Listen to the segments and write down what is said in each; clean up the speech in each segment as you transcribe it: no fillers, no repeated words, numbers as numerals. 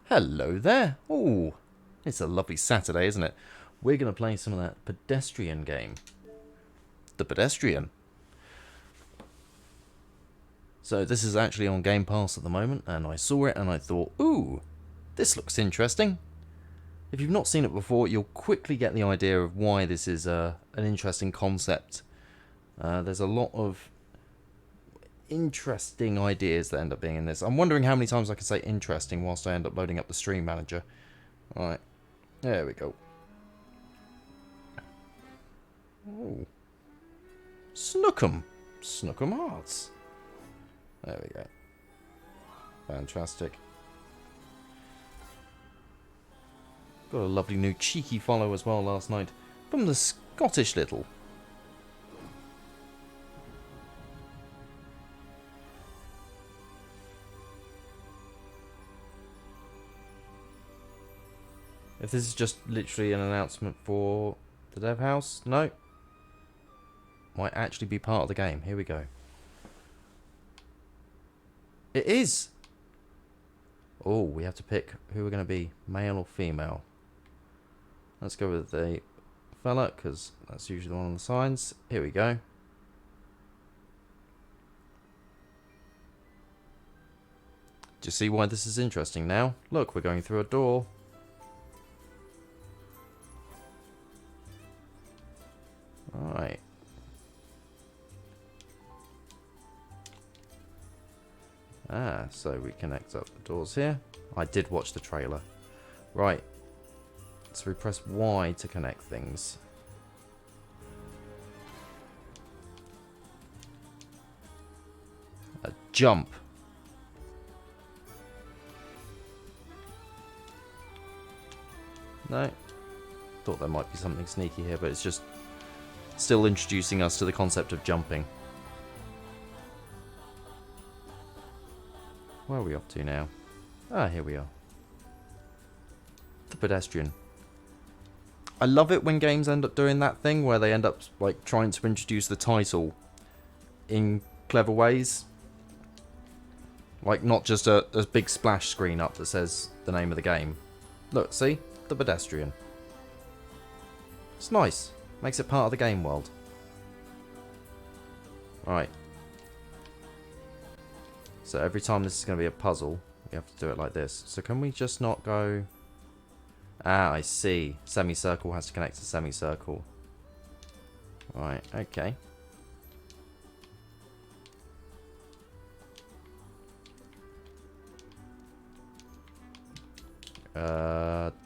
Hello there. Oh, it's a lovely Saturday, isn't it? We're going to play some of that Pedestrian game. The Pedestrian. So this is actually on Game Pass at the moment, and I saw it and I thought, ooh, this looks interesting. If you've not seen it before, you'll quickly get the idea of why this is an interesting concept. There's a lot of interesting ideas that end up being in this. I'm wondering how many times I can say interesting whilst I end up loading up the stream manager. Alright, there we go. Oh. Snookum. Snookum Hearts. There we go. Fantastic. Got a lovely new cheeky follow as well last night from the Scottish Little. If this is just literally an announcement for the dev house, no. Might actually be part of the game. Here we go. It is! Oh, we have to pick who we're going to be, male or female. Let's go with the fella, because that's usually the one on the signs. Here we go. Do you see why this is interesting now? Look, we're going through a door. Alright. So we connect up the doors here. I did watch the trailer. Right. So we press Y to connect things. A jump. No. Thought there might be something sneaky here, but it's just still introducing us to the concept of jumping. Where are we off to now? Ah, here we are. The Pedestrian. I love it when games end up doing that thing where they end up like trying to introduce the title in clever ways. Like not just a big splash screen up that says the name of the game. Look, see? The Pedestrian. It's nice. Makes it part of the game world. Right. So every time this is going to be a puzzle, we have to do it like this. So can we just not go... Ah, I see. Semicircle has to connect to semicircle. Right, okay.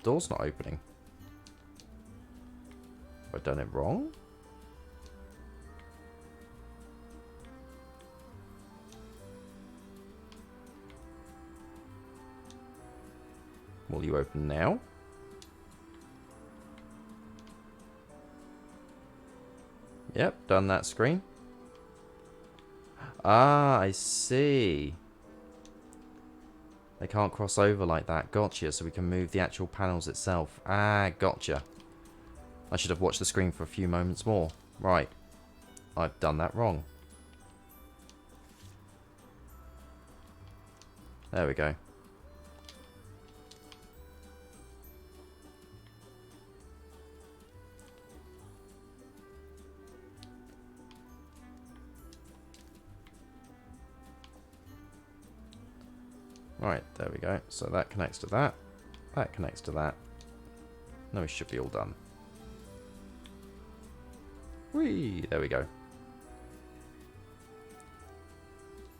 Door's not opening. Have I done it wrong? Will you open now? Yep, done that screen. Ah, I see. They can't cross over like that. Gotcha. So we can move the actual panels itself. Ah, gotcha. I should have watched the screen for a few moments more. Right. I've done that wrong. There we go. Right, there we go. So that connects to that. That connects to that. Now we should be all done. Whee! There we go.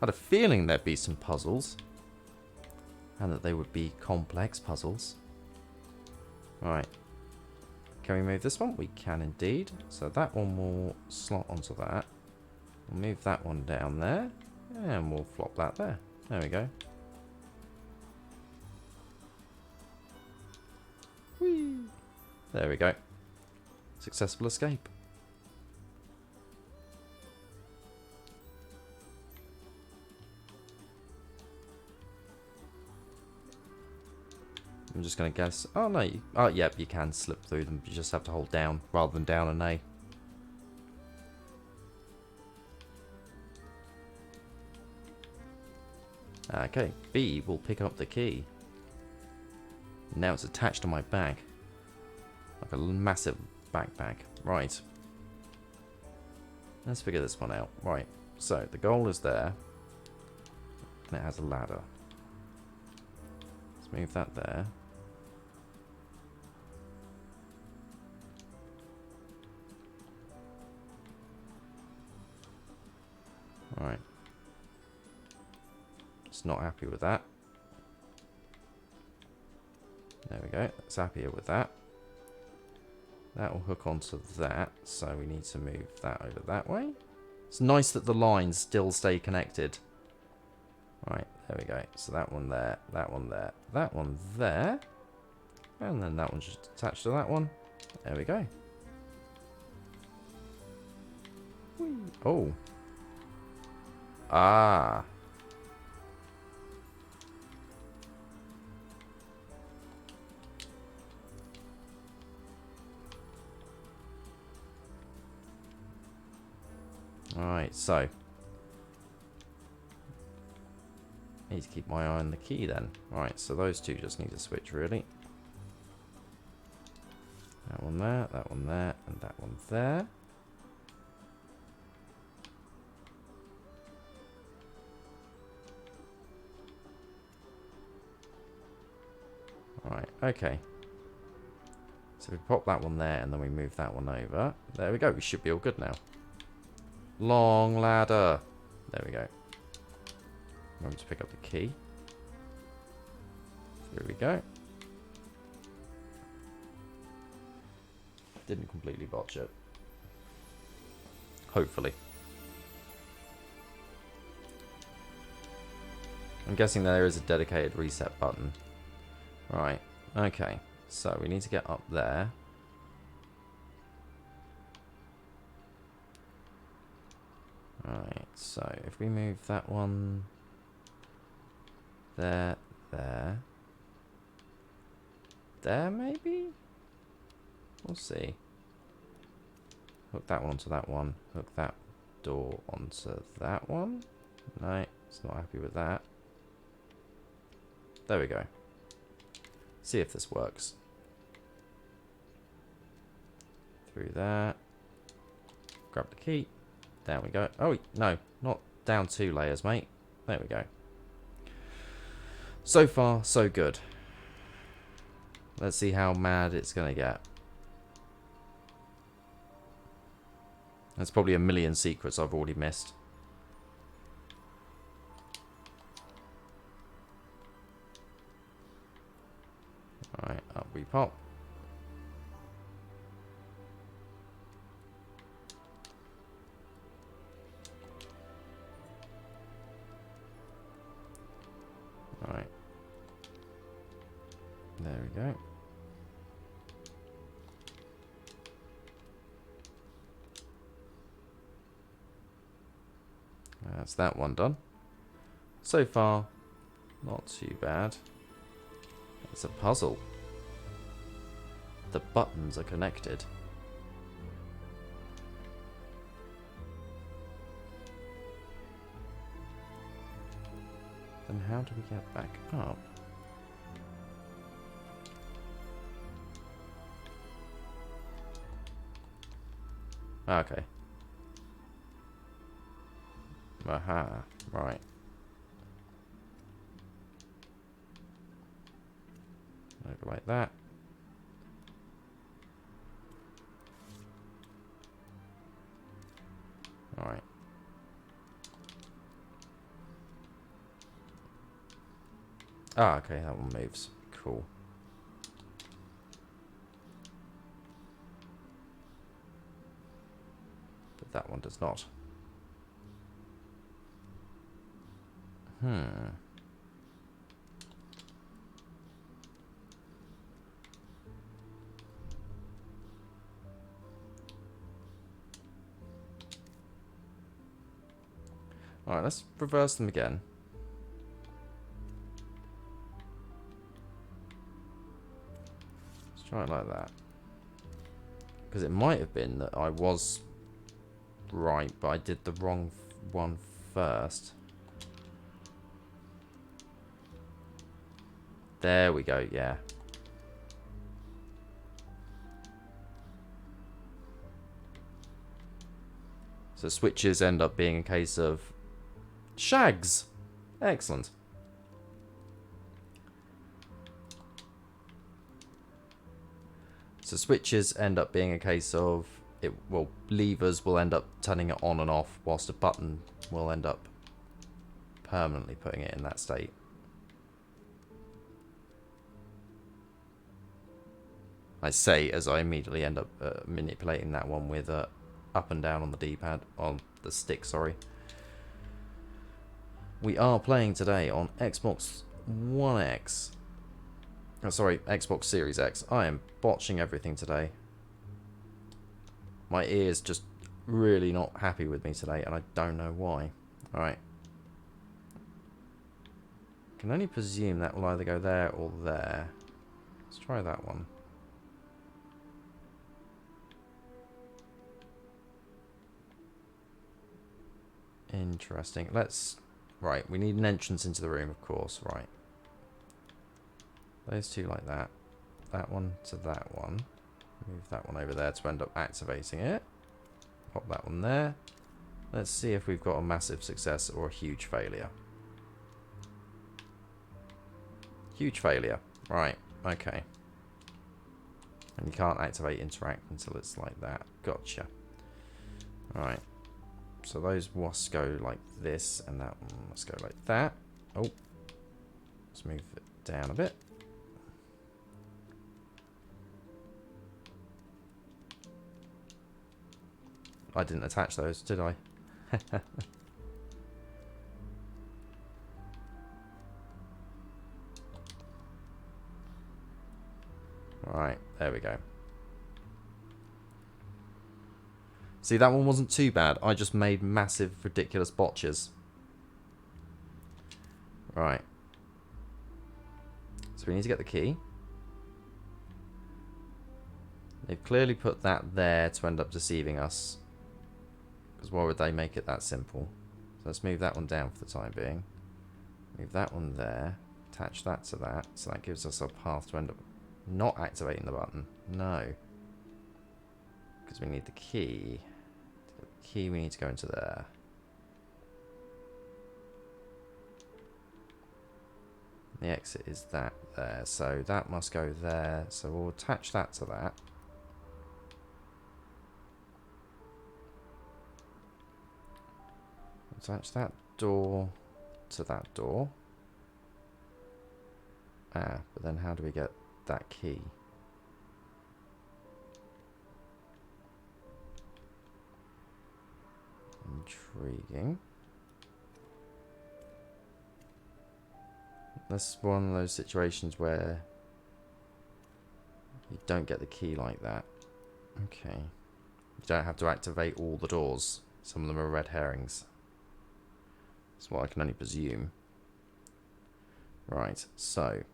I had a feeling there'd be some puzzles. And that they would be complex puzzles. Right. Can we move this one? We can indeed. So that one will slot onto that. We'll move that one down there. And we'll flop that there. There we go. Whee! There we go. Successful escape. I'm just going to guess. Oh, no. Oh, yep, you can slip through them. You just have to hold down rather than down and A. Okay, B will pick up the key. Now it's attached to my bag. Like a massive backpack. Right. Let's figure this one out. Right. So, the goal is there. And it has a ladder. Let's move that there. Right. Just not happy with that. There we go. It's happier with that. That will hook onto that, so we need to move that over that way. It's nice that the lines still stay connected. Right, there we go. So that one there, that one there, that one there. And then that one's just attached to that one. There we go. Whee. Oh. Ah. Alright, so. Need to keep my eye on the key then. Right, so those two just need to switch really. That one there, and that one there. Right, okay. So we pop that one there and then we move that one over. There we go, we should be all good now. Long ladder. There we go. Remember to pick up the key. Here we go. Didn't completely botch it. Hopefully. I'm guessing there is a dedicated reset button. Right, okay. So we need to get up there. Right, so if we move that one there, there maybe? We'll see. Hook that one to that one. Hook that door onto that one. No, it's not happy with that. There we go. See if this works. Through that. Grab the key. Down we go. Oh, no. Not down 2 layers, mate. There we go. So far, so good. Let's see how mad it's going to get. There's probably a million secrets I've already missed. Alright, up we pop. Alright. There we go. That's that one done. So far, not too bad. It's a puzzle. The buttons are connected. Then how do we get back up? Okay. Aha, right. Over like that. Alright. Ah, okay, that one moves. Cool. But that one does not. Alright, let's reverse them again. Let's try it like that. Because it might have been that I was right, but I did the wrong one first. There we go, yeah. So switches end up being a case of shags. Excellent. So switches end up being a case of levers will end up turning it on and off, whilst a button will end up permanently putting it in that state. I say as I immediately end up manipulating that one with up and down on the D-pad, on the stick, sorry. We are playing today on Xbox One X. Oh, sorry, Xbox Series X. I am botching everything today. My ear's just really not happy with me today, and I don't know why. Alright. Can only presume that will either go there or there. Let's try that one. Interesting. Let's... Right, we need an entrance into the room, of course. Right. Those two like that. That one to that one. Move that one over there to end up activating it. Pop that one there. Let's see if we've got a massive success or a huge failure. Huge failure. Right, okay. And you can't activate interact until it's like that. Gotcha. Alright. So those must go like this, and that one must go like that. Oh. Let's move it down a bit. I didn't attach those, did I? Right, there we go. See, that one wasn't too bad. I just made massive, ridiculous botches. Right. So we need to get the key. They've clearly put that there to end up deceiving us. Because why would they make it that simple? So let's move that one down for the time being. Move that one there. Attach that to that. So that gives us a path to end up not activating the button. No. Because we need the key. To get the key, we need to go into there. The exit is that there. So that must go there. So we'll attach that to that. Attach that door to that door. Ah, but then how do we get that key? Intriguing. That's one of those situations where you don't get the key like that. Okay. You don't have to activate all the doors. Some of them are red herrings. That's what I can only presume. Right, so.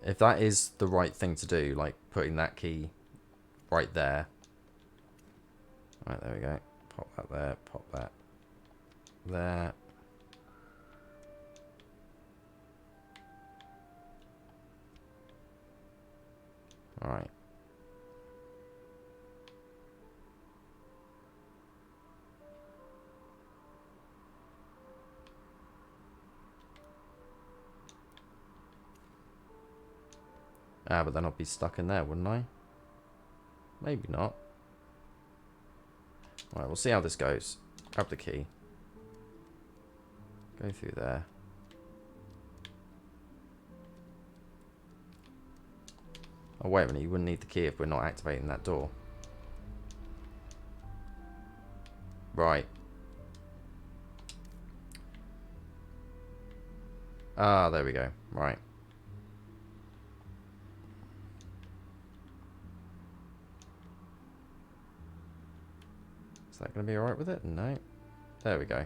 If that is the right thing to do, like putting that key right there. Right, there we go. Pop that there, pop that there. Alright. Ah, but then I'll be stuck in there, wouldn't I? Maybe not. Alright, we'll see how this goes. Grab the key. Go through there. Oh, wait a minute. You wouldn't need the key if we're not activating that door. Right. Ah, there we go. Right. Is that going to be alright with it? No. There we go.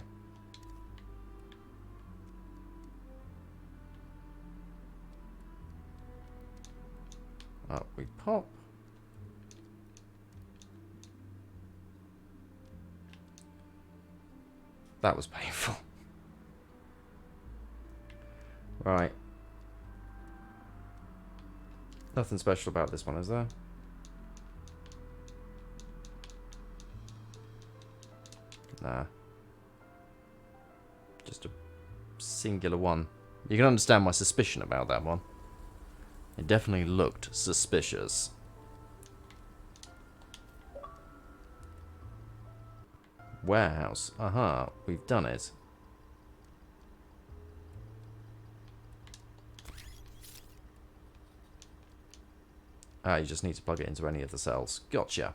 Up we pop. That was painful. Right. Nothing special about this one, is there? Nah. Just a singular one. You can understand my suspicion about that one. It definitely looked suspicious. Warehouse. Aha, we've done it. Ah, you just need to plug it into any of the cells. Gotcha.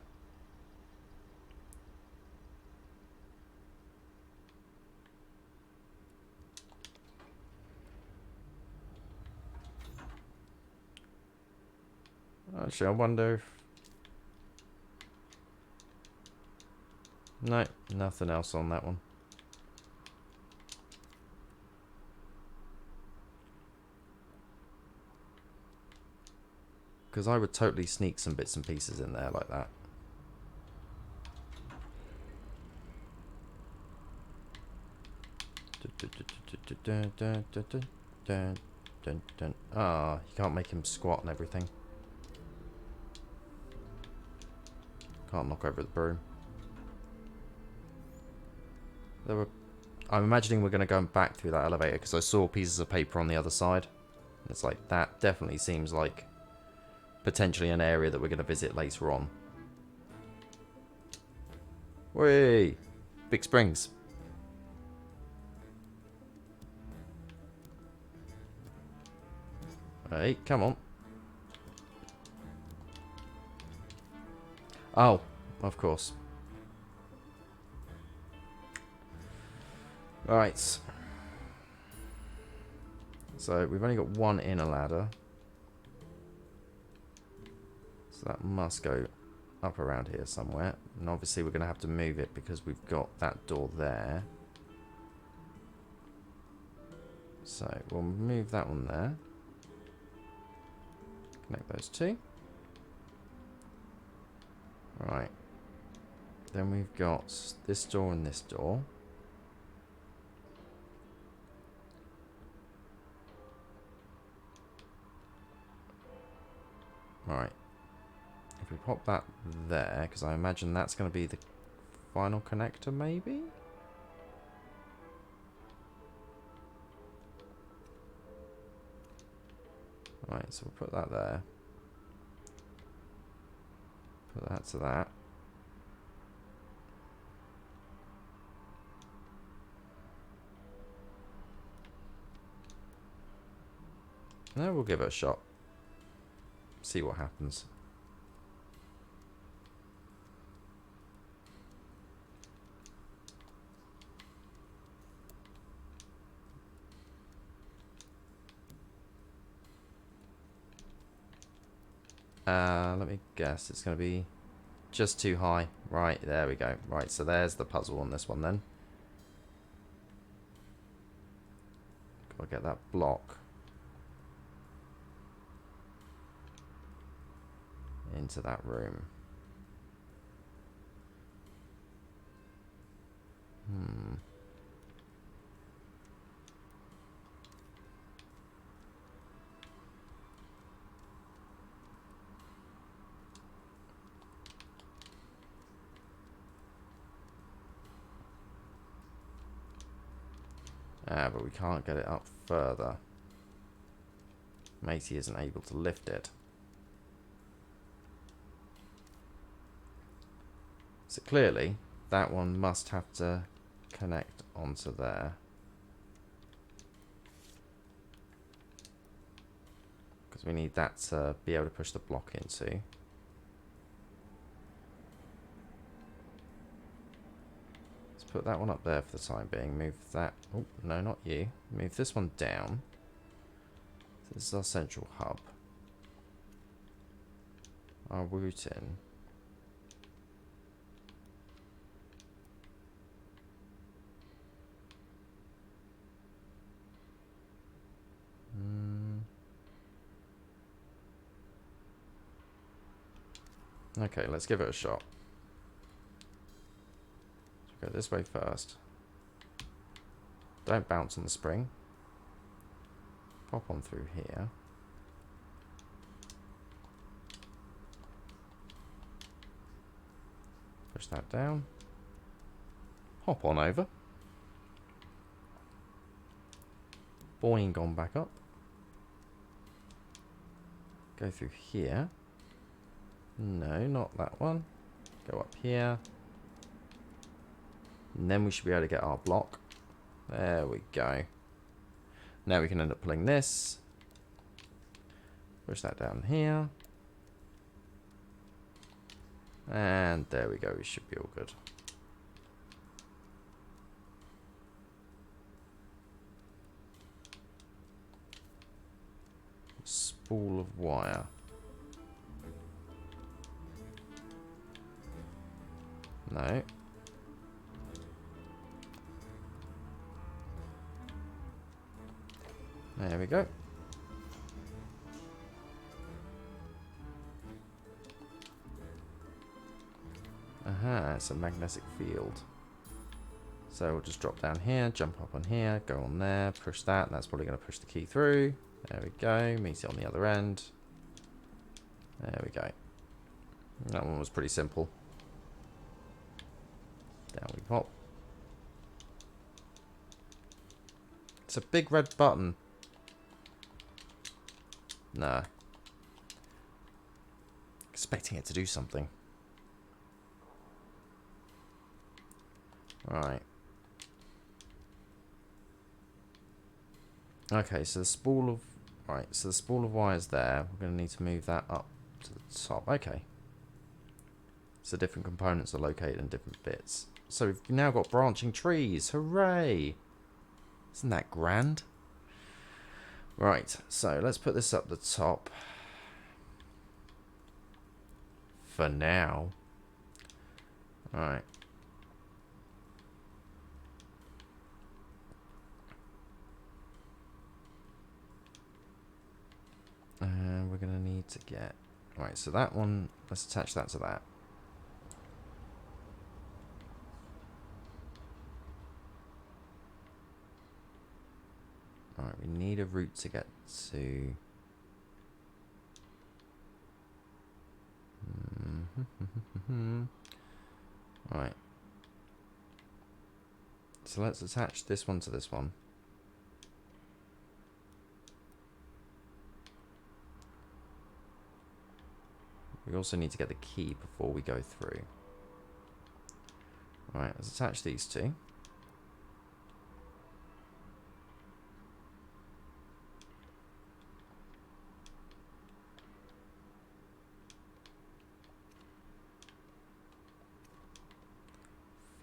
Actually, I wonder if... No, nothing else on that one. Because I would totally sneak some bits and pieces in there like that. Ah, you can't make him squat and everything. Can't knock over the broom. I'm imagining we're going to go back through that elevator because I saw pieces of paper on the other side. It's like, that definitely seems like potentially an area that we're going to visit later on. Whee! Big springs. Hey, come on. Oh, of course. Right. So we've only got one inner ladder. So that must go up around here somewhere. And obviously we're going to have to move it because we've got that door there. So we'll move that one there. Connect those two. Right. Then we've got this door and this door. Right. If we pop that there, because I imagine that's going to be the final connector, maybe? Right, so we'll put that there. Put that to that. No, we'll give it a shot. See what happens. Let me guess. It's going to be just too high. Right, there we go. Right, so there's the puzzle on this one then. Gotta get that block into that room. Ah, but we can't get it up further. Matey isn't able to lift it. So clearly, that one must have to connect onto there. Because we need that to be able to push the block into. Let's put that one up there for the time being. Move that... Oh, no, not you. Move this one down. So this is our central hub. Our routing. Okay, let's give it a shot. Go this way first. Don't bounce on the spring. Pop on through here. Push that down. Hop on over. Boing, gone back up. Go through here. No, not that one. Go up here. And then we should be able to get our block. There we go. Now we can end up pulling this. Push that down here. And there we go. We should be all good. Spool of wire. No. There we go. Aha, it's a magnetic field. So we'll just drop down here, jump up on here, go on there, push that, and that's probably going to push the key through. There we go, meet it on the other end. There we go. That one was pretty simple. Down we pop. It's a big red button. Nah. Expecting it to do something. Right. Okay, so the spool of... Right, so the spool of wire is there. We're going to need to move that up to the top. Okay. So different components are located in different bits. So we've now got branching trees. Hooray! Isn't that grand? Right, so let's put this up the top. For now. Alright. And we're going to need to get... Right, so that one, let's attach that to that. Alright, we need a route to get to... Right. So let's attach this one to this one. We also need to get the key before we go through. Right, let's attach these two.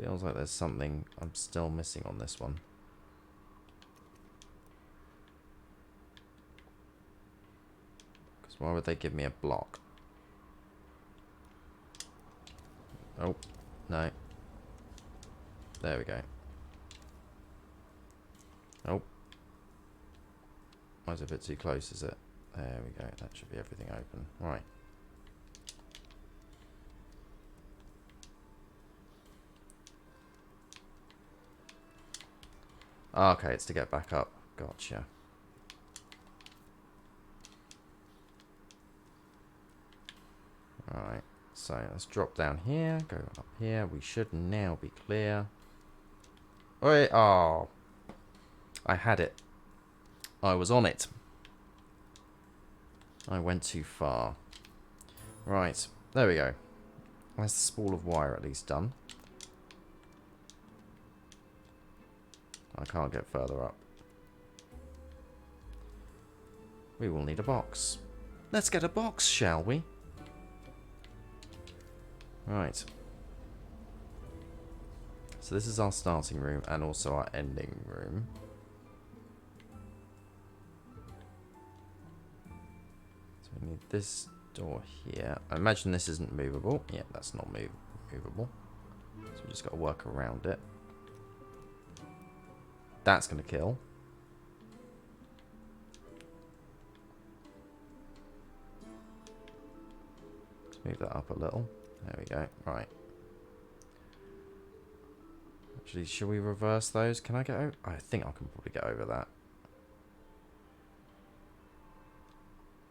Feels like there's something I'm still missing on this one. Because why would they give me a block? Oh, no. There we go. Oh. That's a bit too close, is it? There we go. That should be everything open. Right. Okay, it's to get back up. Gotcha. Alright, so let's drop down here, go up here. We should now be clear. Wait, oh. I had it. I was on it. I went too far. Right, there we go. That's the spool of wire at least done. I can't get further up. We will need a box. Let's get a box, shall we? Right. So this is our starting room and also our ending room. So we need this door here. I imagine this isn't movable. Yeah, that's not movable. So we just got to work around it. That's going to kill. Let's move that up a little. There we go. Right. Actually, should we reverse those? Can I get over? I think I can probably get over that.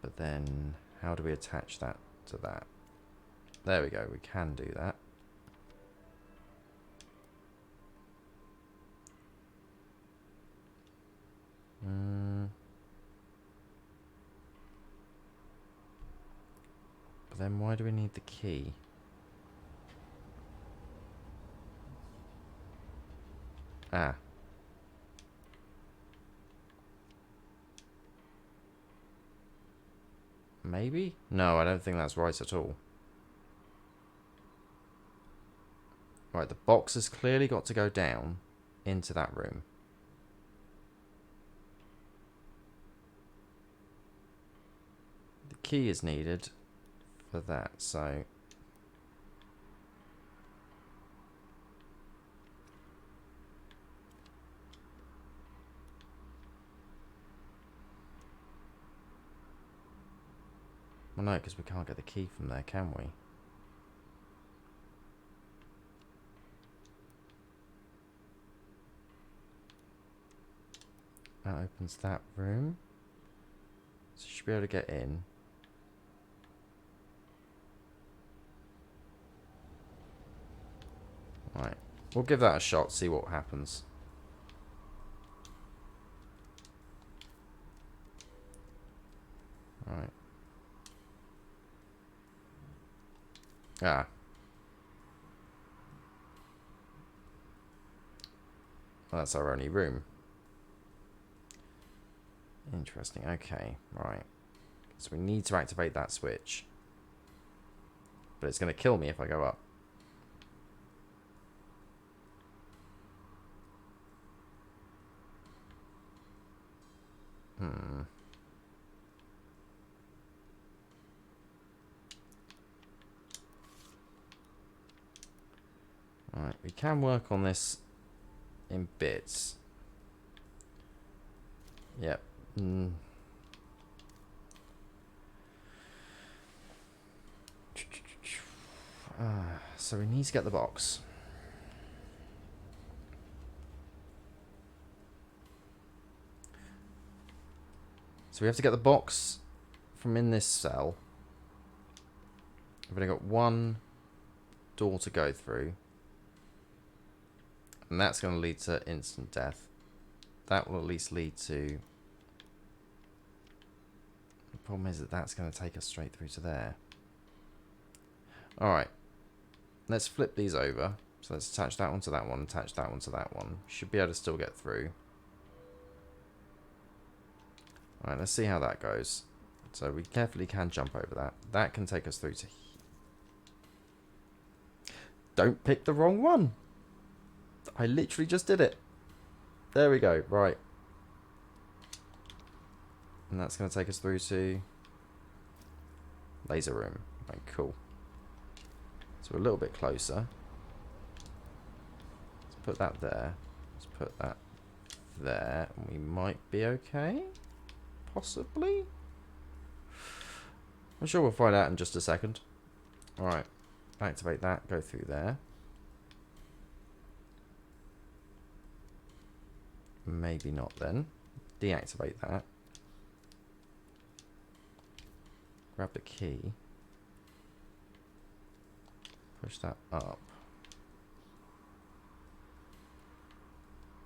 But then, how do we attach that to that? There we go. We can do that. why do we need the key? Ah. Maybe? No, I don't think that's right at all. Right, the box has clearly got to go down into that room. The key is needed for that, so... Well, no, because we can't get the key from there, can we? That opens that room. So you should be able to get in. Right. We'll give that a shot, see what happens. Right. Ah. Well, that's our only room. Interesting. Okay. Right. So we need to activate that switch. But it's going to kill me if I go up. Right. We can work on this in bits. Yep. So we need to get the box. So we have to get the box from in this cell. We've only got one door to go through. And that's going to lead to instant death. That will at least lead to... The problem is that that's going to take us straight through to there. Alright. Let's flip these over. So let's attach that one to that one, attach that one to that one. Should be able to still get through. Alright, let's see how that goes. So we carefully can jump over that. That can take us through to... Don't pick the wrong one! I literally just did it. There we go, right. And that's going to take us through to... Laser room. Right, cool. So we're a little bit closer. Let's put that there. Let's put that there. And we might be okay? Possibly? I'm sure we'll find out in just a second. Alright. Activate that. Go through there. Maybe not then. Deactivate that. Grab the key. Push that up.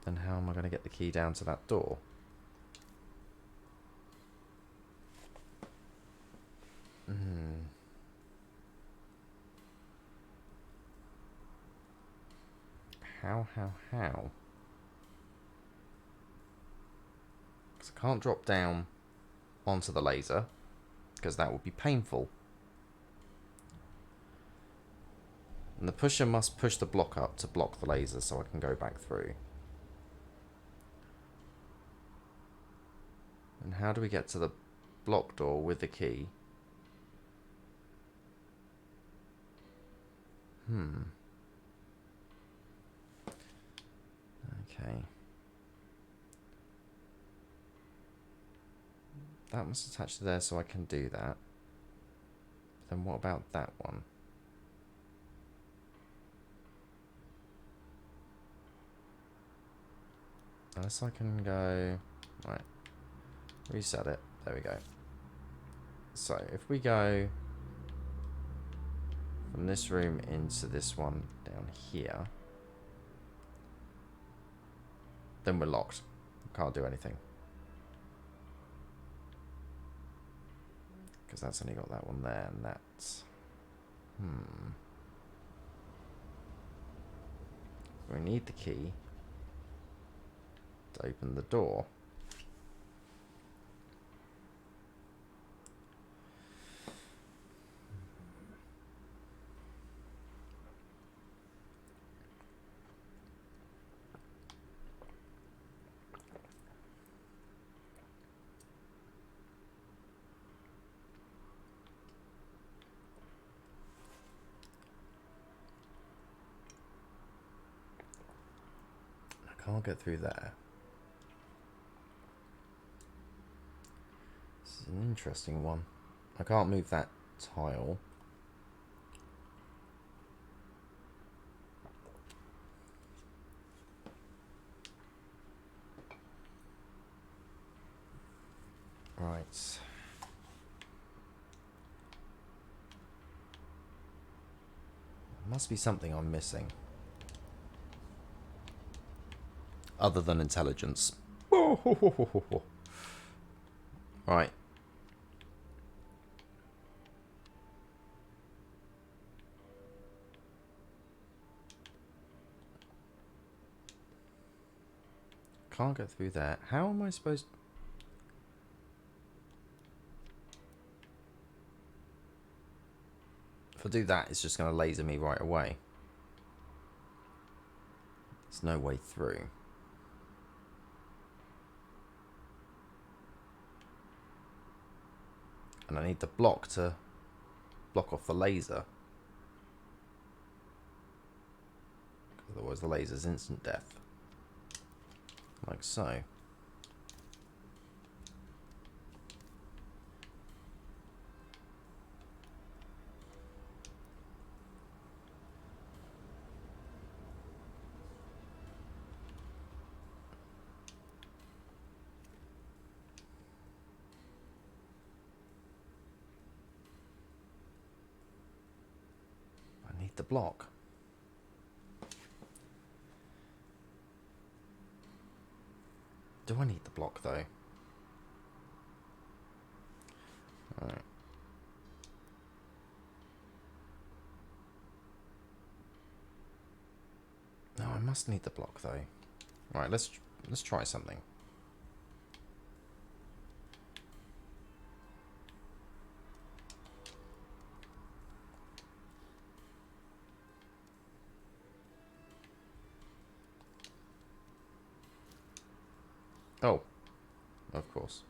Then how am I going to get the key down to that door? How? Because I can't drop down onto the laser, because that would be painful. And the pusher must push the block up to block the laser so I can go back through. And how do we get to the block door with the key? Okay. That must attach to there so I can do that. Then what about that one? Unless I can go... Right. Reset it. There we go. So, if we go from this room into this one down here, then we're locked. Can't do anything. Because that's only got that one there, and that's... We need the key to open the door. Can't get through there. This is an interesting one. I can't move that tile. Right. There must be something I'm missing. Other than intelligence. Right. Can't go through there. How am I supposed... If I do that, it's just going to laser me right away. There's no way through. And I need the block to block off the laser. Otherwise the laser's instant death. Like so. I need the block. Do I need the block though? Alright. No, I must need the block though. Alright, let's try something. Oh, of course.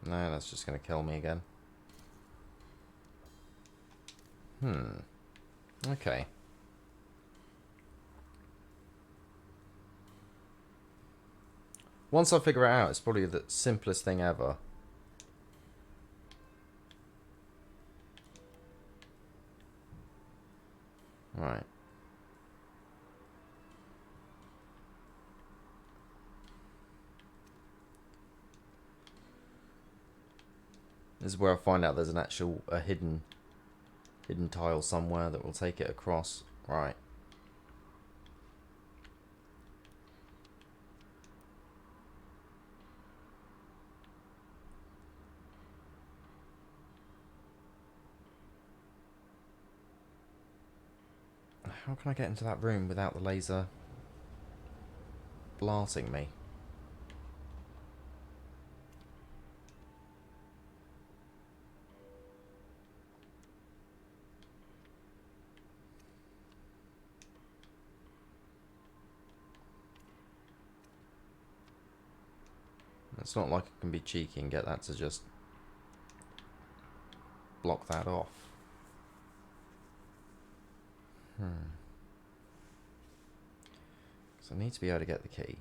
No, that's just going to kill me again. Okay. Once I figure it out, it's probably the simplest thing ever. Right. This is where I find out there's an actual hidden tile somewhere that will take it across. Right. How can I get into that room without the laser blasting me? It's not like I can be cheeky and get that to just block that off. So I need to be able to get the key.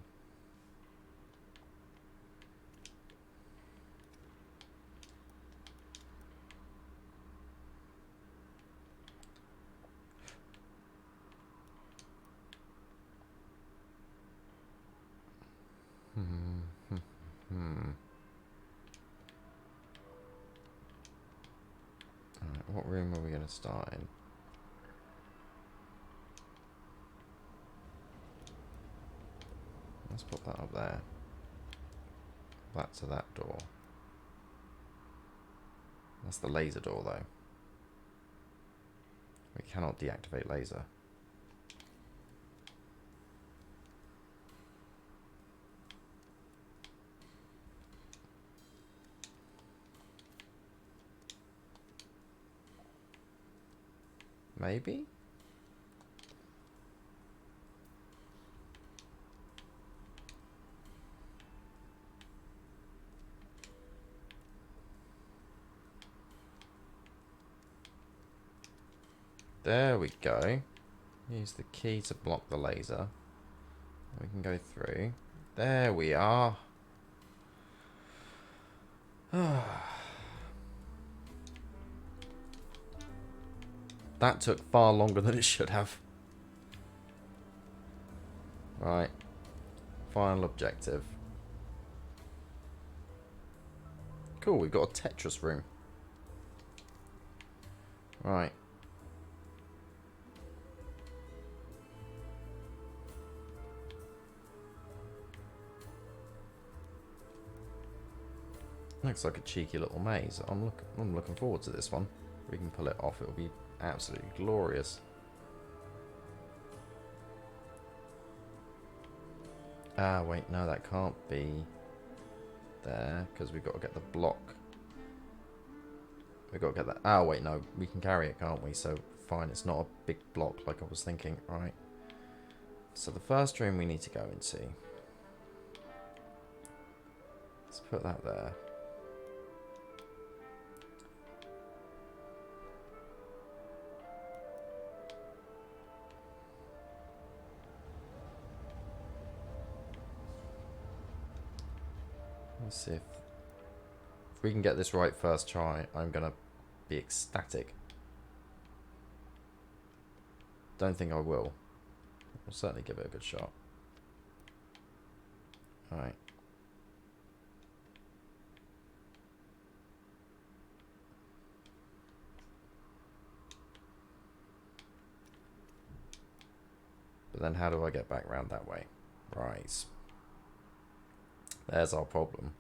Alright, what room are we going to start in? put that up there. That to that door. That's the laser door, though. We cannot deactivate laser. Maybe? There we go. Use the key to block the laser. We can go through. There we are. That took far longer than it should have. Right. Final objective. Cool, we've got a Tetris room. Right. Looks like a cheeky little maze. I'm looking forward to this one. If we can pull it off, it'll be absolutely glorious. Ah, wait, no, that can't be there, because we've got to get the block. We've got to get that. Ah, wait, no, we can carry it, can't we? So, fine, it's not a big block like I was thinking. Right. So, the first room we need to go into. Let's put that there. Let's see if we can get this right first try. I'm going to be ecstatic. Don't think I will. We'll certainly give it a good shot. Alright. But then how do I get back round that way? Right. There's our problem.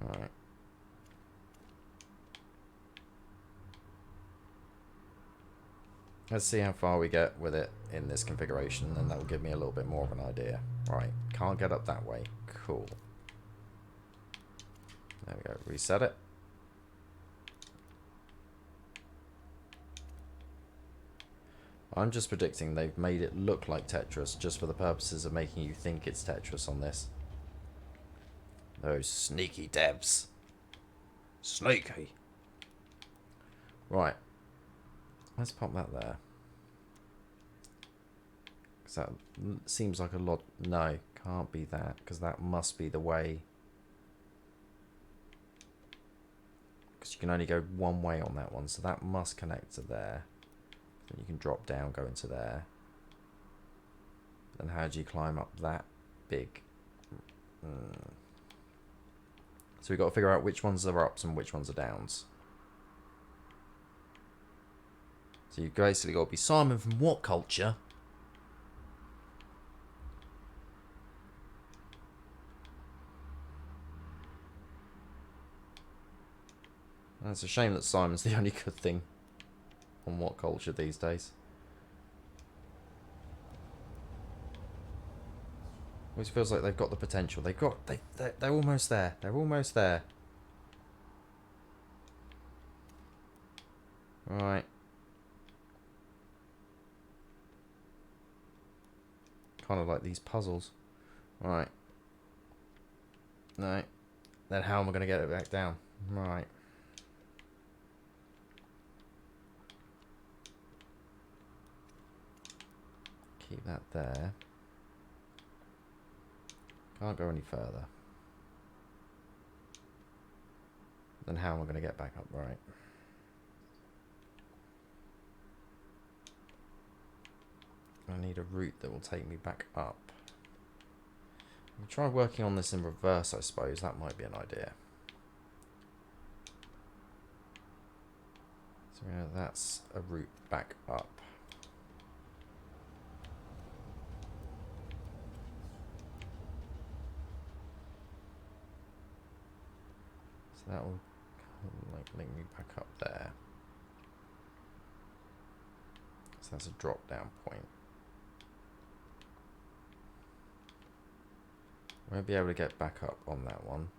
Alright. Let's see how far we get with it in this configuration, and that will give me a little bit more of an idea. Right, can't get up that way. Cool. There we go, reset it. I'm just predicting they've made it look like Tetris just for the purposes of making you think it's Tetris on this. Those sneaky devs. Sneaky. Right. Let's pop that there. Because that seems like a lot. No, can't be that. Because that must be the way. Because you can only go one way on that one. So that must connect to there. Then you can drop down, go into there. Then how do you climb up that big? So we've got to figure out which ones are ups and which ones are downs. So you've basically got to be Simon from what culture? And it's a shame that Simon's the only good thing on what culture these days. Always feels like they've got the potential. They're almost there. They're almost there. Right. Kind of like these puzzles. Right. No. Then how am I going to get it back down? Right. Keep that there. Can't go any further. Then how am I going to get back up? Right. I need a route that will take me back up. I'll try working on this in reverse, I suppose. That might be an idea. So yeah, that's a route back up. So that will like link me back up there. So that's a drop down point. Won't be able to get back up on that one.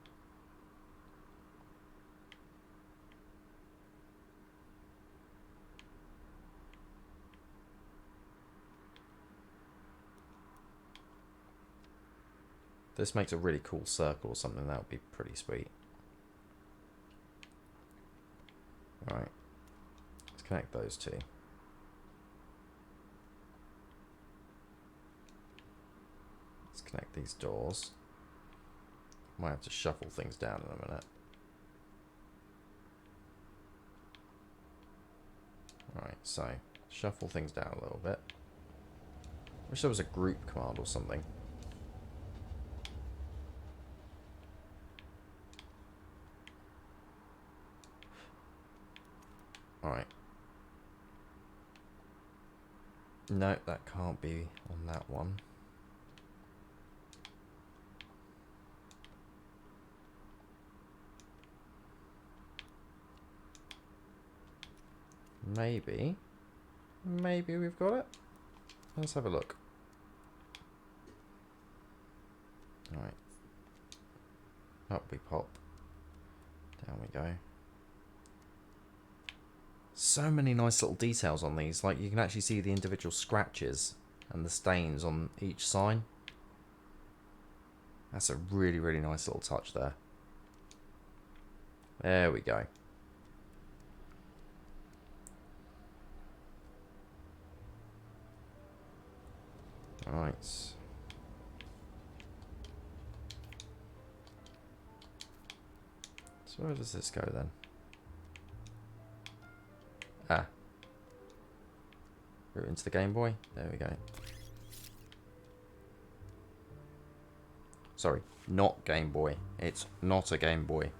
This makes a really cool circle or something. That would be pretty sweet. Alright. Let's connect those two. Let's connect these doors. Might have to shuffle things down in a minute. Alright, so shuffle things down a little bit. Wish there was a group command or something. Alright. No, that can't be on that one. Maybe we've got it. Let's have a look. Alright. Up we pop. Down we go. So many nice little details on these. Like, you can actually see the individual scratches and the stains on each sign. That's a really, really nice little touch there. There we go. Alright. So where does this go then? Ah. Route into the Game Boy. There we go. Sorry, not Game Boy. It's not a Game Boy.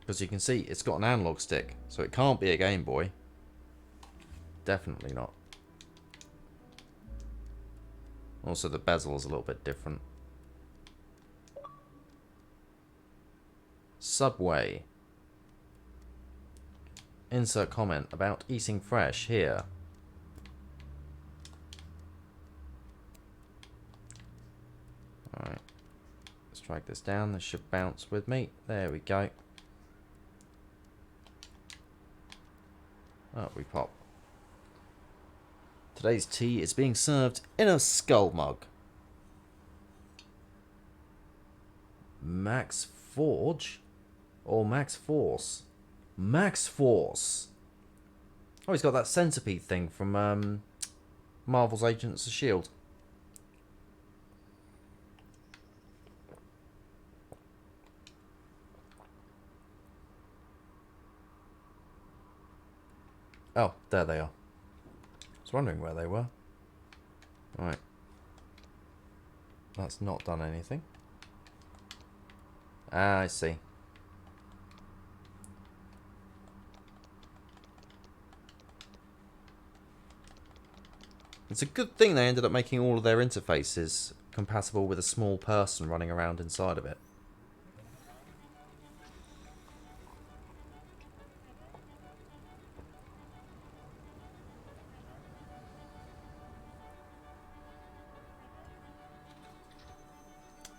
Because you can see it's got an analog stick, so it can't be a Game Boy. Definitely not. Also, the bezel is a little bit different. Subway. Insert comment about eating fresh here. Alright. Let's drag this down. This should bounce with me. There we go. Up we pop. Today's tea is being served in a skull mug. Max Forge? Or Max Force? Max Force! Oh, he's got that centipede thing from Marvel's Agents of S.H.I.E.L.D. Oh, there they are. I was wondering where they were. Right. That's not done anything. Ah, I see. It's a good thing they ended up making all of their interfaces compatible with a small person running around inside of it.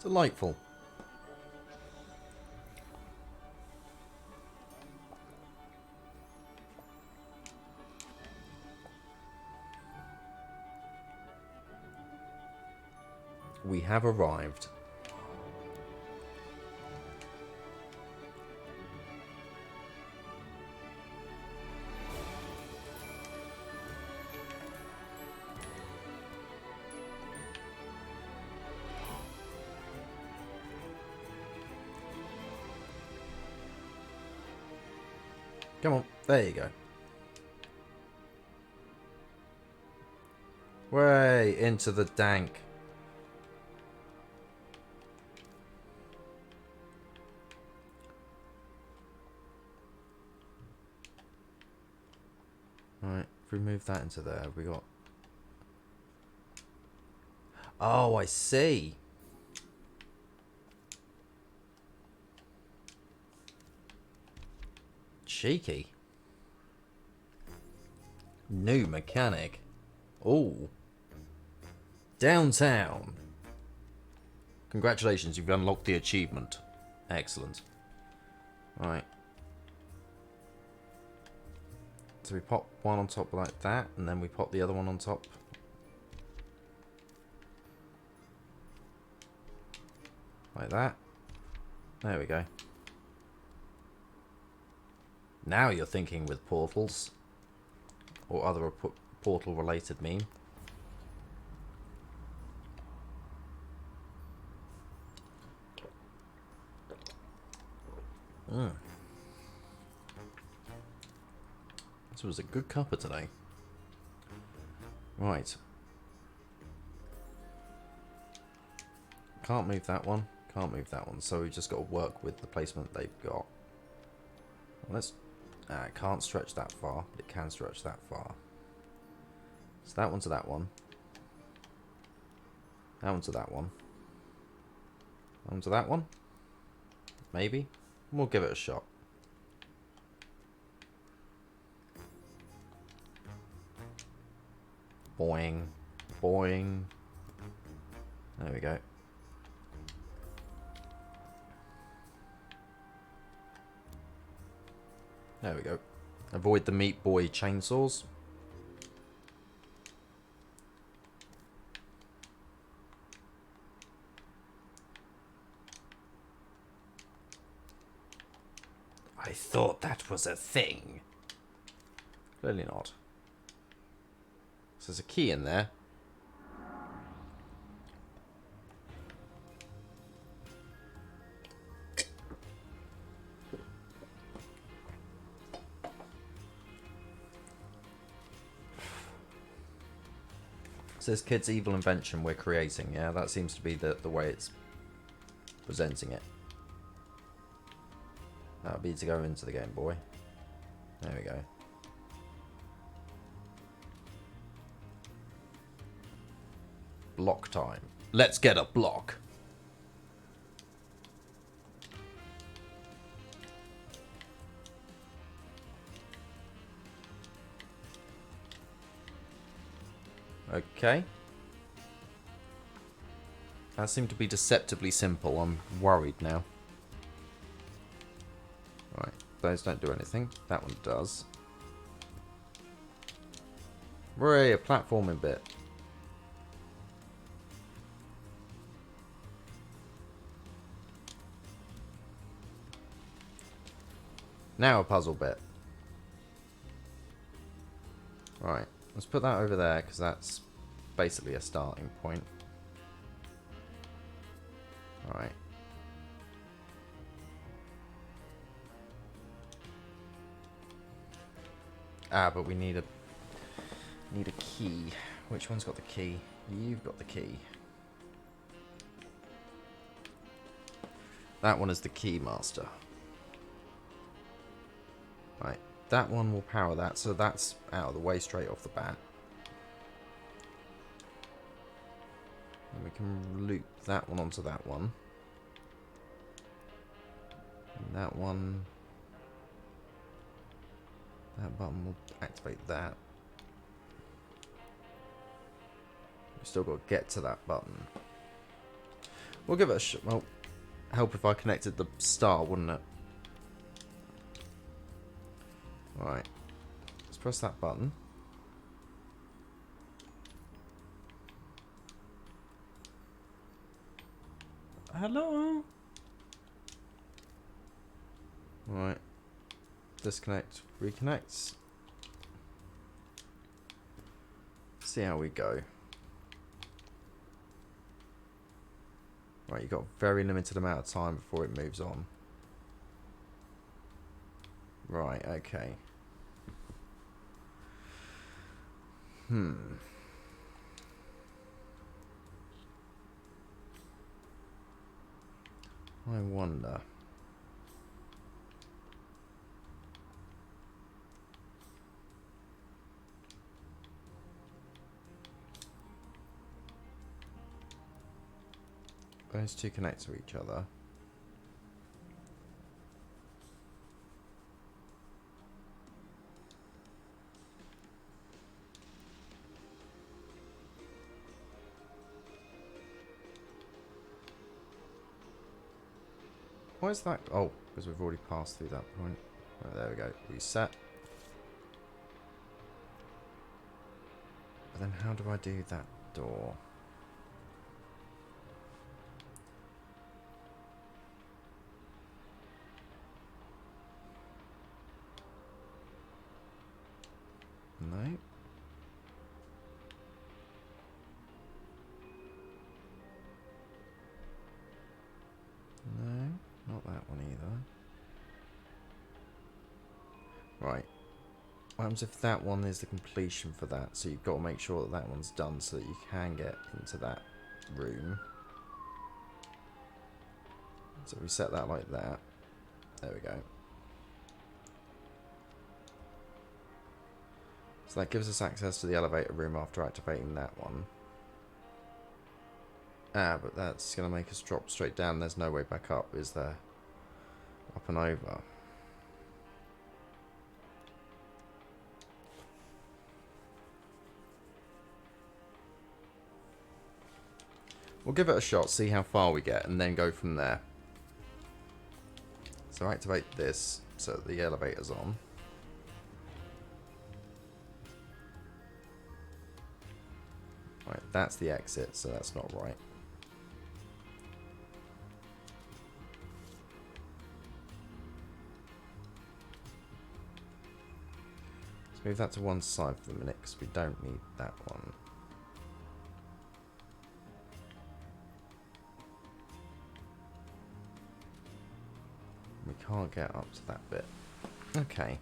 Delightful. We have arrived. Come on, there you go. Way into the dank. Right, if we move that into there, we got... Oh, I see. cheeky. New mechanic. Oh. Downtown. Congratulations, you've unlocked the achievement. Excellent. Right. So we pop one on top like that, and then we pop the other one on top. Like that. There we go. Now you're thinking with portals. Or other portal-related meme. This was a good cuppa today. Right. Can't move that one. Can't move that one. So we've just got to work with the placement they've got. Let's... it can't stretch that far, but it can stretch that far. So that one to that one. That one to that one. That one to that one. Maybe. We'll give it a shot. Boing. Boing. There we go. There we go. Avoid the Meat Boy chainsaws. I thought that was a thing. Clearly not. So there's a key in there. So this kid's evil invention we're creating, yeah? That seems to be the way it's presenting it. That'll be to go into the Game Boy. There we go. Block time. Let's get a block. Okay. That seemed to be deceptively simple. I'm worried now. Right, those don't do anything. That one does. Hooray, a platforming bit. Now a puzzle bit. Right, let's put that over there because that's basically a starting point. Alright. Ah, but we need a key. Which one's got the key? You've got the key. That one is the key master. Right, that one will power that, so that's out of the way straight off the bat. And we can loop that one onto that one. And that one... That button will activate that. We've still got to get to that button. We'll give it a shot. Well, help if I connected the star, wouldn't it? Right. Let's press that button. Hello? Right. Disconnect, reconnect. See how we go. Right, you've got a very limited amount of time before it moves on. Right, okay. I wonder. Those two connect to each other. Why is that? Oh, because we've already passed through that point. Oh, there we go. Reset. But then how do I do that door? No. No, not that one either. Right. What happens if that one is the completion for that? So you've got to make sure that that one's done so that you can get into that room. So we set that like that. There we go. So that gives us access to the elevator room after activating that one. Ah, but that's going to make us drop straight down. There's no way back up, is there? Up and over. We'll give it a shot, see how far we get, and then go from there. So activate this so that the elevator's on. Right, that's the exit, so that's not right. Let's move that to one side for the minute, because we don't need that one. We can't get up to that bit. Okay.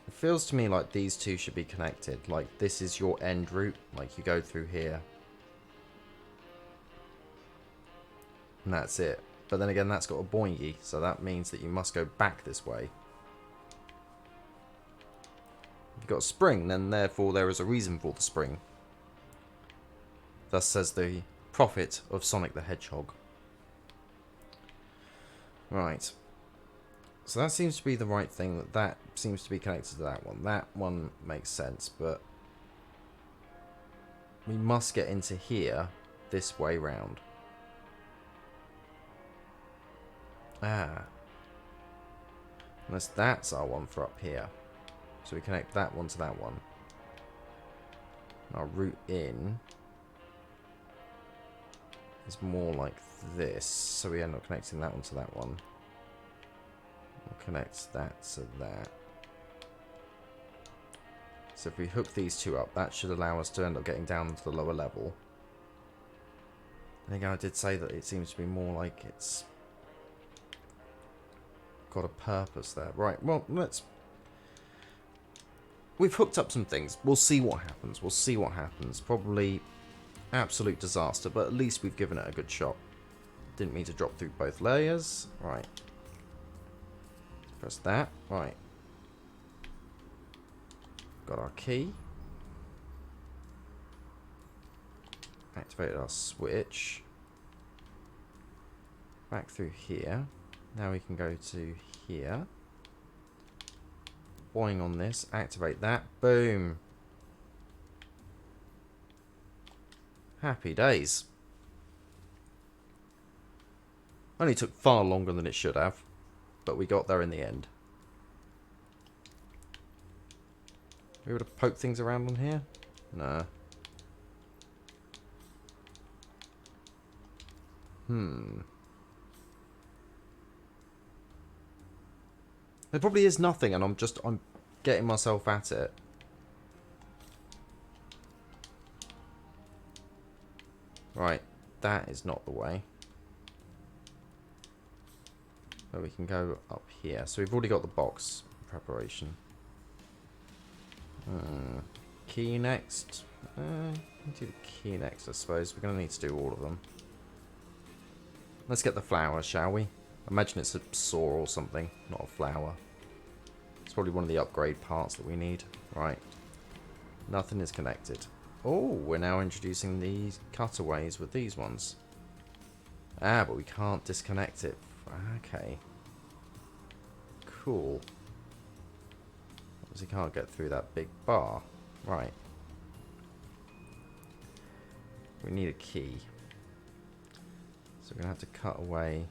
It feels to me like these two should be connected. Like this is your end route. Like you go through here. And that's it. But then again, that's got a boingy. So that means that you must go back this way. If you've got a spring, then therefore there is a reason for the spring. Thus says the prophet of Sonic the Hedgehog. Right. So that seems to be the right thing. That seems to be connected to that one. That one makes sense, but we must get into here this way round. Ah. Unless that's our one for up here. So we connect that one to that one. Our route in is more like this. So we end up connecting that one to that one. We'll connect that to that. So if we hook these two up, that should allow us to end up getting down to the lower level. And again, I did say that it seems to be more like it's got a purpose there. Right, well, let's... We've hooked up some things. We'll see what happens. We'll see what happens. Probably absolute disaster, but at least we've given it a good shot. Didn't mean to drop through both layers. Right. Press that. Right. Got our key. Activated our switch. Back through here. Now we can go to here. Boing on this. Activate that. Boom. Happy days. Only took far longer than it should have, but we got there in the end. We able to poke things around on here? Nah. There probably is nothing, and I'm getting myself at it. Right, that is not the way. But we can go up here. So we've already got the box preparation. Key next. Do the key next, I suppose. We're going to need to do all of them. Let's get the flower, shall we? Imagine it's a saw or something, not a flower. It's probably one of the upgrade parts that we need. Right. Nothing is connected. Oh, we're now introducing these cutaways with these ones. Ah, but we can't disconnect it. Okay. Cool. Because he can't get through that big bar. Right. We need a key. So we're going to have to cut away.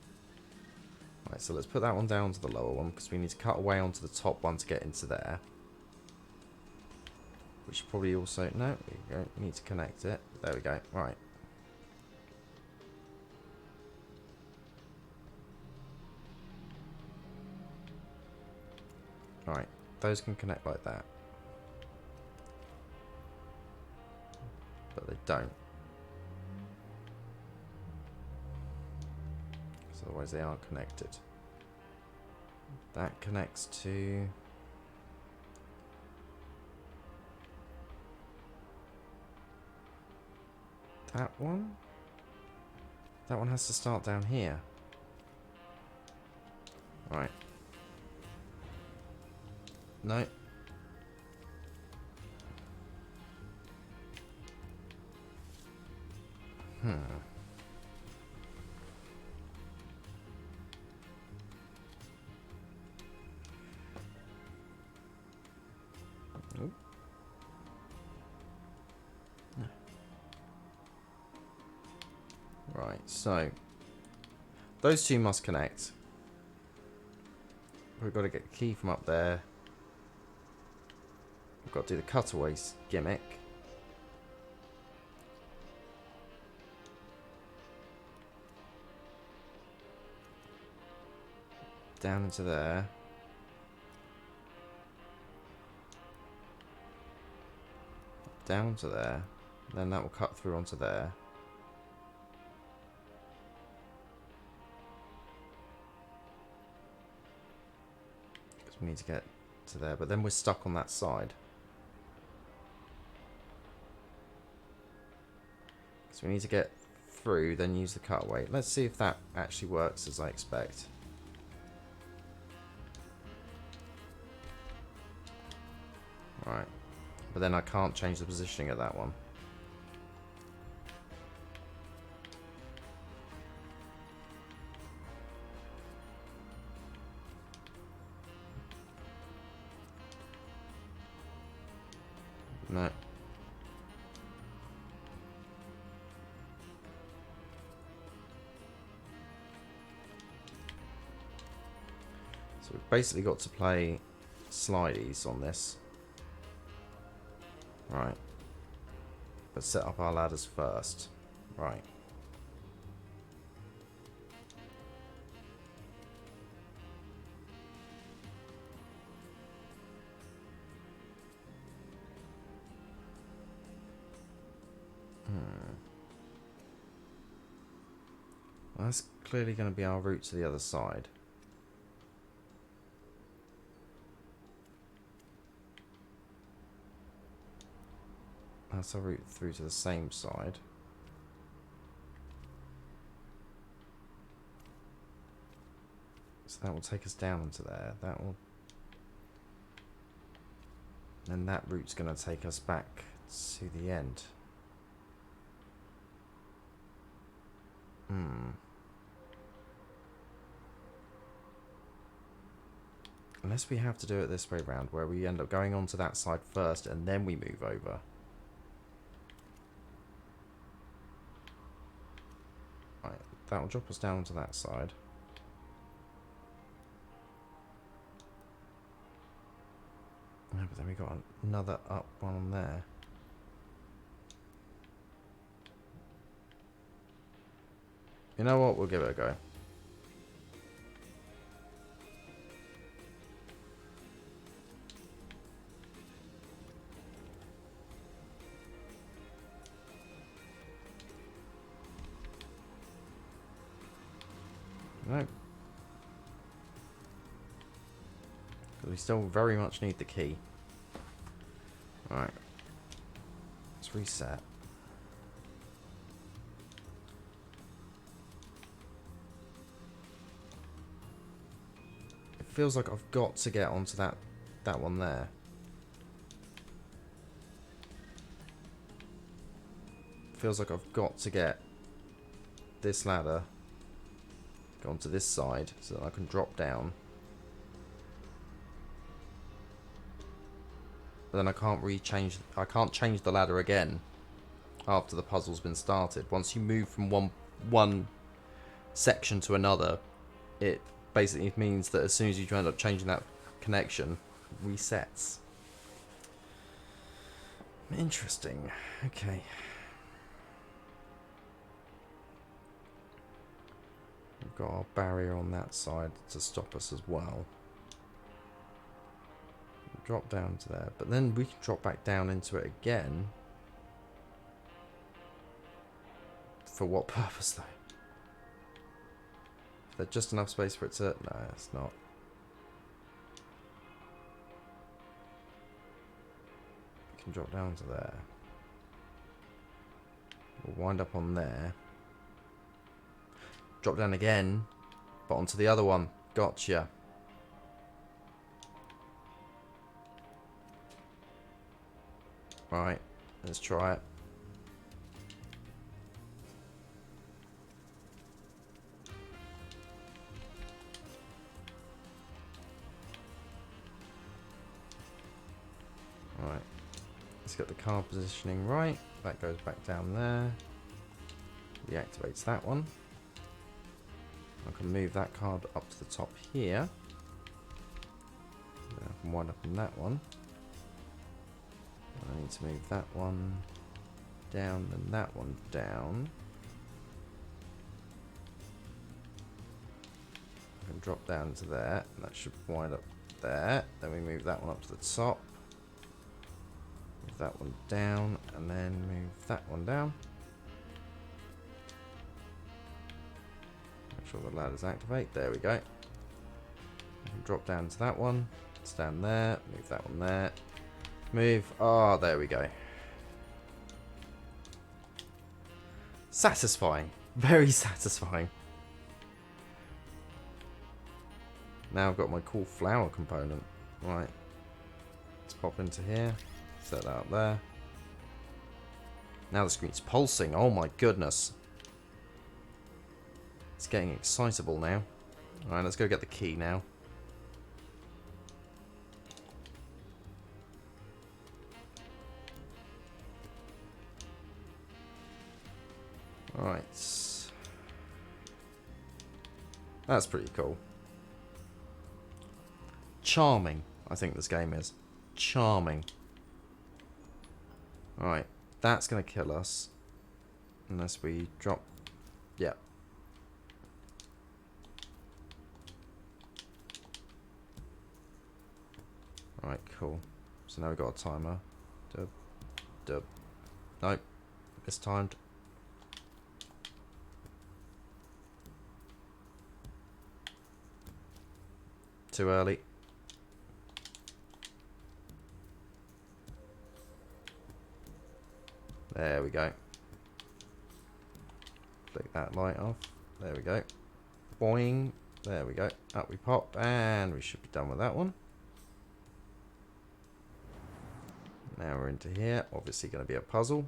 Right, so let's put that one down to the lower one, because we need to cut away onto the top one to get into there. We should probably also... No, we need to connect it. There we go. Right. Right. Those can connect like that. But they don't. Because otherwise they aren't connected. That connects to... that one? That one has to start down here. Right. No. Oop. No. Right, so those two must connect. We've got to get the key from up there. We've got to do the cutaways gimmick. Down into there. Down to there. Then that will cut through onto there. Because we need to get to there. But then we're stuck on that side. So we need to get through, then use the cutaway. Let's see if that actually works as I expect. Right. But then I can't change the positioning of that one. No. So we've basically got to play slideys on this. Right. Let's set up our ladders first. Right. Well, that's clearly going to be our route to the other side. That's our route through to the same side. So that will take us down into there. That will... And that route's going to take us back to the end. Unless we have to do it this way round, where we end up going onto that side first and then we move over. Right, that will drop us down to that side. No, but then we got another up one on there. You know what? We'll give it a go. No. Because we still very much need the key. Alright. Let's reset. It feels like I've got to get onto that one there. Feels like I've got to get this ladder onto this side so that I can drop down. but then I can't change the ladder again after the puzzle's been started. Once you move from one section to another, it basically means that as soon as you end up changing that connection, it resets. Interesting. Okay. We've got our barrier on that side to stop us as well. Drop down to there, but then we can drop back down into it again. For what purpose, though? Is there just enough space for it to... No, it's not. We can drop down to there. We'll wind up on there. Drop down again, but onto the other one. Gotcha. Right, let's try it. Right, let's get the card positioning right. That goes back down there. Deactivates that one. I can move that card up to the top here. Then I can wind up on that one. I need to move that one down and that one down. I can drop down to there, and that should wind up there. Then we move that one up to the top. Move that one down, and then move that one down. Make sure the ladders activate. There we go. I can drop down to that one. Stand there. Move that one there. Move. Oh, there we go. Satisfying. Very satisfying. Now I've got my cool flower component. Right. Let's pop into here. Set that up there. Now the screen's pulsing. Oh my goodness. It's getting excitable now. Alright, let's go get the key now. Alright. That's pretty cool. Charming, I think this game is. Charming. Alright, that's going to kill us. Unless we drop... Yeah. Alright, cool. So now we've got a timer. Dub. Dub. Nope. Mistimed. Too early. There we go. Flick that light off. There we go. Boing. There we go. Up we pop, and we should be done with that one. Now we're into here. Obviously going to be a puzzle.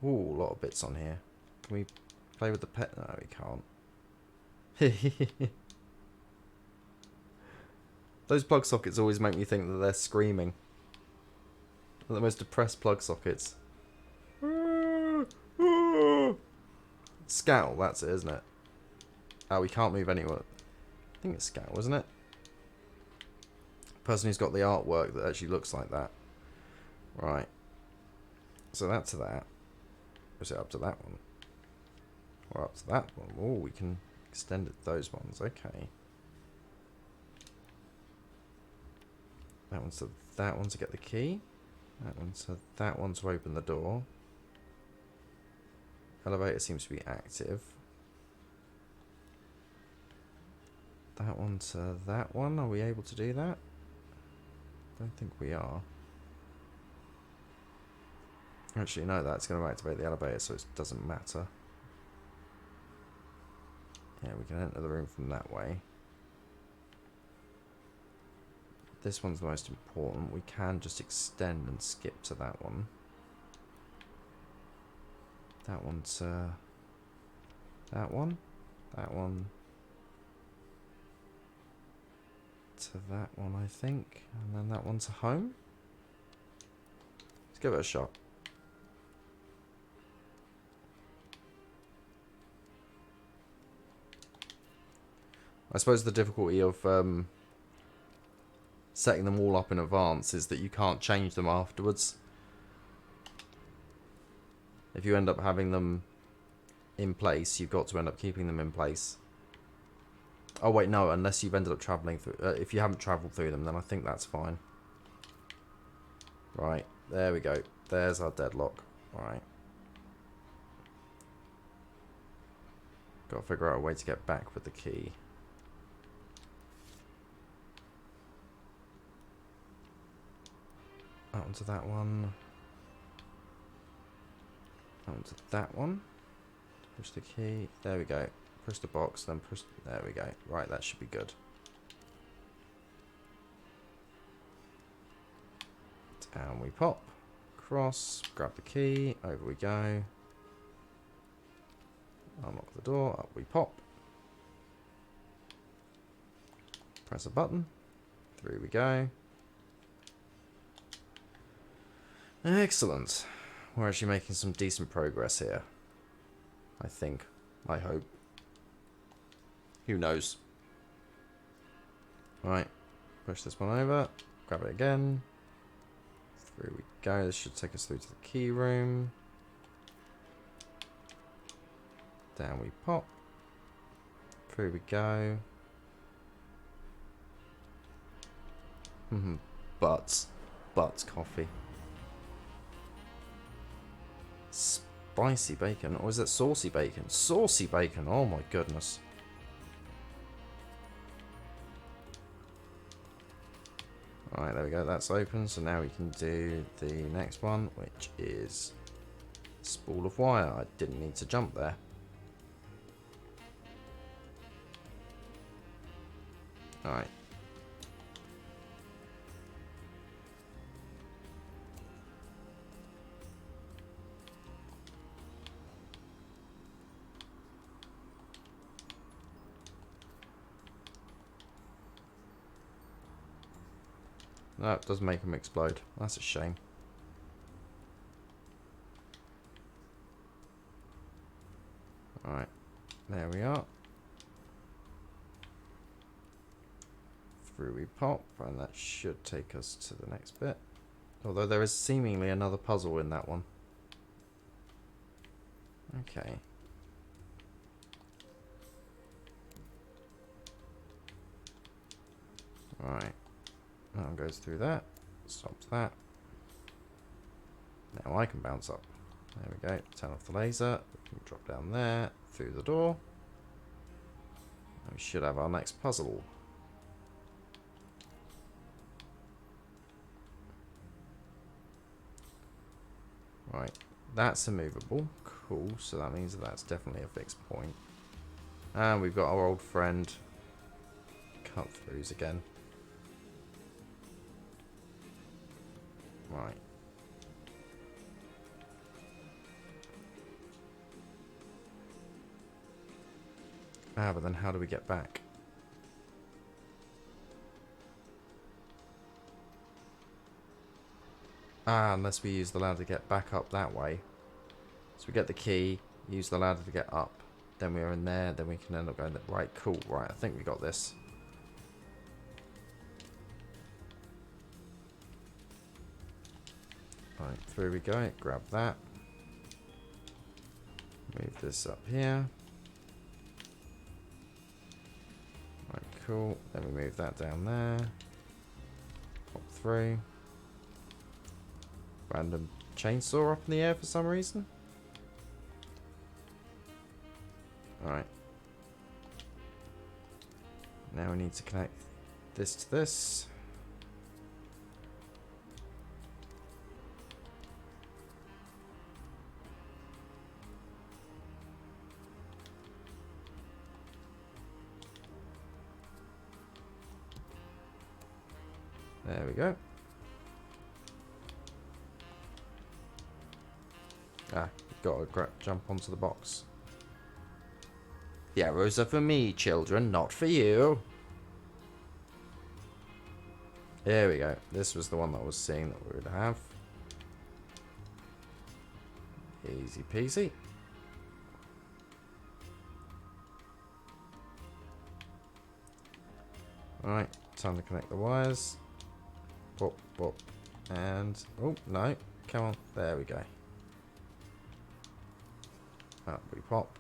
Ooh, a lot of bits on here. Can we play with the pet? No, we can't. Those plug sockets always make me think that they're screaming. They're the most depressed plug sockets. Scowl, that's it, isn't it? Oh, we can't move anywhere. I think it's Scowl, isn't it? Person who's got the artwork that actually looks like that. Right. So that's to that. Or is it up to that one? Or up to that one? Oh, we can extend it to those ones. Okay. That one's to that one to get the key. That one's to that one to open the door. Elevator seems to be active. That one to that one. Are we able to do that? Don't think we are. Actually, no, that's going to activate the elevator, so it doesn't matter. Yeah, we can enter the room from that way. This one's the most important. We can just extend and skip to that one. That one's that one. That one. to that one, I think. And then that one's a home. Let's give it a shot. I suppose the difficulty of setting them all up in advance is that you can't change them afterwards. If you end up having them in place, you've got to end up keeping them in place. Oh wait, no, unless you've ended up travelling through... if you haven't travelled through them, then I think that's fine. Right, there we go. There's our deadlock. Alright. Got to figure out a way to get back with the key. Out onto that one. Out onto that one. Push the key. There we go. Push the box, then push... There we go. Right, that should be good. Down we pop. Cross. Grab the key. Over we go. Unlock the door. Up we pop. Press a button. Through we go. Excellent. We're actually making some decent progress here. I think. I hope. Who knows? Right. Push this one over. Grab it again. Through we go. This should take us through to the key room. Down we pop. Through we go. Butts. Butts coffee. Spicy bacon, or is it saucy bacon? Saucy bacon, oh my goodness. Alright, there we go, that's open, so now we can do the next one, which is spool of wire. I didn't need to jump there. Alright. No, it doesn't make them explode. That's a shame. Alright, there we are. Through we pop, and that should take us to the next bit. Although there is seemingly another puzzle in that one. Okay. Alright. That one goes through that. Stops that. Now I can bounce up. There we go. Turn off the laser. We can drop down there. Through the door. And we should have our next puzzle. Right. That's immovable. Cool. So that means that that's definitely a fixed point. And we've got our old friend cut-throughs again. Right. Ah, but then how do we get back? Ah, unless we use the ladder to get back up that way. So we get the key, use the ladder to get up. Then we're in there, then we can end up going there. Right, cool. Right, I think we got this. Right, through we go. Grab that. Move this up here. Right, cool. Then we move that down there. Pop through. Random chainsaw up in the air for some reason. Alright. Now we need to connect this to this. There we go. Ah, you've got to jump onto the box. The arrows are for me, children, not for you. There we go. This was the one that I was seeing that we would have. Easy peasy. Alright, time to connect the wires. Pop, pop. And, oh, no. Come on. There we go. Up we pop.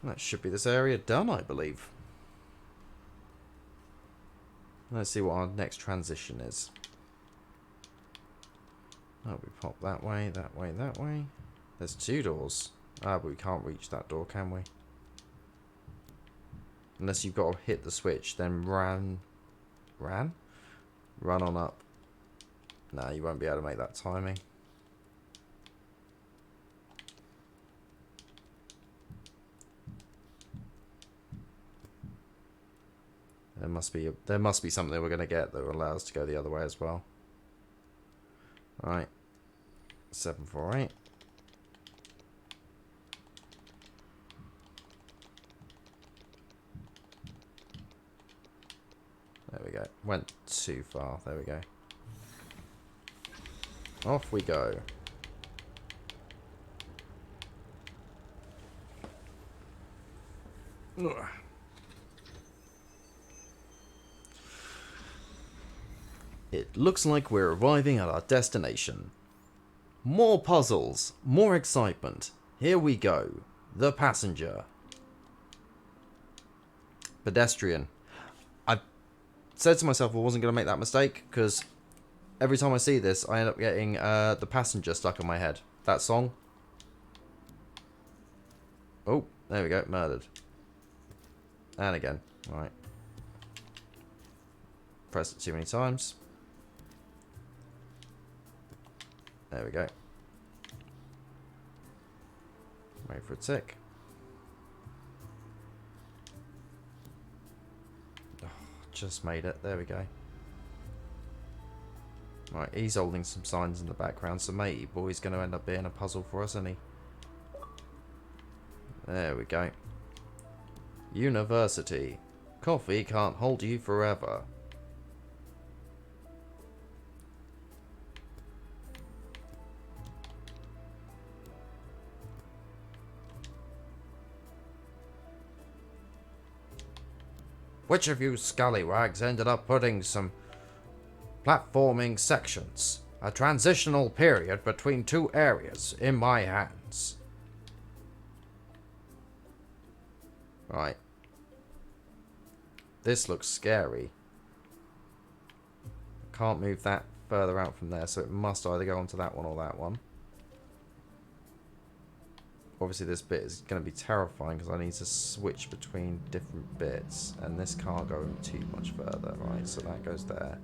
That should be this area done, I believe. Let's see what our next transition is. Oh, we pop that way, that way, that way. There's 2 doors. Ah, but we can't reach that door, can we? Unless you've got to hit the switch, then run on up. No, you won't be able to make that timing. There must be something we're going to get that will allow us to go the other way as well. Right. 748. There we go. Went too far. There we go. Off we go. Ugh. It looks like we're arriving at our destination. More puzzles, more excitement. Here we go. The passenger. Pedestrian. I said to myself I wasn't going to make that mistake because every time I see this, I end up getting the passenger stuck in my head. That song. Oh, there we go. Murdered. And again. Alright. Pressed it too many times. There we go. Wait for a tick. Oh, just made it. There we go. Right, he's holding some signs in the background, so matey boy's going to end up being a puzzle for us, isn't he? There we go. University. Coffee can't hold you forever. Which of you scallywags ended up putting some platforming sections, a transitional period between 2 areas, in my hands? Right. This looks scary. Can't move that further out from there, so it must either go onto that one or that one. Obviously this bit is going to be terrifying because I need to switch between different bits, and this can't go too much further, right? So that goes there.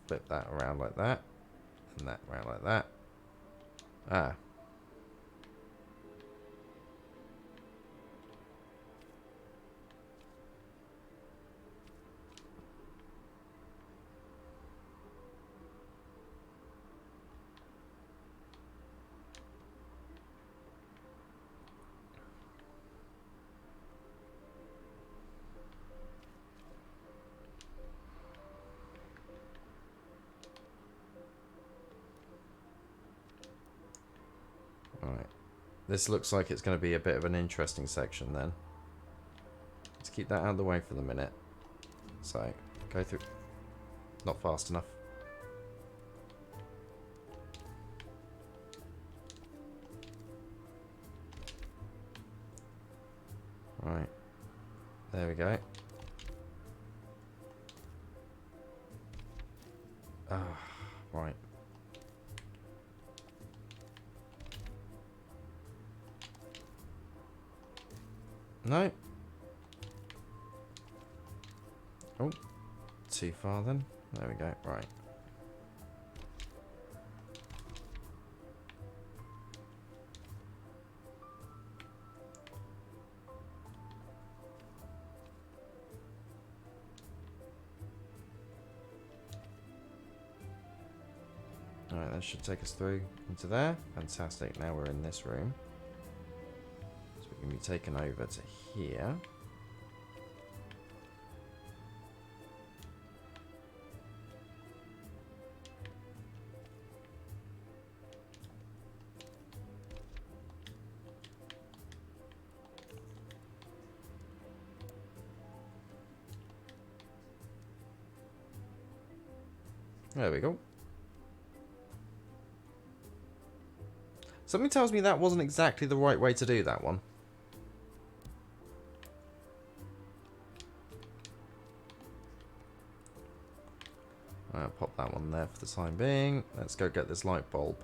Flip that around like that, and that around like that. Ah. Alright. This looks like it's going to be a bit of an interesting section then. Let's keep that out of the way for the minute. So, go through. Not fast enough. Right. There we go. Ah, right. No. Oh, too far then. There we go. Right. Alright, that should take us through into there. Fantastic. Now we're in this room. So we can be taken over to here. There we go. Something tells me that wasn't exactly the right way to do that one. I'll pop that one there for the time being. Let's go get this light bulb.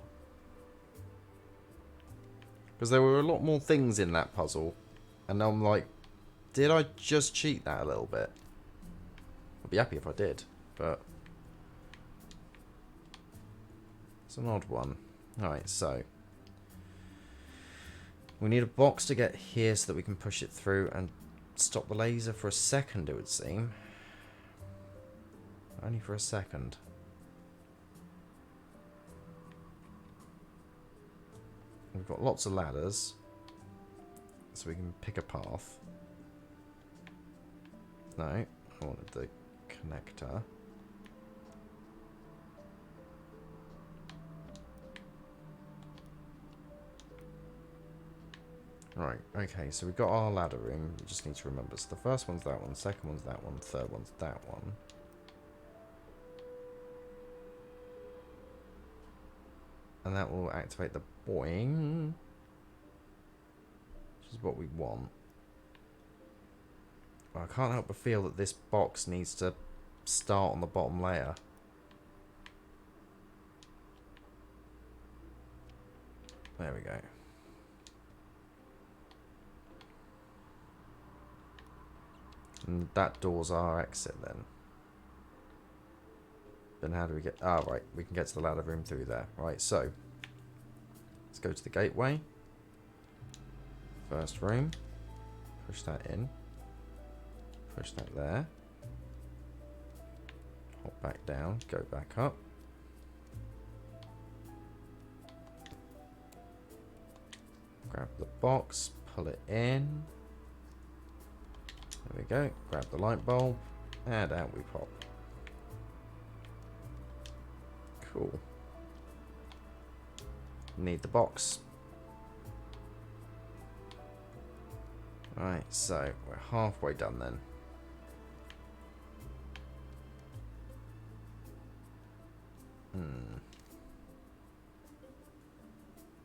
Because there were a lot more things in that puzzle. And I'm like, did I just cheat that a little bit? I'd be happy if I did, but it's an odd one. Alright, so we need a box to get here so that we can push it through and stop the laser for a second, it would seem. Only for a second. We've got lots of ladders, so we can pick a path. No, I wanted the connector. Right, okay, so we've got our ladder room. We just need to remember. So the first one's that one, the second one's that one, the third one's that one. And that will activate the boing, which is what we want. But I can't help but feel that this box needs to start on the bottom layer. There we go. And that door's our exit then. Then how do we get... Ah, right. We can get to the ladder room through there. Right, so let's go to the gateway. First room. Push that in. Push that there. Hop back down. Go back up. Grab the box. Pull it in. There we go. Grab the light bulb. And out we pop. Cool. Need the box. Right, so we're halfway done then.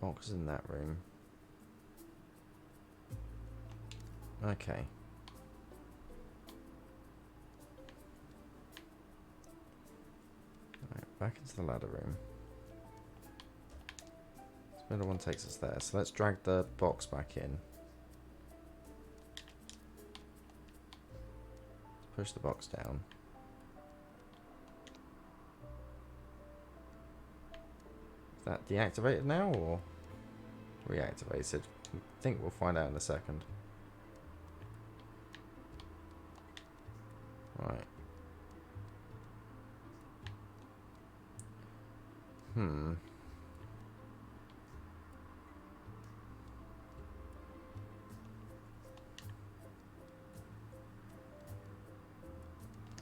Box in that room. Okay. Right, back into the ladder room. Spindle one takes us there, so let's drag the box back in. Push the box down. Is that deactivated now or reactivated? I think we'll find out in a second. Right.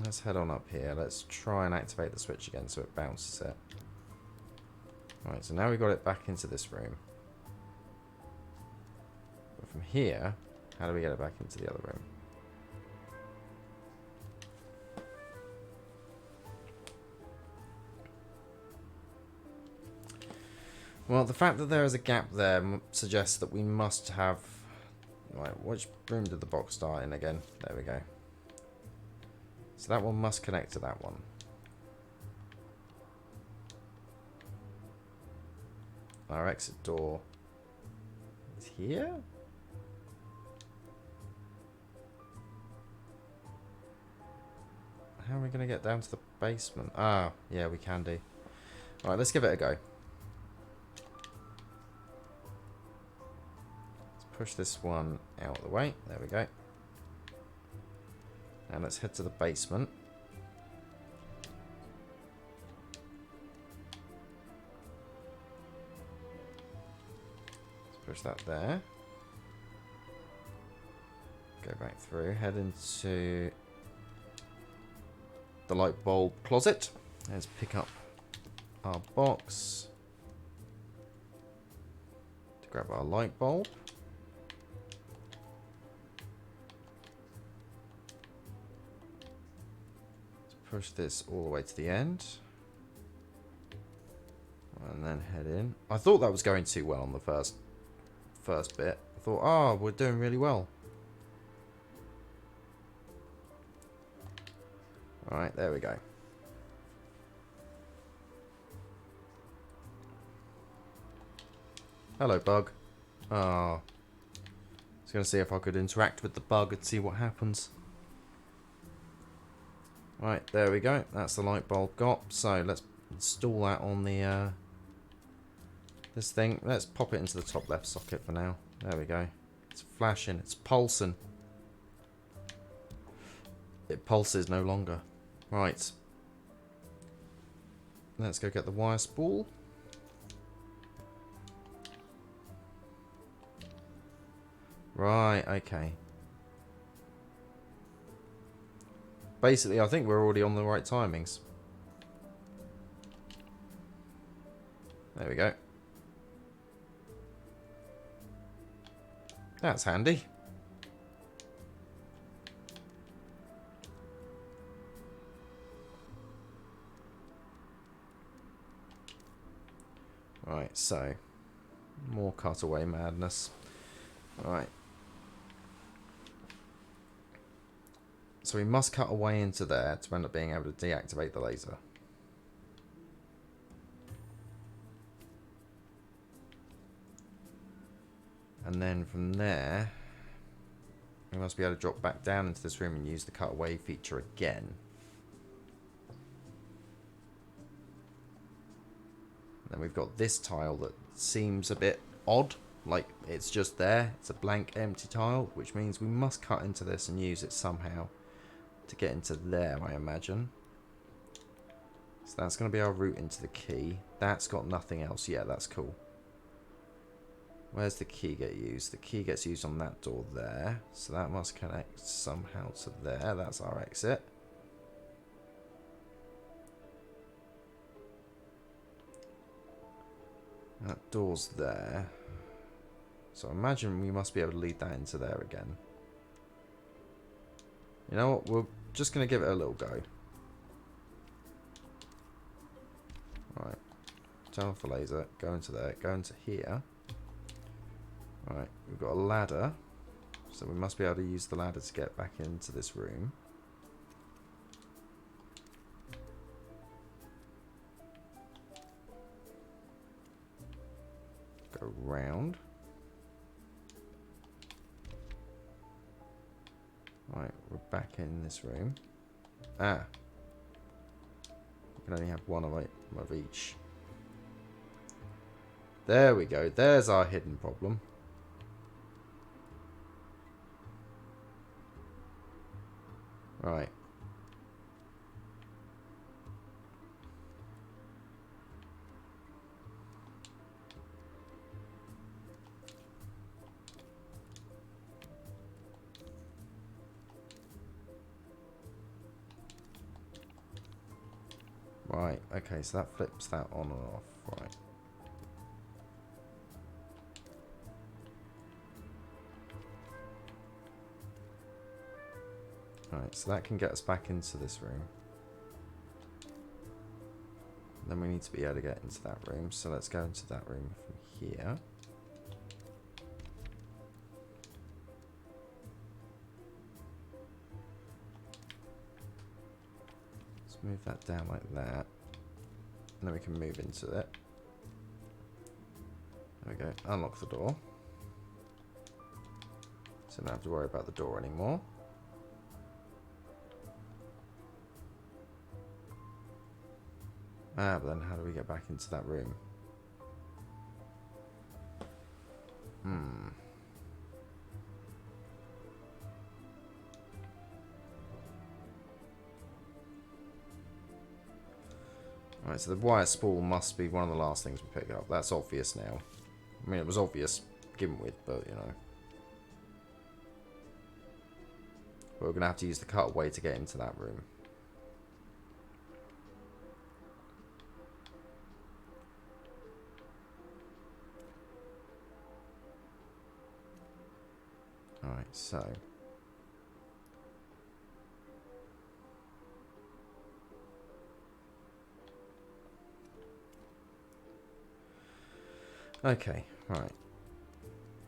Let's head on up here. Let's try and activate the switch again so it bounces it. Right, so now we've got it back into this room. But from here, how do we get it back into the other room? Well, the fact that there is a gap there suggests that we must have... Right, which room did the box start in again? There we go. So that one must connect to that one. Our exit door is here? How are we going to get down to the basement? Ah, yeah, we can do. Alright, let's give it a go. Let's push this one out of the way. There we go. And let's head to the basement. Let's push that there. Go back through, head into the light bulb closet. Let's pick up our box to grab our light bulb. Let's push this all the way to the end. And then head in. I thought that was going too well on the first bit. I thought, oh, we're doing really well. Alright, there we go. Hello, bug. Oh. I was going to see if I could interact with the bug and see what happens. Right, there we go. That's the light bulb got. So let's install that on the this thing. Let's pop it into the top left socket for now. There we go. It's flashing. It's pulsing. It pulses no longer. Right. Let's go get the wire spool. Right, okay. Basically, I think we're already on the right timings. There we go. That's handy. Right, so more cutaway madness. Right. So we must cut away into there to end up being able to deactivate the laser. And then from there, we must be able to drop back down into this room and use the cutaway feature again. And then we've got this tile that seems a bit odd, like it's just there. It's a blank empty tile, which means we must cut into this and use it somehow to get into there, I imagine. So that's going to be our route into the key. That's got nothing else. Yeah, that's cool. Where's the key get used? The key gets used on that door there. So that must connect somehow to there. That's our exit. That door's there. So imagine we must be able to lead that into there again. You know what? We're just going to give it a little go. Right. Turn off the laser. Go into there. Go into here. Right. We've got a ladder. So we must be able to use the ladder to get back into this room. Go round. Right, we're back in this room. Ah. We can only have one of each. There we go. There's our hidden problem. Right. Right, okay, so that flips that on and off, right. Right, so that can get us back into this room. Then we need to be able to get into that room, so let's go into that room from here. Move that down like that, and then we can move into it. There we go. Unlock the door, so don't have to worry about the door anymore. Ah, but then how do we get back into that room? Right, so the wire spool must be one of the last things we pick up. That's obvious now. I mean, it was obvious to begin with, but, you know. But we're going to have to use the cutaway to get into that room. Alright, so... Okay, right.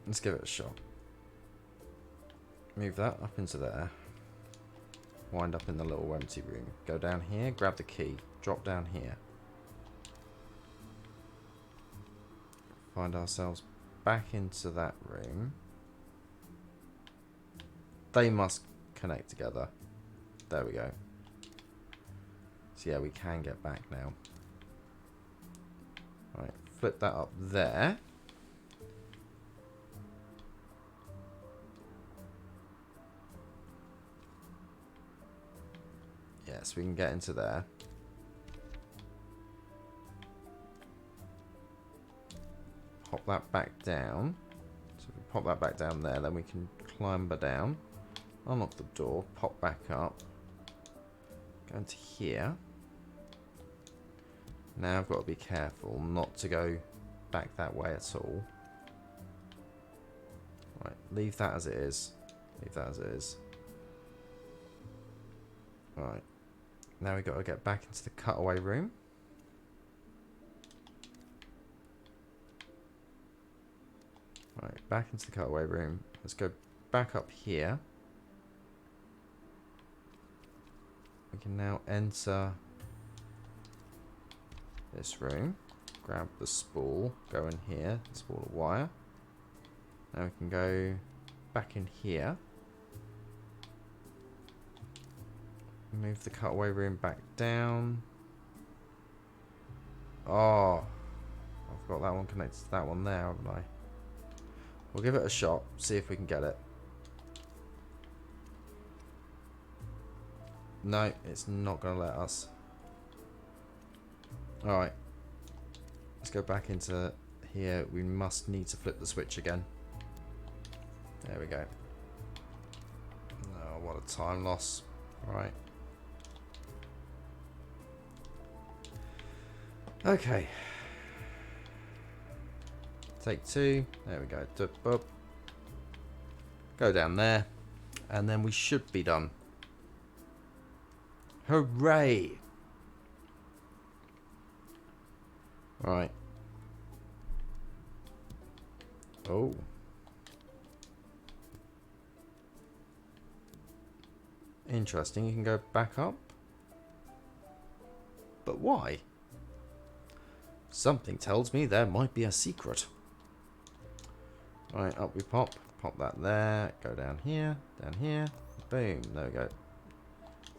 Let's give it a shot. Move that up into there. Wind up in the little empty room. Go down here, grab the key. Drop down here. Find ourselves back into that room. They must connect together. There we go. So yeah, we can get back now. Right, flip that up there. Yes, we can get into there. Pop that back down. So if we pop that back down there, then we can climber down. Unlock the door, pop back up. Go into here. Now I've got to be careful not to go back that way at all. Right, leave that as it is. Leave that as it is. Right. Now we've got to get back into the cutaway room. Right, back into the cutaway room. Let's go back up here. We can now enter this room. Grab the spool. Go in here. Spool of wire. Now we can go back in here. Move the cutaway room back down. Oh, I've got that one connected to that one there, haven't I? We'll give it a shot, see if we can get it. No, it's not going to let us. Alright. Let's go back into here. We must need to flip the switch again. There we go. Oh, what a time loss. Right. Okay. Take two. There we go. Go down there. And then we should be done. Hooray! Right. Oh. Interesting. You can go back up. But why? Something tells me there might be a secret. Right, up we pop. Pop that there. Go down here. Down here. Boom. There we go.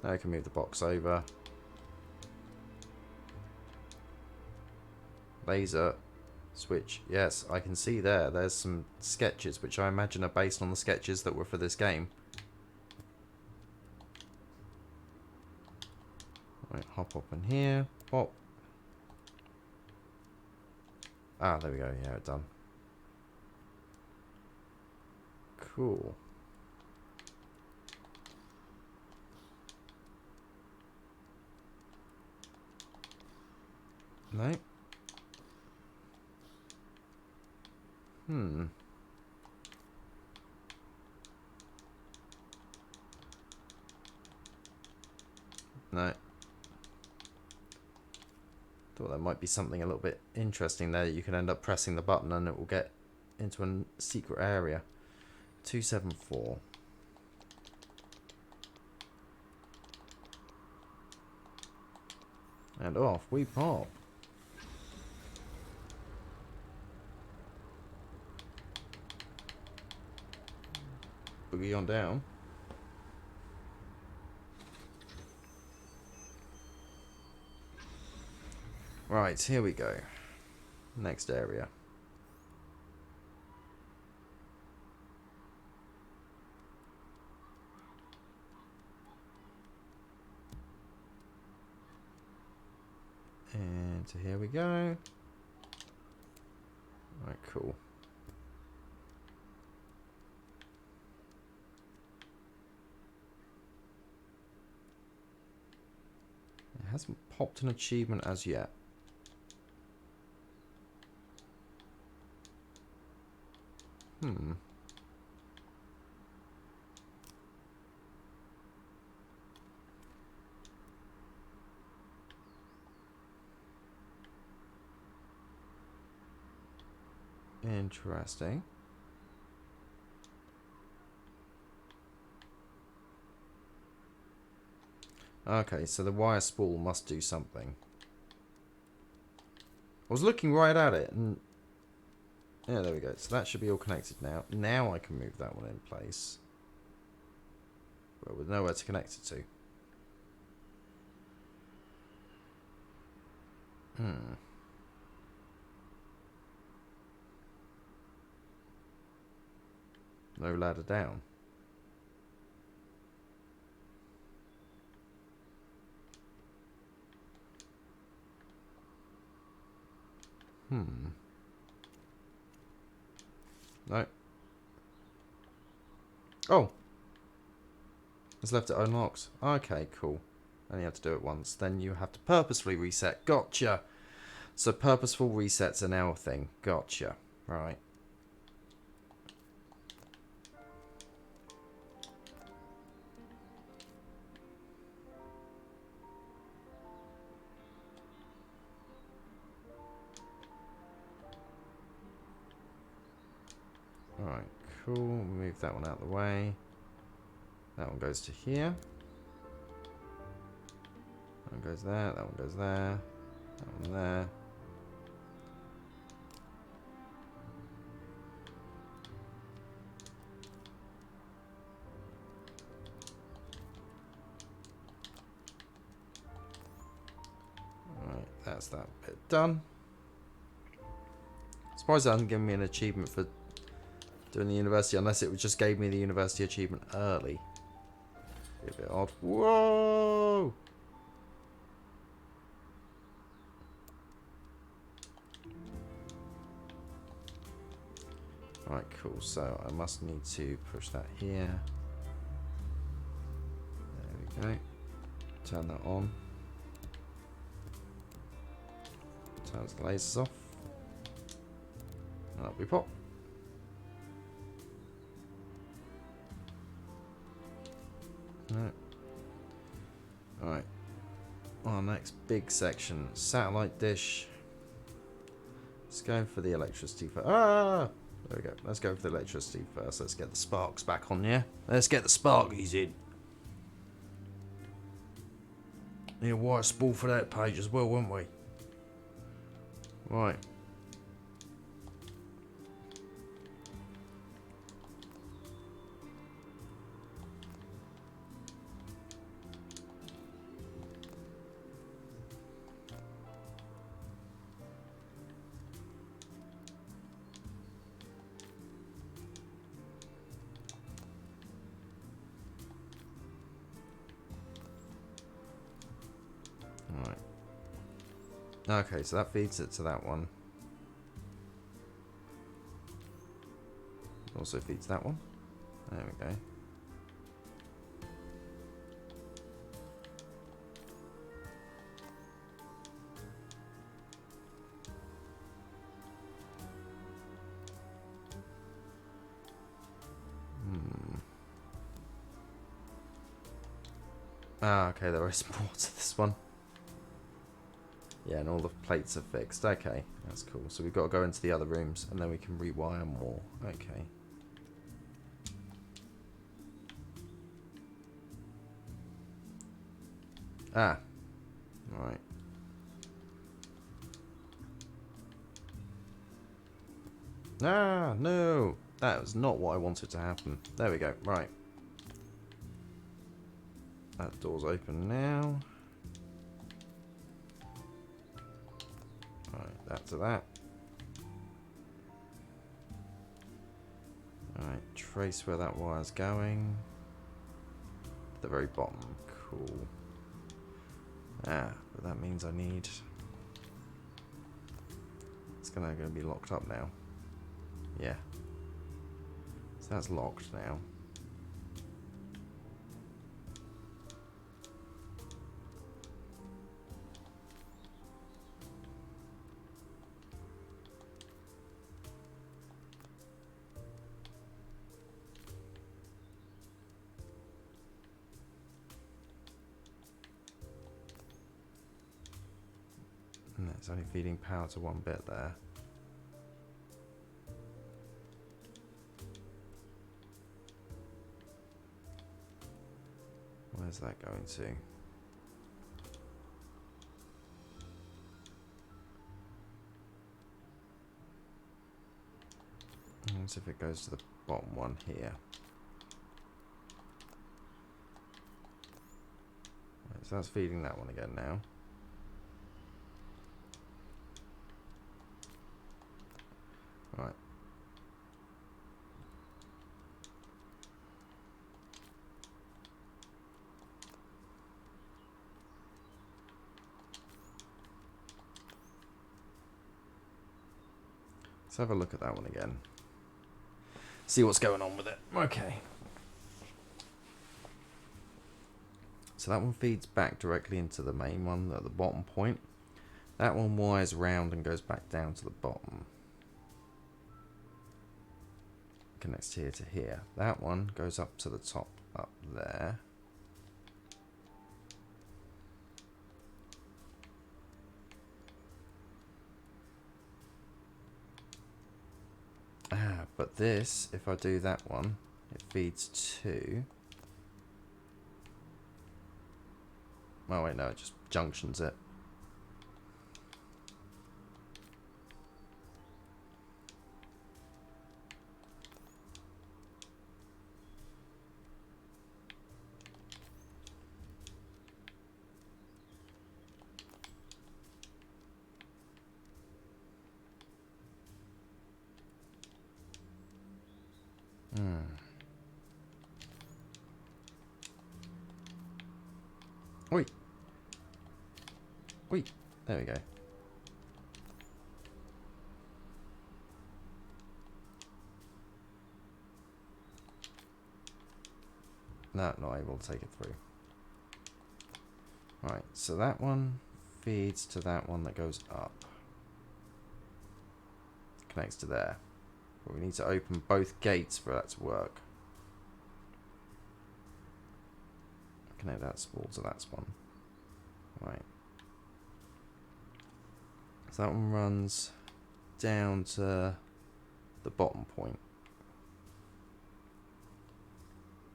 Now we can move the box over. Laser. Switch. Yes, I can see there. There's some sketches, which I imagine are based on the sketches that were for this game. Right, hop up in here. Pop. Ah, there we go. Yeah, it's done. Cool. No. No. Thought there might be something a little bit interesting there. You can end up pressing the button and it will get into a secret area. 274. And off we pop. Boogie on down. Right, here we go. Next area. And so here we go. Right, cool. Hasn't popped an achievement as yet. Interesting. Okay, so the wire spool must do something. I was looking right at it, and yeah, there we go. So that should be all connected now. Now I can move that one in place. Well, with nowhere to connect it to. No ladder down. No. Oh! It's left it unlocked. Okay, cool. Only have to do it once. Then you have to purposefully reset. Gotcha! So purposeful resets are now a thing. Gotcha. Right. Alright, cool. Move that one out of the way. That one goes to here. That one goes there. That one goes there. That one there. Alright, that's that bit done. Surprised it hasn't given me an achievement for doing the university, unless it just gave me the university achievement early. Be a bit odd. Whoa! Right, cool. So I must need to push that here. There we go. Turn that on. Turns the lasers off. And up we pop. No. Alright. Our next big section. Satellite dish. Let's go for the electricity first. Ah! There we go. Let's go for the electricity first. Let's get the sparks back on, yeah? Let's get the sparkies in. Need a wire spool for that page as well, won't we? Right. Okay, so that feeds it to that one. Also feeds that one. There we go. Ah, okay, there is more to this one. Yeah, and all the plates are fixed. Okay, that's cool. So we've got to go into the other rooms, and then we can rewire more. Okay. Ah. Right. Ah, no. That was not what I wanted to happen. There we go. Right. That door's open now. Right, that to that. Alright, trace where that wire's going. At the very bottom. Cool. Ah, but that means I need... It's gonna be locked up now. Yeah. So that's locked now. It's only feeding power to one bit there. Where's that going to? As if it goes to the bottom one here. Right, so that's feeding that one again now. Right. Let's have a look at that one again. See what's going on with it. Okay. So that one feeds back directly into the main one at the bottom point. That one wires round and goes back down to the bottom. Connects here to here. That one goes up to the top up there. But this, if I do that one, it feeds to... Oh wait, no, it just junctions it. Oi. Oi. There we go. No, not able to take it through. Right, so that one feeds to that one that goes up. Connects to there. But we need to open both gates for that to work. Connect that spool to that one. Right. So that one runs down to the bottom point.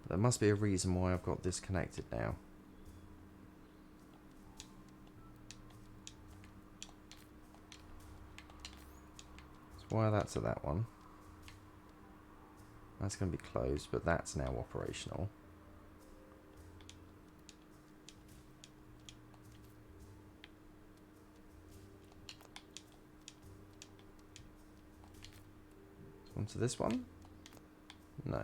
There must be a reason why I've got this connected now. Let's wire that to that one. That's going to be closed, but that's now operational. Onto this one? No.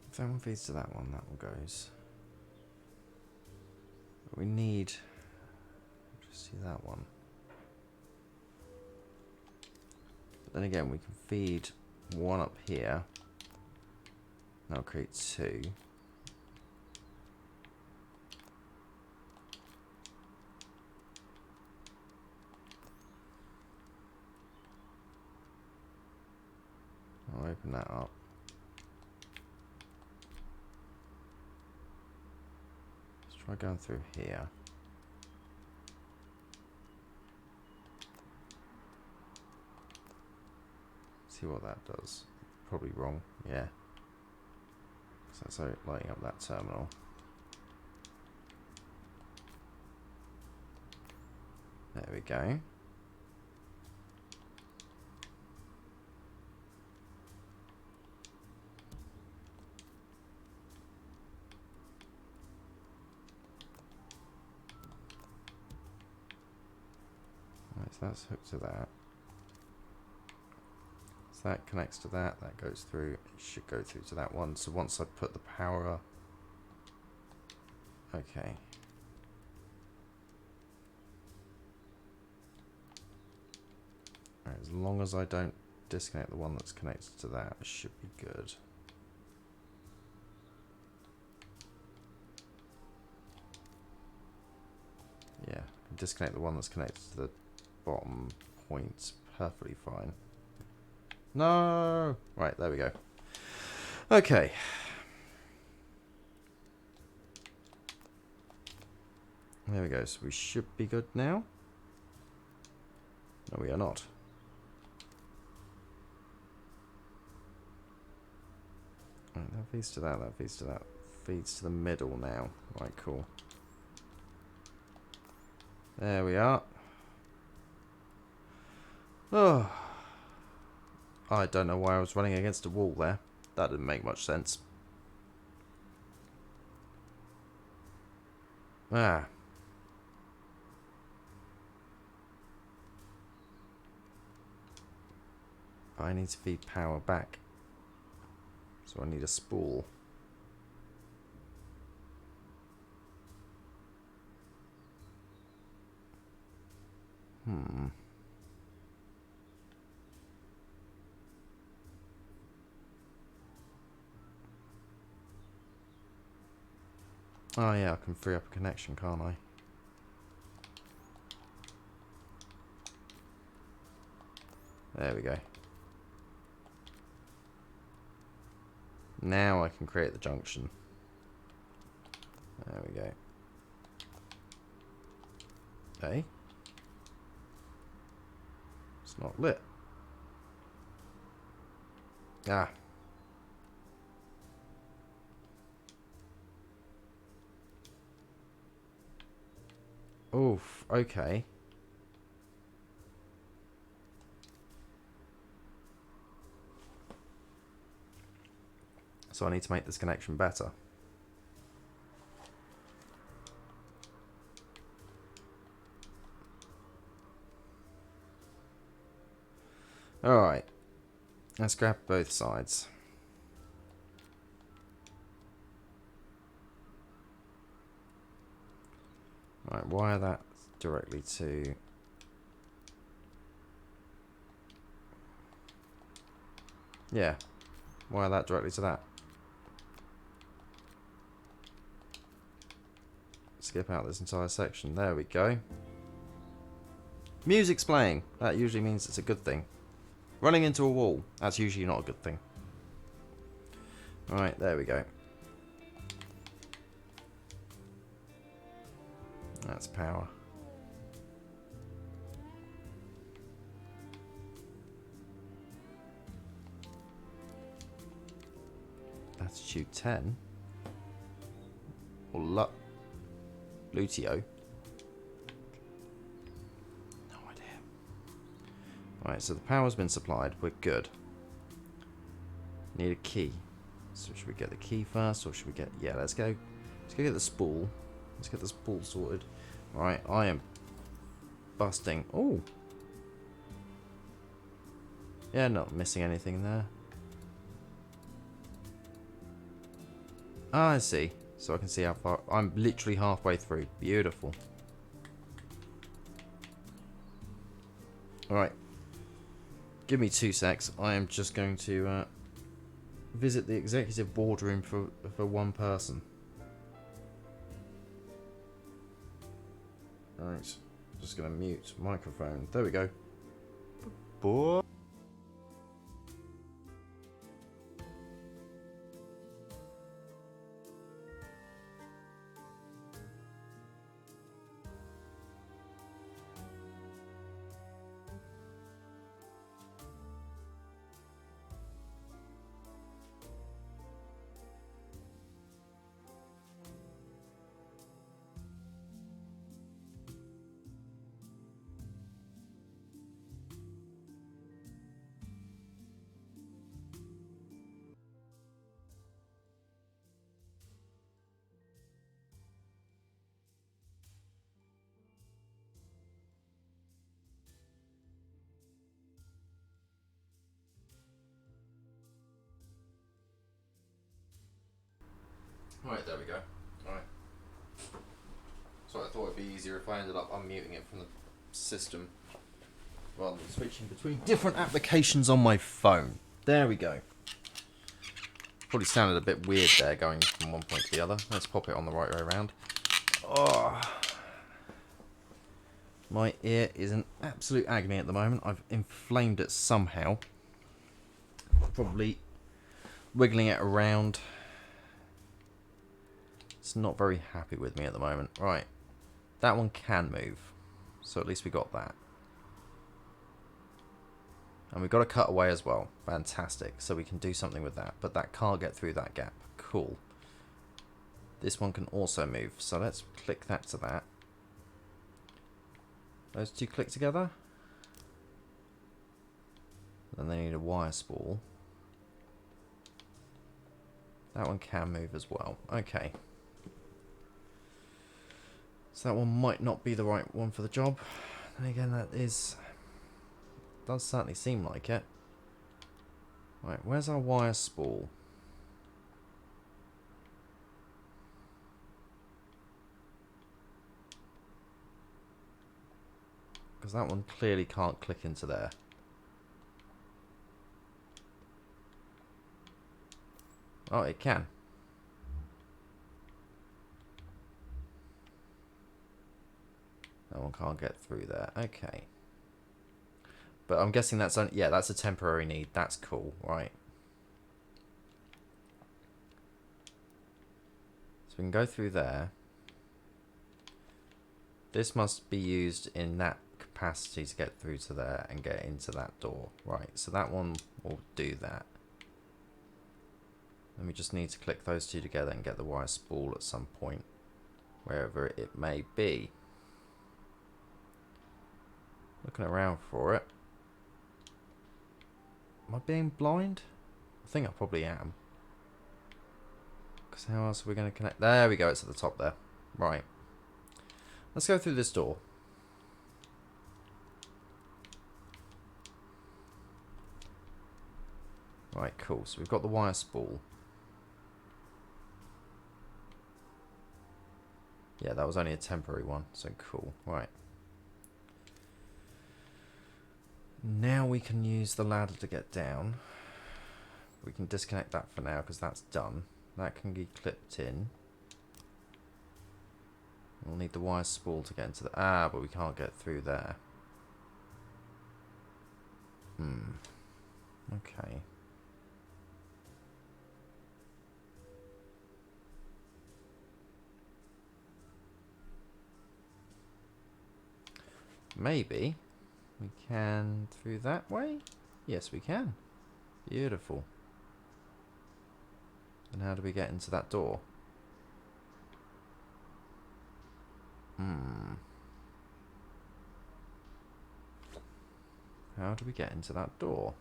If that one feeds to that one, that one goes. But we need just see that one. But then again, we can feed one up here. That'll create two. I'll open that up. Let's try going through here. See what that does. Probably wrong, yeah. So that's lighting up that terminal. There we go. Right, so that's hooked to that. So that connects to that, that goes through, it should go through to that one. So once I put the power, okay. Right, as long as I don't disconnect the one that's connected to that, it should be good. disconnect the one that's connected to the bottom point. Perfectly fine. No! Right, there we go. Okay. There we go. So we should be good now. No, we are not. Right, that feeds to that, that feeds to that. Feeds to the middle now. Right, cool. There we are. Oh. I don't know why I was running against a wall there. That didn't make much sense. Ah. But I need to feed power back. So I need a spool. Oh yeah, I can free up a connection, can't I? There we go. Now I can create the junction. There we go. Hey? It's not lit. Ah. Oof, okay. So I need to make this connection better. Alright. Let's grab both sides. Right, wire that directly to... Yeah. Wire that directly to that. Skip out this entire section. There we go. Music's playing. That usually means it's a good thing. Running into a wall. That's usually not a good thing. Alright, there we go. That's power. Latitude 10. Or Lutio. No idea. Right, so the power's been supplied. We're good. Need a key. So should we get the key first, or should we get... Yeah, let's go get the spool. Let's get the spool sorted. Right, I am busting. Oh. Yeah, not missing anything there. Ah, I see. So I can see how far... I'm literally halfway through. Beautiful. Alright. Give me 2 secs. I am just going to visit the executive boardroom for one person. Right. Just going to mute microphone. There we go. Boy. Right, there we go. Alright. So I thought it'd be easier if I ended up unmuting it from the system rather than switching between different applications on my phone. There we go. Probably sounded a bit weird there going from one point to the other. Let's pop it on the right way around. Oh. My ear is in absolute agony at the moment. I've inflamed it somehow. Probably wiggling it around. It's not very happy with me at the moment. Right. That one can move. So at least we got that. And we've got a cutaway as well. Fantastic. So we can do something with that. But that can't get through that gap. Cool. This one can also move. So let's click that to that. Those two click together. Then they need a wire spool. That one can move as well. Okay. So that one might not be the right one for the job. Then again, that is... does certainly seem like it. Right, where's our wire spool? Because that one clearly can't click into there. Oh, it can. That one can't get through there. Okay. But I'm guessing that's... yeah, that's a temporary need. That's cool. Right. So we can go through there. This must be used in that capacity to get through to there and get into that door. Right. So that one will do that. And we just need to click those two together and get the wire spool at some point. Wherever it may be. Looking around for it. Am I being blind? I think I probably am. Because how else are we going to connect? There we go, it's at the top there. Right. Let's go through this door. Right, cool. So we've got the wire spool. Yeah, that was only a temporary one, so cool. Right. Now we can use the ladder to get down. We can disconnect that for now because that's done. That can be clipped in. We'll need the wire spool to get into the... ah, but we can't get through there. Okay. Maybe we can through that way? Yes, we can. Beautiful. And how do we get into that door? How do we get into that door?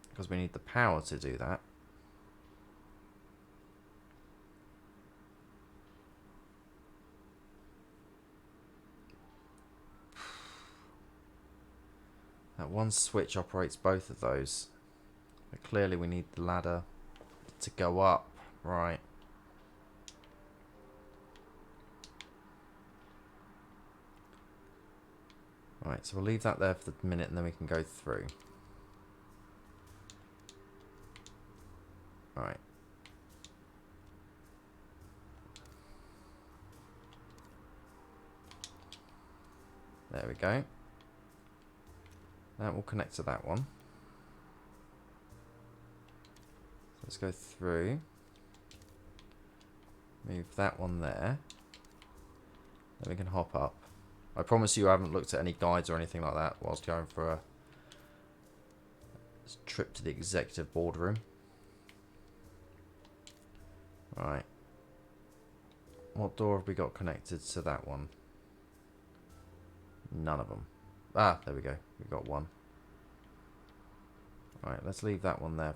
Because we need the power to do that. That one switch operates both of those. But clearly we need the ladder to go up. Right. Right, so we'll leave that there for the minute and then we can go through. Right. There we go. That will connect to that one. So let's go through. Move that one there. Then we can hop up. I promise you I haven't looked at any guides or anything like that whilst going for a trip to the executive boardroom. Right. What door have we got connected to that one? None of them. Ah, there we go. We've got one. Right, let's leave that one there.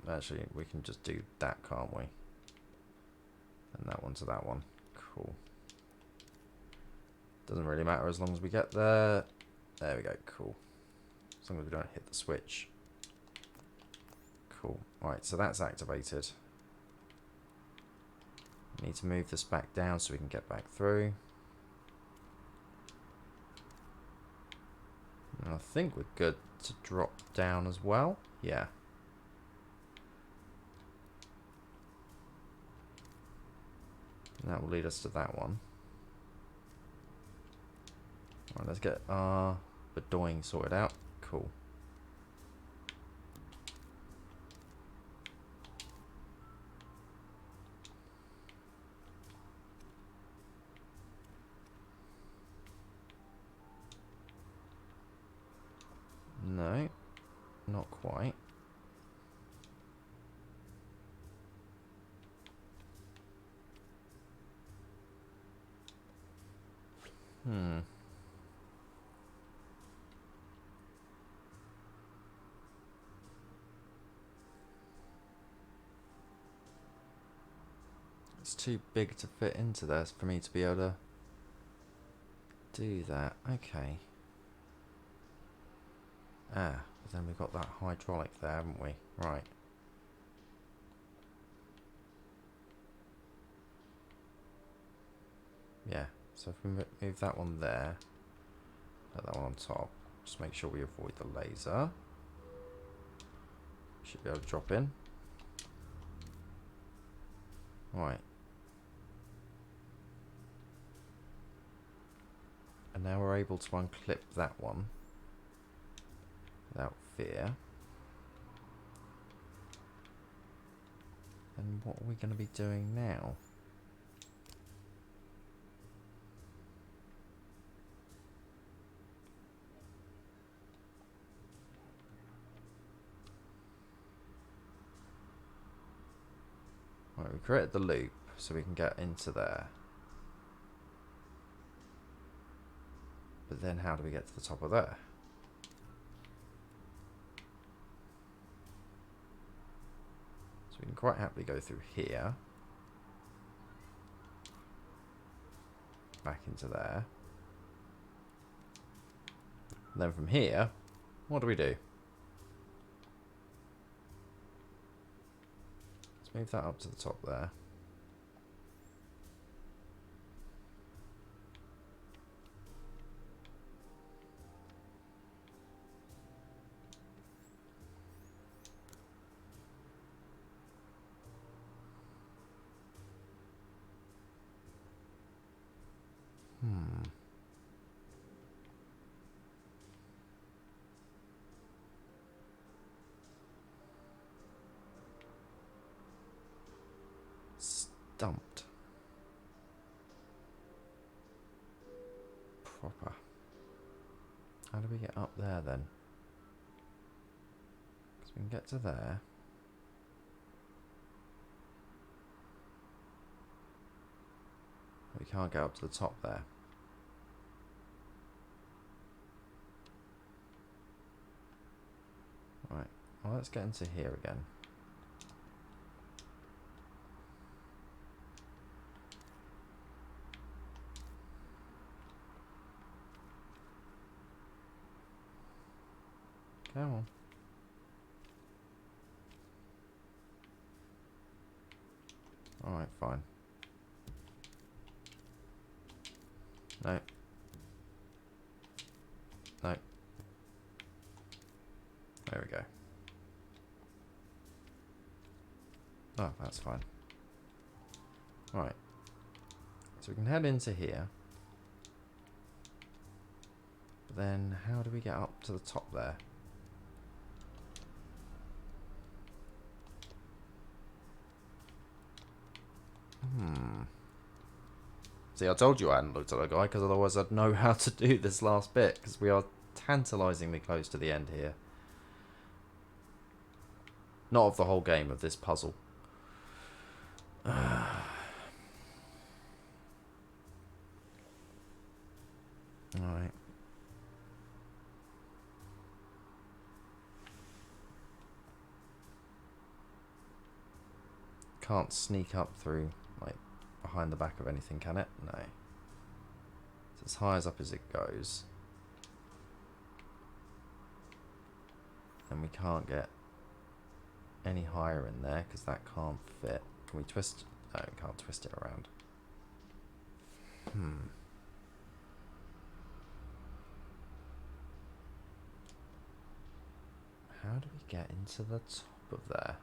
Actually, we can just do that, can't we? And that one to that one. Cool. Doesn't really matter as long as we get there. There we go. Cool. As long as we don't hit the switch. Cool. Right, so that's activated. Need to move this back down so we can get back through. And I think we're good to drop down as well. Yeah. And that will lead us to that one. Alright, let's get our bedoing sorted out. Cool. No, not quite. It's too big to fit into there for me to be able to do that. Okay. Ah, but then we've got that hydraulic there, haven't we? Right. Yeah, so if we move that one there, put that one on top, just make sure we avoid the laser. Should be able to drop in. Right. And now we're able to unclip that one without fear. And what are we going to be doing now? Right, we created the loop so we can get into there. But then how do we get to the top of there? So we can quite happily go through here. Back into there. And then from here, what do we do? Let's move that up to the top there. Stumped. Proper. How do we get up there then? Because we can get to there. We can't get up to the top there. Right, well let's get into here again. Come on. Alright, fine. No. No. There we go. Oh, that's fine. Right. So we can head into here. But then how do we get up to the top there? See, I told you I hadn't looked at the guy, because otherwise I'd know how to do this last bit, because we are tantalisingly close to the end here. Not of the whole game, of this puzzle. Alright. Can't sneak up through, like, behind the back of anything, can it? No. It's as high as up as it goes. And we can't get any higher in there, because that can't fit. Can we twist? No, we can't twist it around. How do we get into the top of there?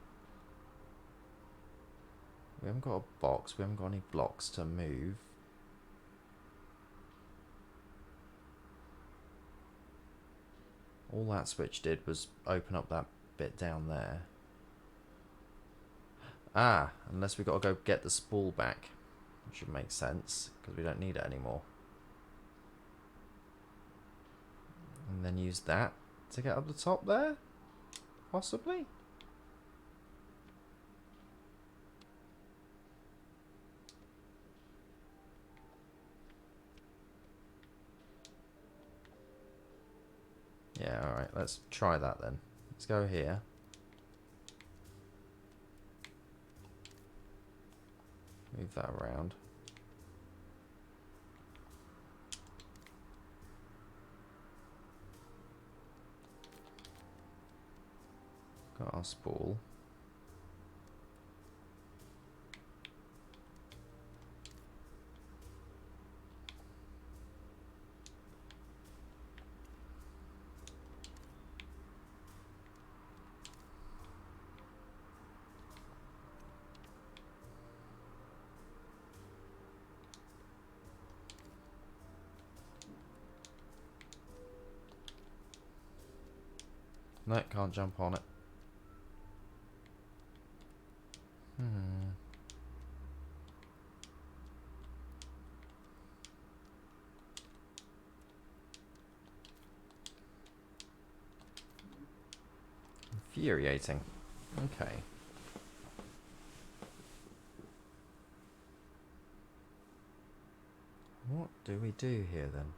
We haven't got a box. We haven't got any blocks to move. All that switch did was open up that bit down there. Ah, unless we got to go get the spool back. Which should make sense, because we don't need it anymore. And then use that to get up the top there? Possibly? Yeah, alright, let's try that then. Let's go here. Move that around. Got our spool. No, can't jump on it. Infuriating. Okay. What do we do here then?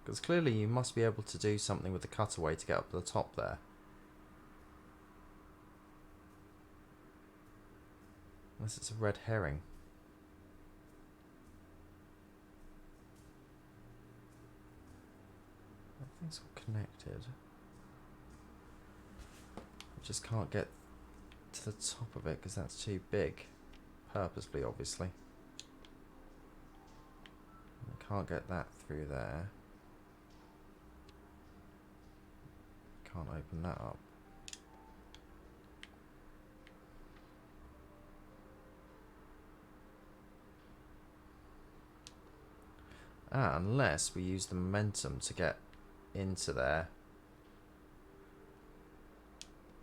Because clearly you must be able to do something with the cutaway to get up to the top there. Unless it's a red herring. Everything's all connected. I just can't get to the top of it because that's too big. Purposely, obviously. I can't get that through there. Can't open that up. Ah, unless we use the momentum to get into there.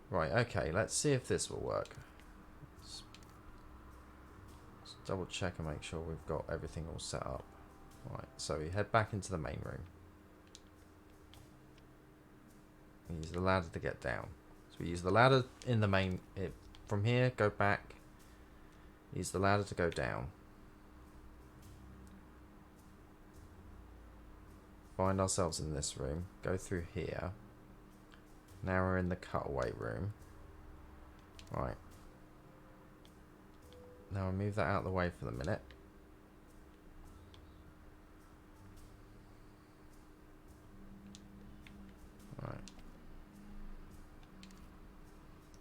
Right, okay, let's see if this will work. Let's double check and make sure we've got everything all set up. Right, so we head back into the main room. We use the ladder to get down. So we use the ladder in the main... from here, go back. Use the ladder to go down. Find ourselves in this room. Go through here. Now we're in the cutaway room. Right. Now we'll move that out of the way for the minute. Right.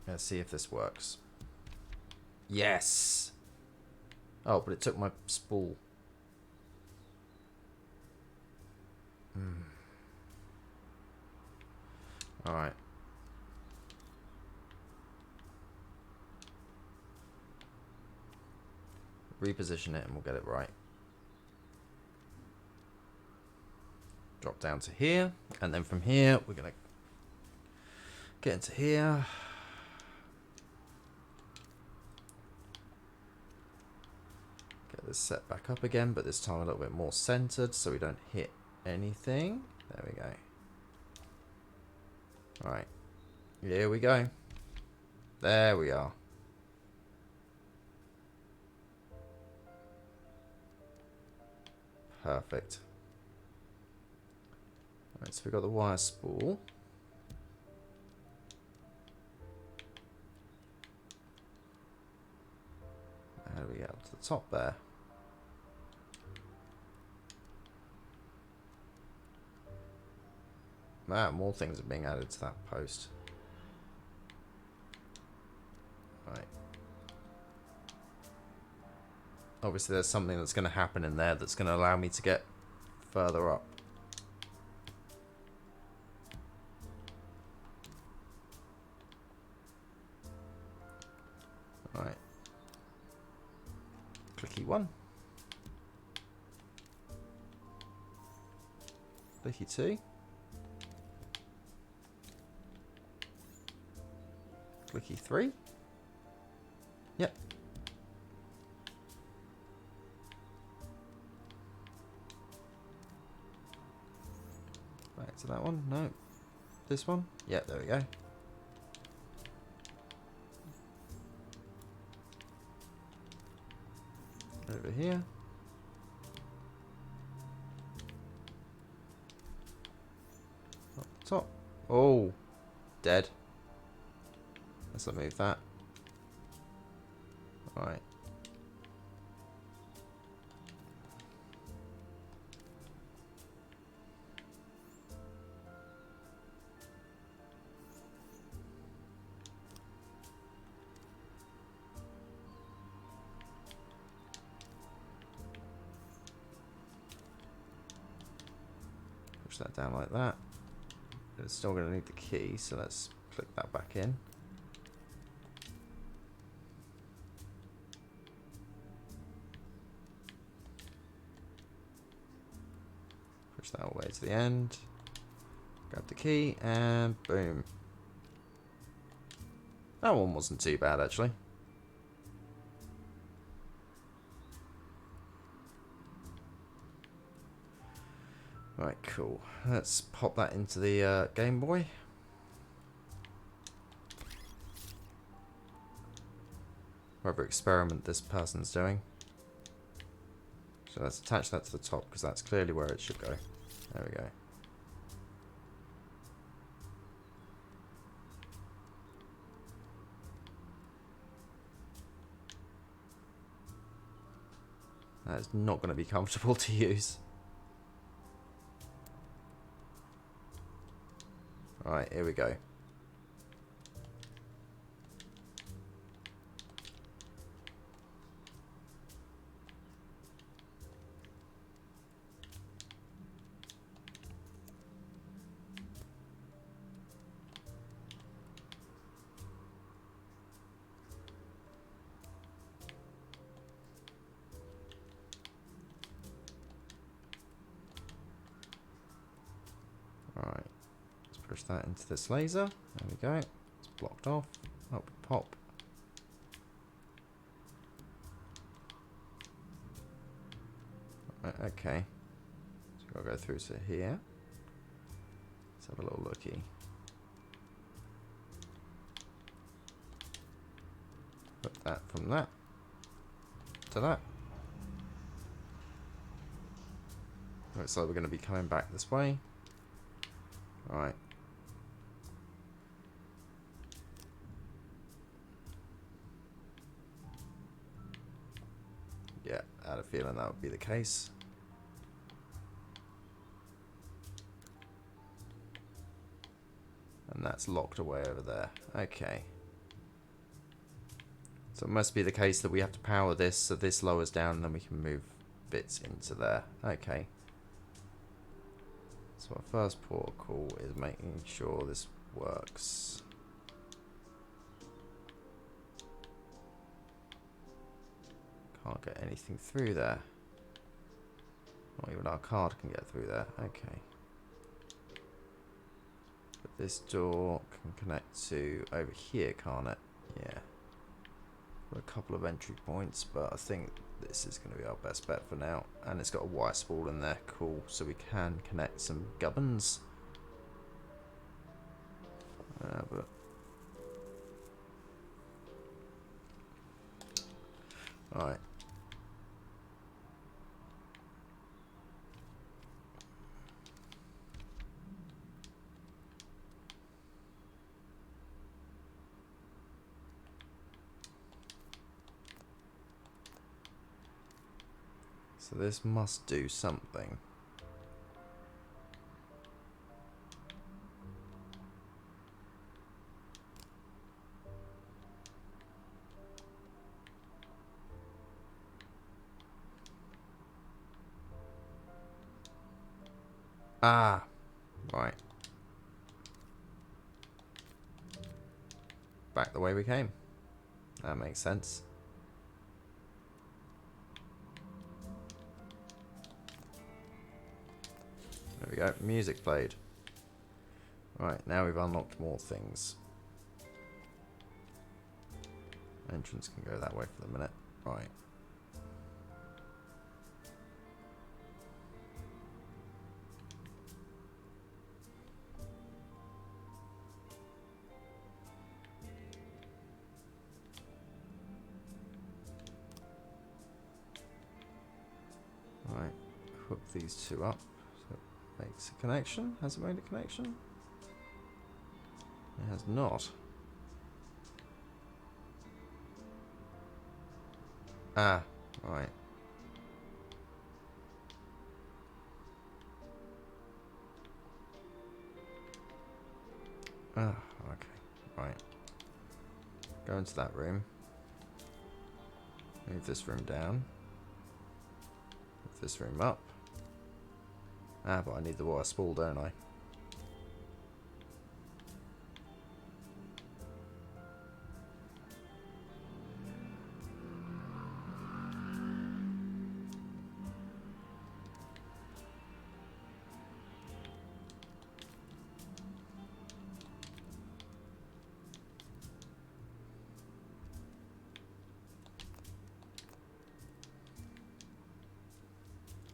Let's see if this works. Yes! Oh, but it took my spool. Alright. Reposition it and we'll get it right. Drop down to here. And then from here, we're going to get into here. Get this set back up again, but this time a little bit more centered so we don't hit anything. There we go. Right. Here we go. There we are. Perfect. Right, so we've got the wire spool. How do we get up to the top there? Man, more things are being added to that post. Right. Obviously there's something that's going to happen in there that's going to allow me to get further up. Right. Clicky 1. Clicky 2. Clicky 3. Yep. Back to that one. No. This one. Yep, there we go. Over here. Up top. Oh. Dead. Let's not move that. Right. Push that down like that. It's still going to need the key, so let's click that back in. Push that all the way to the end. Grab the key and boom. That one wasn't too bad actually. Right, cool. Let's pop that into the Game Boy. Whatever experiment this person's doing. So let's attach that to the top because that's clearly where it should go. There we go. That is not going to be comfortable to use. Right, here we go. Right, let's push that into this laser. There we go. It's blocked off. Oh, pop. Right, okay. So we've got to go through to here. Let's have a little looky. Put that from that to that. Looks like we're going to be coming back this way. Right. Yeah, I had a feeling that would be the case. And that's locked away over there. Okay. So it must be the case that we have to power this so this lowers down and then we can move bits into there. Okay. So our first protocol is making sure this works. Can't get anything through there. Not even our card can get through there. Okay. But this door can connect to over here, can't it? Yeah. Got a couple of entry points, but I think this is going to be our best bet for now. And it's got a wire spool in there. Cool. So we can connect some gubbins. But alright. So this must do something. Ah, right. Back the way we came. That makes sense. we go. Music played. Right, now we've unlocked more things. Entrance can go that way for the minute. Right. Right, hook these two up. So it makes a connection. Has it made a connection? It has not. Ah, right. Ah, okay. Right. Go into that room. Move this room down. Move this room up. Ah, but I need the wire spool, don't I?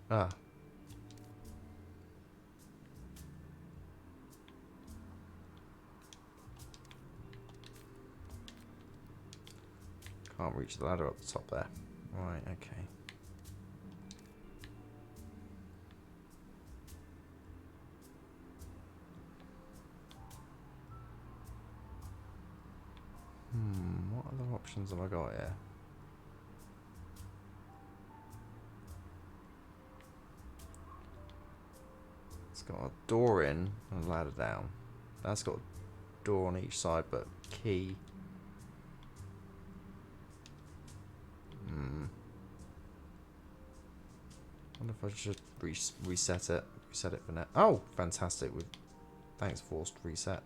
Ah. Can't reach the ladder up the top there. Right, okay. What other options have I got here? It's got a door in and a ladder down. That's got a door on each side, but key. Wonder if I should reset it. Reset it for now. Oh, fantastic! Thanks, forced reset.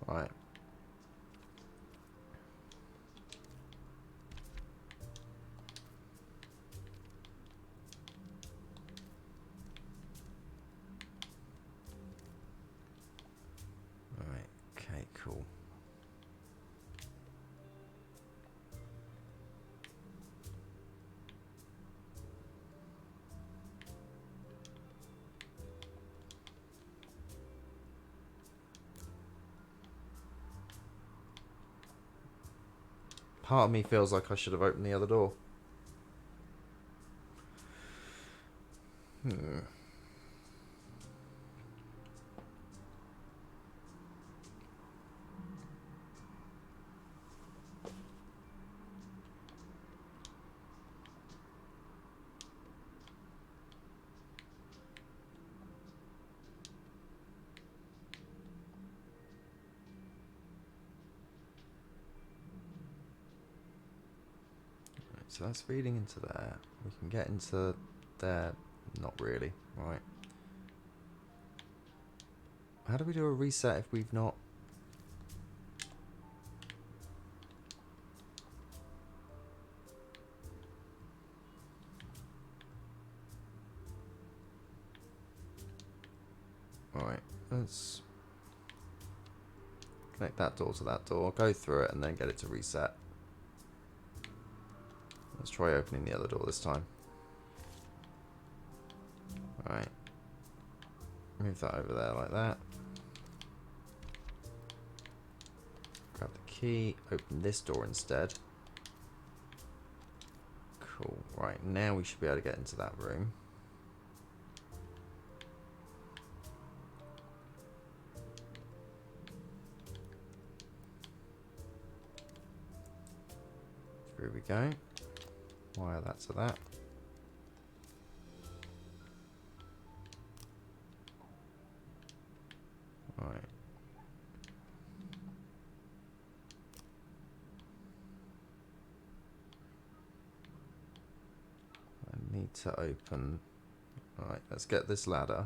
Right. Right. Okay. Cool. Part of me feels like I should have opened the other door. So that's feeding into there. We can get into there. Not really. Right. How do we do a reset if we've not... Alright, let's connect that door to that door, go through it and then get it to reset. Let's try opening the other door this time. Alright. Move that over there like that. Grab the key, open this door instead. Cool. Right, now we should be able to get into that room. Here we go. Wire that to that. Right. I need to open... Alright, let's get this ladder.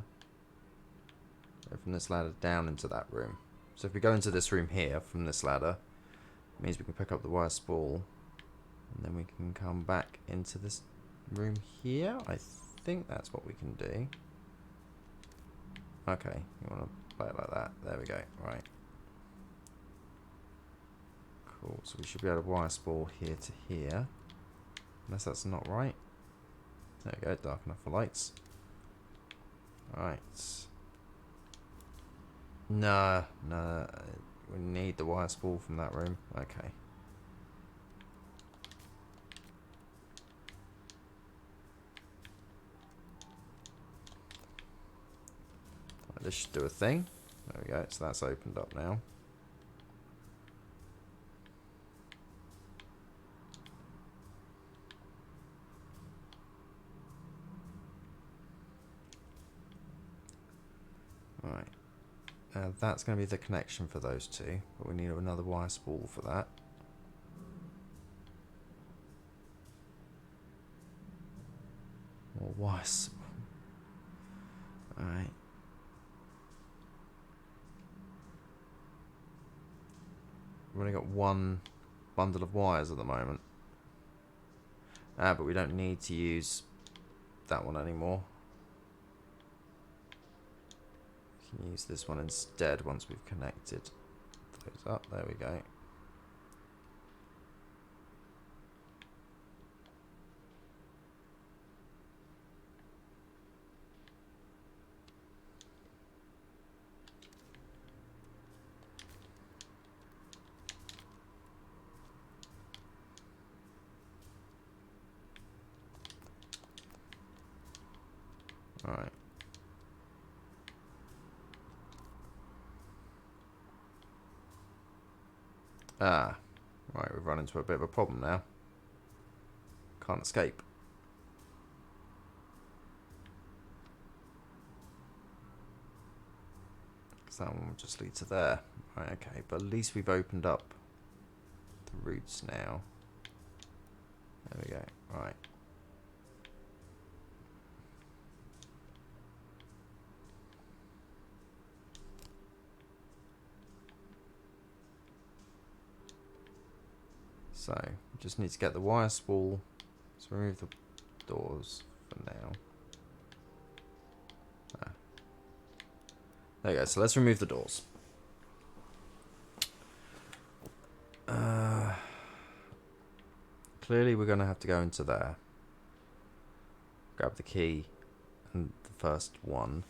Open this ladder down into that room. So if we go into this room here from this ladder, it means we can pick up the wire spool. And then we can come back into this room here. I think that's what we can do. Okay, you want to play it like that. There we go. Right. Cool. So we should be able to wire spool here to here. Unless that's not right. There we go. Dark enough for lights. Right. No, no. We need the wire spool from that room. Okay. Right, this should do a thing. There we go. So that's opened up now. Right. That's going to be the connection for those two, but we need another wire spool for that. More wire spool. Alright. We've only got one bundle of wires at the moment. But we don't need to use that one anymore. We can use this one instead once we've connected those up. There we go. Alright. Right, we've run into a bit of a problem now. Can't escape. Because that one will just lead to there. Right, okay, but at least we've opened up the routes now. There we go. Right. So, we just need to get the wire spool. Let's remove the doors for now. There you go, so let's remove the doors. Clearly we're going to have to go into there. Grab the key and the first one.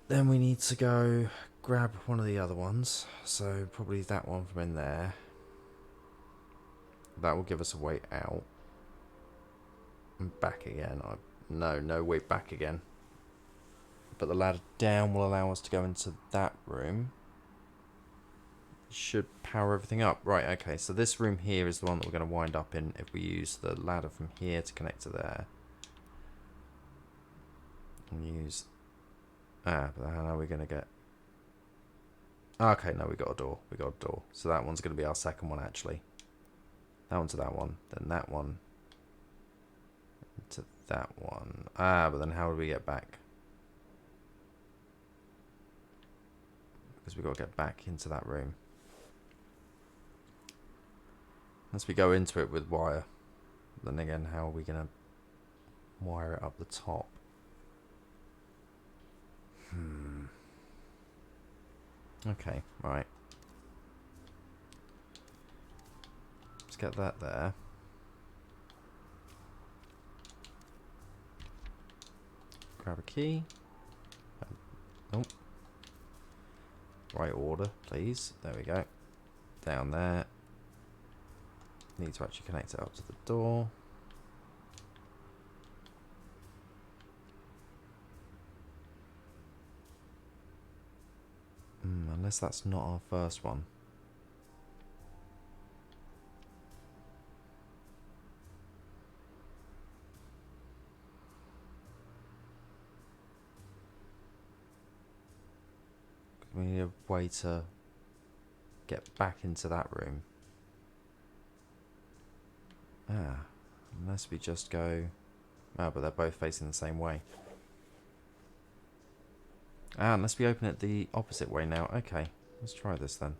Then we need to go grab one of the other ones. So probably that one from in there. That will give us a way out. And back again. No way back again. But the ladder down will allow us to go into that room. Should power everything up. Right, okay, so this room here is the one that we're going to wind up in if we use the ladder from here to connect to there. And use... but how are we going to get... Okay, no, we got a door. We got a door. So that one's going to be our second one, actually. That one to that one. Then that one. To that one. But then how do we get back? Because we've got to get back into that room. Unless we go into it with wire. Then again, how are we going to wire it up the top? Okay, right. Let's get that there. Grab a key. Oh. Right order, please. There we go. Down there. Need to actually connect it up to the door. Unless that's not our first one. We need a way to get back into that room. Unless we just go... but they're both facing the same way. Unless we open it the opposite way now. Okay, let's try this then.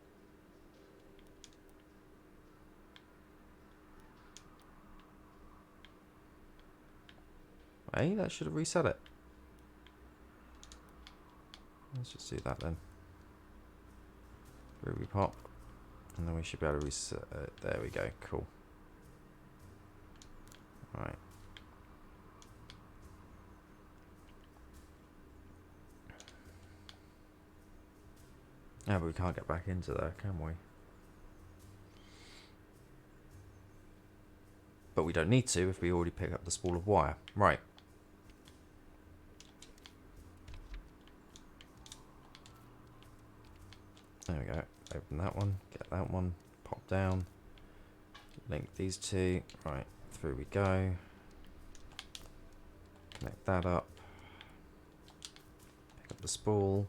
Hey, that should have reset it. Let's just do that then. Ruby pop. And then we should be able to reset it. There we go. Cool. Right. Yeah, but we can't get back into there, can we? But we don't need to if we already pick up the spool of wire. Right. There we go. Open that one. Get that one. Pop down. Link these two. Right. Through we go. Connect that up. Pick up the spool.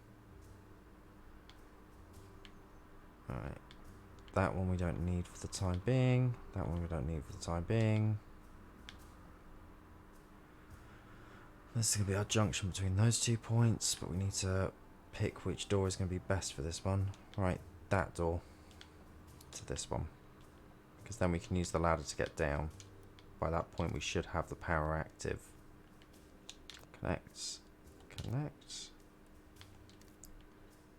Alright. That one we don't need for the time being. That one we don't need for the time being. This is going to be our junction between those 2 points, but we need to pick which door is going to be best for this one. Right, that door to this one. Because then we can use the ladder to get down. By that point we should have the power active. Connect. Connect.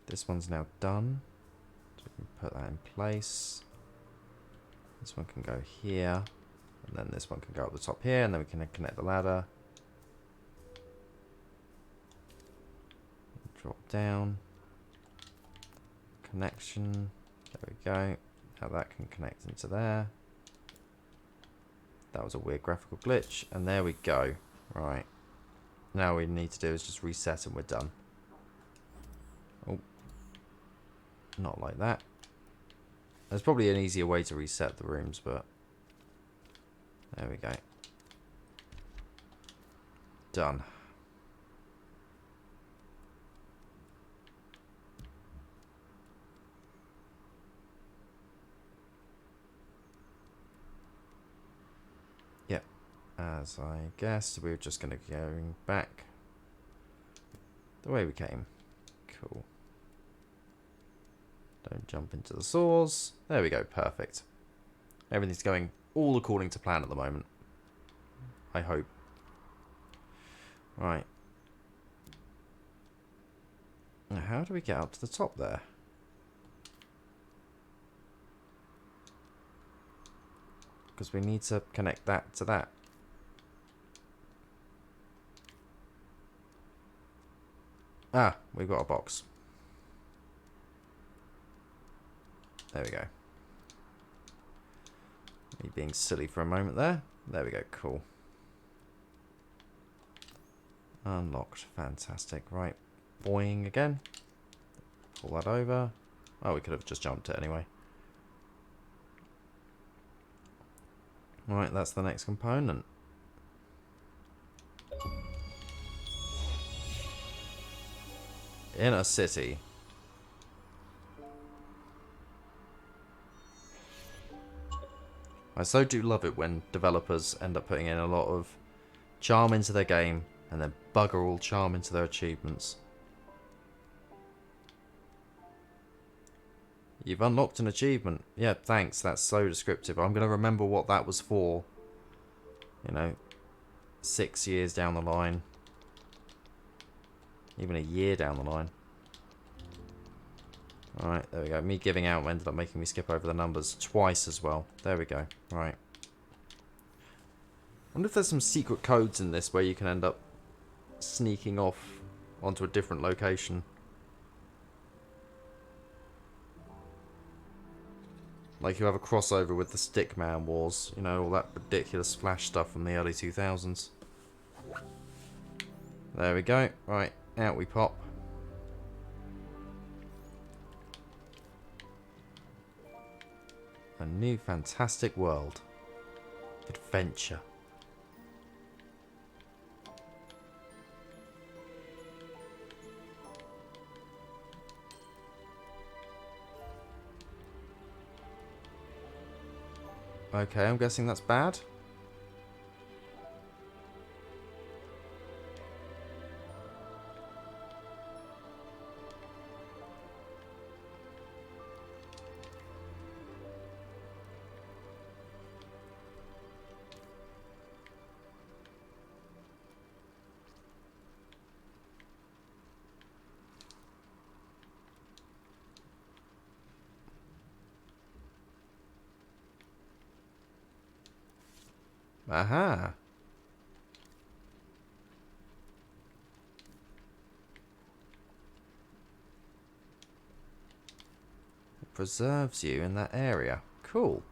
This one's now done. So we can put that in place. This one can go here. And then this one can go up the top here. And then we can connect the ladder. Drop down. Connection. There we go. Now that can connect into there. That was a weird graphical glitch. And there we go. Right. Now all we need to do is just reset and we're done. Oh. Not like that. There's probably an easier way to reset the rooms, but there we go. Done. Yep. As I guessed, we were just going to go back the way we came. Cool. Don't jump into the saws. There we go. Perfect. Everything's going all according to plan at the moment. I hope. Right. Now, how do we get up to the top there? Because we need to connect that to that. Ah, we've got a box. There we go. Me being silly for a moment there. There we go, cool. Unlocked, fantastic. Right, boing again. Pull that over. Oh, we could have just jumped it anyway. Right, that's the next component. Inner city. I so do love it when developers end up putting in a lot of charm into their game and then bugger all charm into their achievements. You've unlocked an achievement. Yeah, thanks. That's so descriptive. I'm going to remember what that was for. You know, 6 years down the line. Even a year down the line. Alright, there we go. Me giving out ended up making me skip over the numbers twice as well. There we go. Right. I wonder if there's some secret codes in this where you can end up sneaking off onto a different location. Like you have a crossover with the Stickman Wars. You know, all that ridiculous Flash stuff from the early 2000s. There we go. Right, out we pop. A new fantastic world. Adventure. Okay, I'm guessing that's bad. Aha. It preserves you in that area. Cool.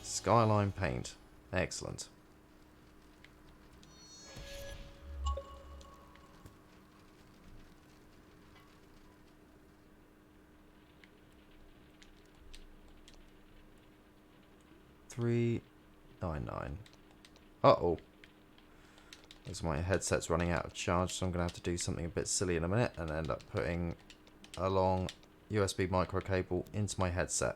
Skyline paint. Excellent. $3.99. Uh-oh. Because my headset's running out of charge, so I'm going to have to do something a bit silly in a minute and end up putting a long USB micro cable into my headset.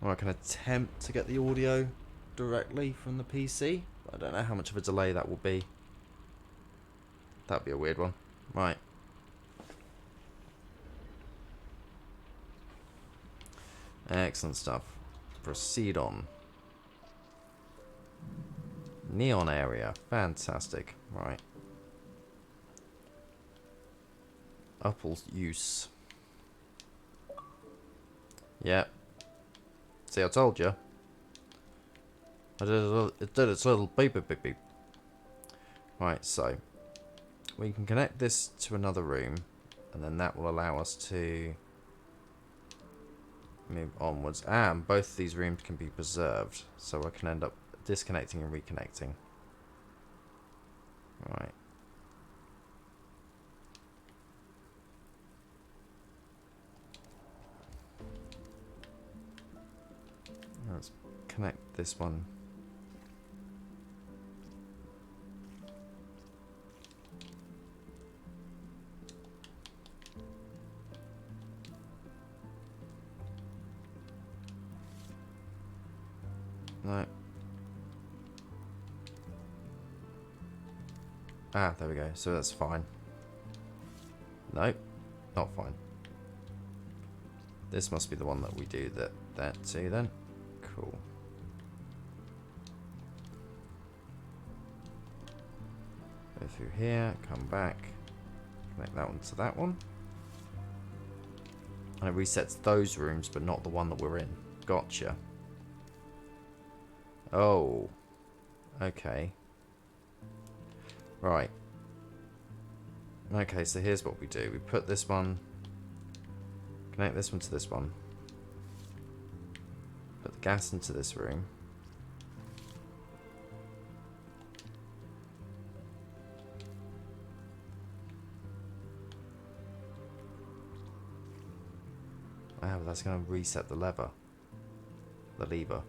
Or I can attempt to get the audio directly from the PC. I don't know how much of a delay that will be. That'd be a weird one. Right. Excellent stuff. Proceed on. Neon area. Fantastic. Right. Upple use. Yep. See, I told you. It did its little beep beep beep beep. Right, so we can connect this to another room, and then that will allow us to move onwards. And both of these rooms can be preserved, so I can end up disconnecting and reconnecting. Right. Let's connect this one. No. Ah, there we go. So that's fine. Nope, not fine. This must be the one that we do that to then. Cool. Go through here, come back, connect that one to that one. And it resets those rooms, but not the one that we're in. Gotcha. Oh. Okay. Right. Okay, so here's what we do. We put this one, connect this one to this one. Put the gas into this room. Ah, but that's going to reset the lever. The lever.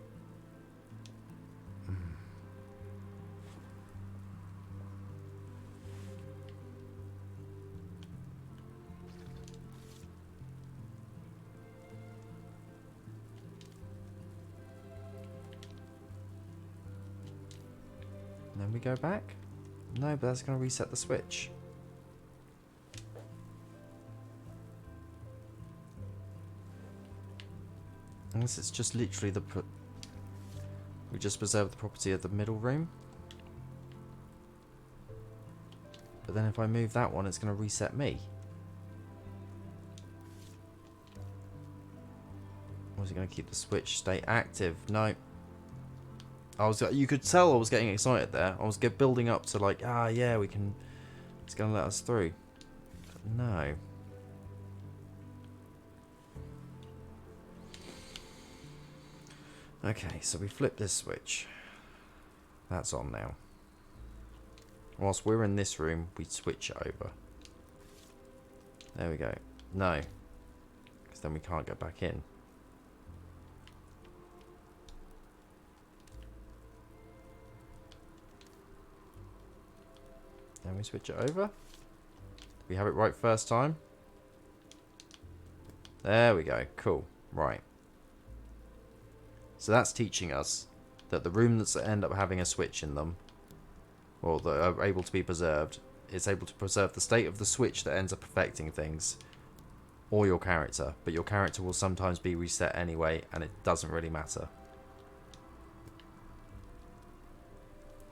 Then we go back? No, but that's going to reset the switch. Unless it's just literally the... We just preserve the property of the middle room. But then if I move that one, it's going to reset me. Or is it going to keep the switch stay active? No. You could tell I was getting excited there. I was building up to like, ah, yeah, we can. It's gonna let us through. But no. Okay, so we flip this switch. That's on now. Whilst we're in this room, we switch it over. There we go. No, because then we can't get back in. Then we switch it over. Did we have it right first time? There we go. Cool. Right. So that's teaching us that the rooms that end up having a switch in them, or that are able to be preserved, is able to preserve the state of the switch that ends up affecting things, or your character. But your character will sometimes be reset anyway, and it doesn't really matter.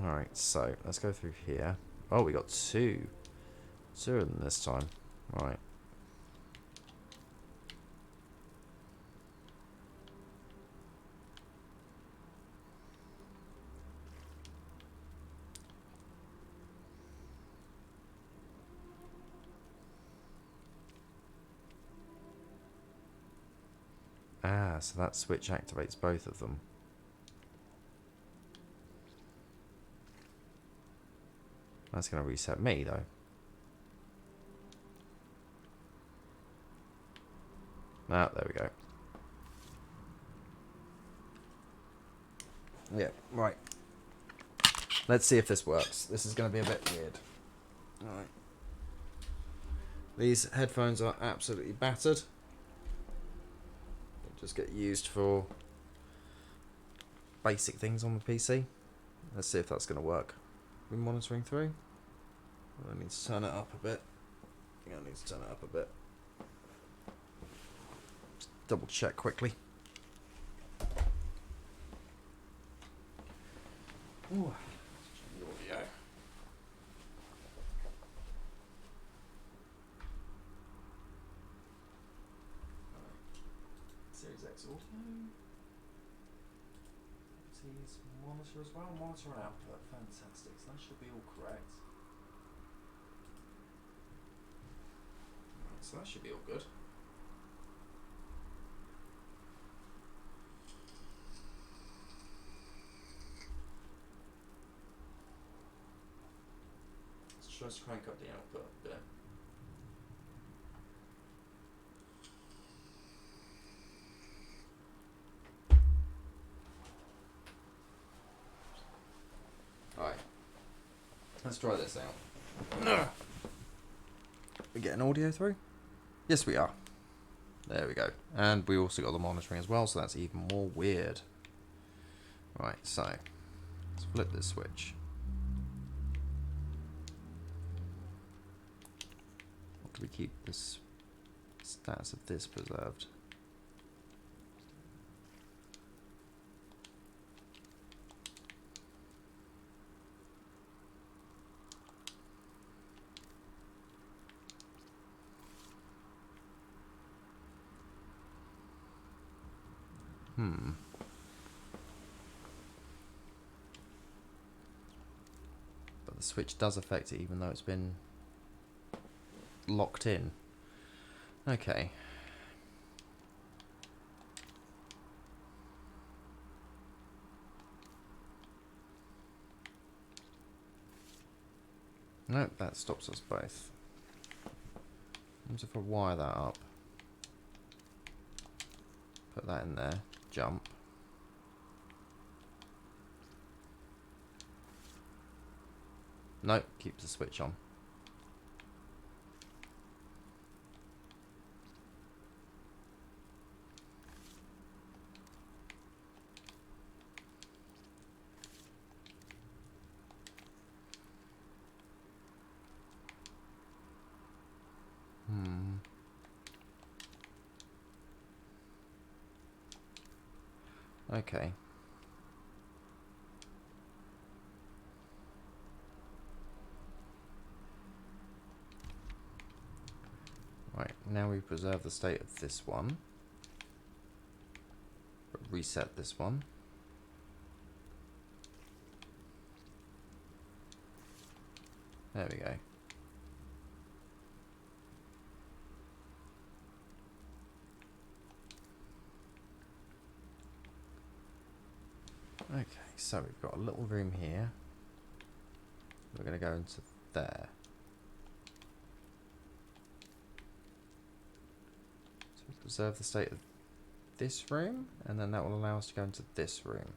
Alright, so let's go through here. Oh, we got two. Two of them this time. Right. Ah, so that switch activates both of them. That's going to reset me, though. Ah, there we go. Yeah, right. Let's see if this works. This is going to be a bit weird. Alright. These headphones are absolutely battered. They just get used for basic things on the PC. Let's see if that's going to work. Are we monitoring through? I need to turn it up a bit. I think I need to turn it up a bit. Just double check quickly. Ooh. The audio. Series X audio. Properties, monitor as well. Monitor and output. Fantastic. So that should be all correct. Right, so that should be all good. Let's just crank up the output a bit. Alright. Let's try this out. We getting audio through? Yes, we are. There we go. And we also got the monitoring as well, so that's even more weird. Right, so let's flip this switch. Or do we keep this status of this preserved? But the switch does affect it even though it's been locked in. Okay. Nope, that stops us both. What if I wire that up? Put that in there. Jump. Nope, keeps the switch on. Okay. Right, now we preserve the state of this one. But reset this one. There we go. Okay, so we've got a little room here. We're going to go into there. So we preserve the state of this room, and then that will allow us to go into this room.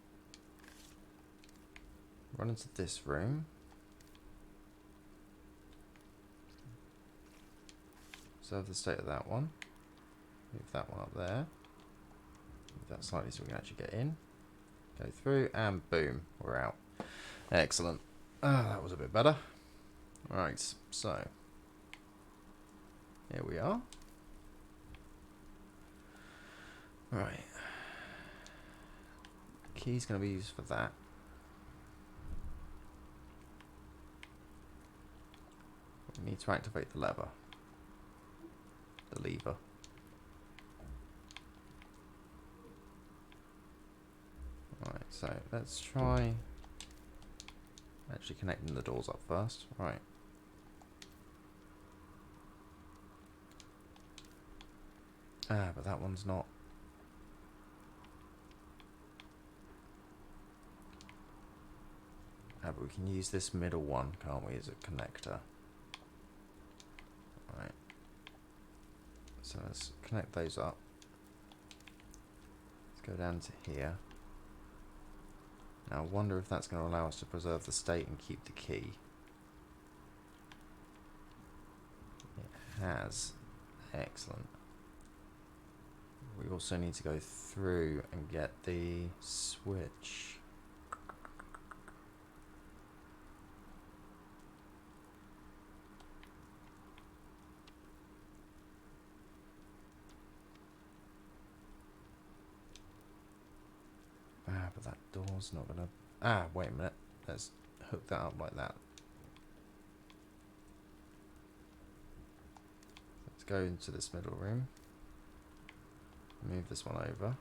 Run into this room. Preserve the state of that one. Move that one up there. Move that slightly so we can actually get in. Go through, and boom, we're out. Excellent. That was a bit better. Right, so here we are. Right. Key's going to be used for that. We need to activate the lever. The lever. Right, so let's try actually connecting the doors up first. Right. Ah, but that one's not. Ah, but we can use this middle one, can't we, as a connector? Right. So let's connect those up. Let's go down to here. Now I wonder if that's going to allow us to preserve the state and keep the key. It has. Excellent. We also need to go through and get the switch. Ah, but that door's not gonna... Ah, wait a minute. Let's hook that up like that. Let's go into this middle room. Move this one over.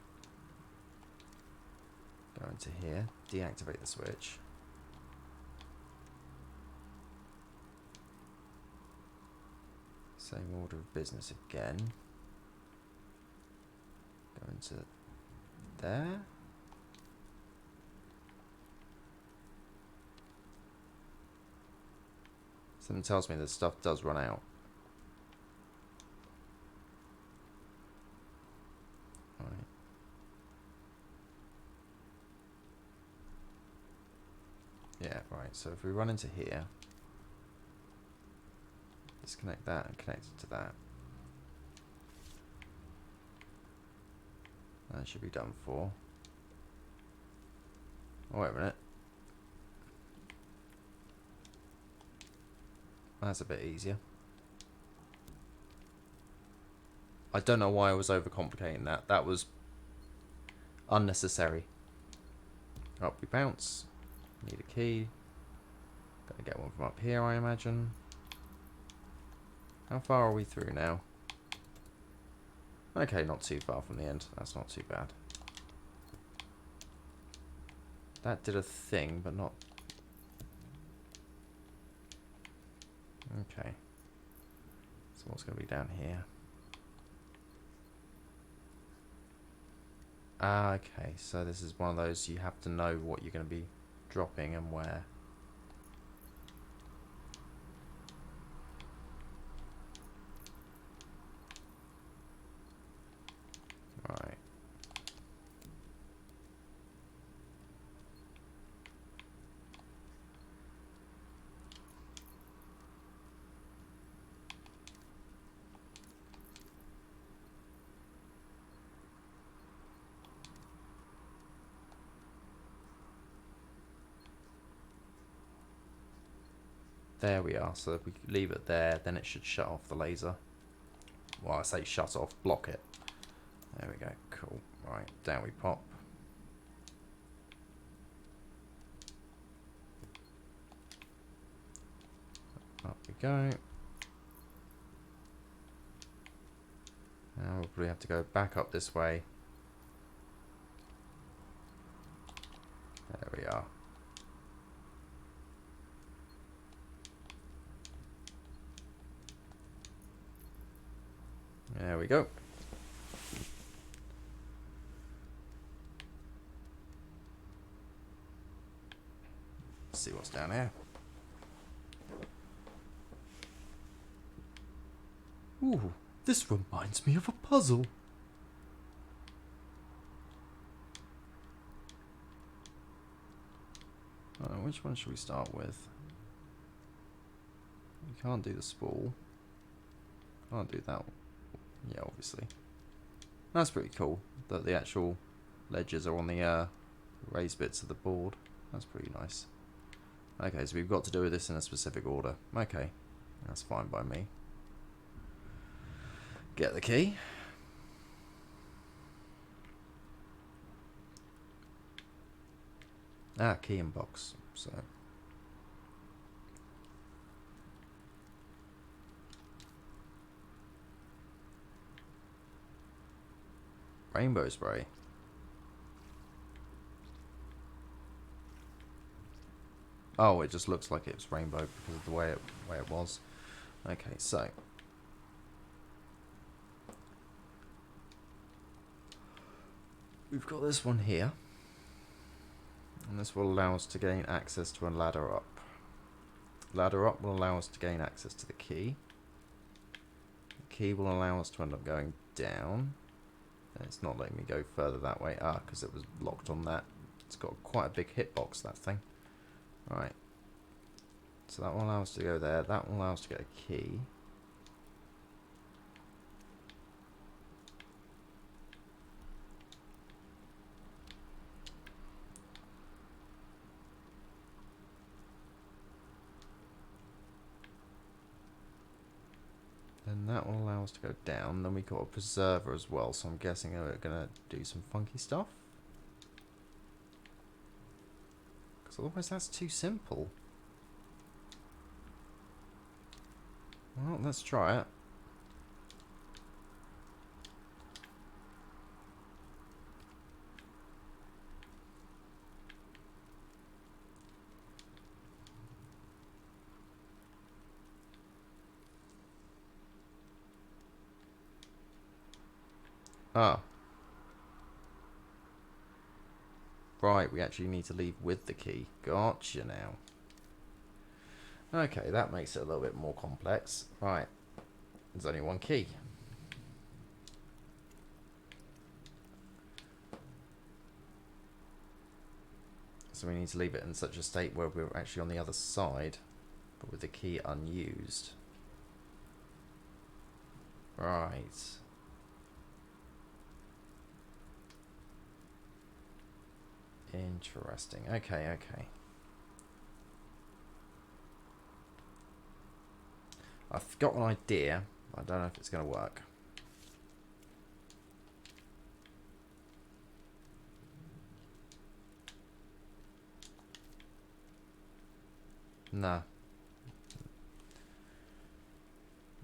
Go into here. Deactivate the switch. Same order of business again. Go into there. Something tells me this stuff does run out. Right. Yeah, right. So if we run into here, disconnect that and connect it to that. That should be done for. Oh, wait a minute. That's a bit easier. I don't know why I was overcomplicating that. That was unnecessary. Up we bounce. Need a key. Gotta get one from up here, I imagine. How far are we through now? Okay, not too far from the end. That's not too bad. That did a thing, but not... Okay. So what's going to be down here? Ah, okay. So this is one of those you have to know what you're going to be dropping and where. Right. There we are. So if we leave it there, then it should shut off the laser. Well, I say shut off, block it. There we go. Cool. Right, down we pop. Up we go. Now we'll probably have to go back up this way. There we are. There we go. Let's see what's down here. Ooh, this reminds me of a puzzle. Which one should we start with? We can't do the spool. Can't do that one. Yeah, obviously. That's pretty cool that the actual ledges are on the raised bits of the board. That's pretty nice. Okay, so we've got to do this in a specific order. Okay, that's fine by me. Get the key. Key and box. So Rainbow spray. Oh, it just looks like it's rainbow because of the way it was. Okay, so we've got this one here, and this will allow us to gain access to a ladder up. Ladder up will allow us to gain access to the key. The key will allow us to end up going down. And it's not letting me go further that way. Because it was locked on that. It's got quite a big hitbox, that thing. Right. So that will allow us to go there. That will allow us to get a key. Then that will allow us to go down. Then we got a preserver as well. So I'm guessing we're going to do some funky stuff. Because otherwise that's too simple. Well, let's try it. Ah. Right, we actually need to leave with the key. Gotcha now. Okay, that makes it a little bit more complex. Right, there's only one key. So we need to leave it in such a state where we're actually on the other side, but with the key unused. Right. Interesting. Okay, okay. I've got an idea. I don't know if it's going to work. Nah.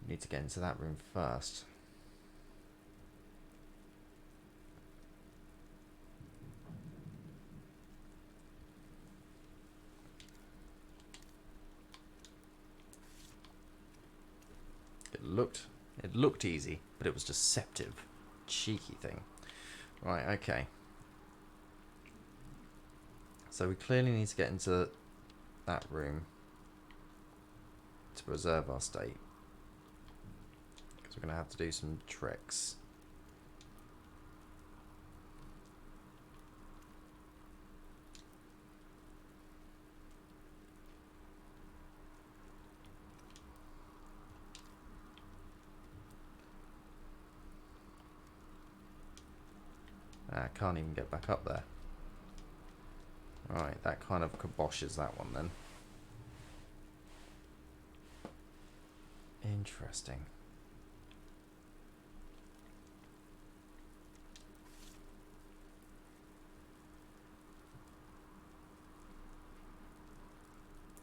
Need to get into that room first. It looked easy, but it was deceptive. Cheeky thing. Right, okay. So we clearly need to get into that room to preserve our state. Because we're going to have to do some tricks. I can't even get back up there. Right, that kind of kiboshes that one then. Interesting.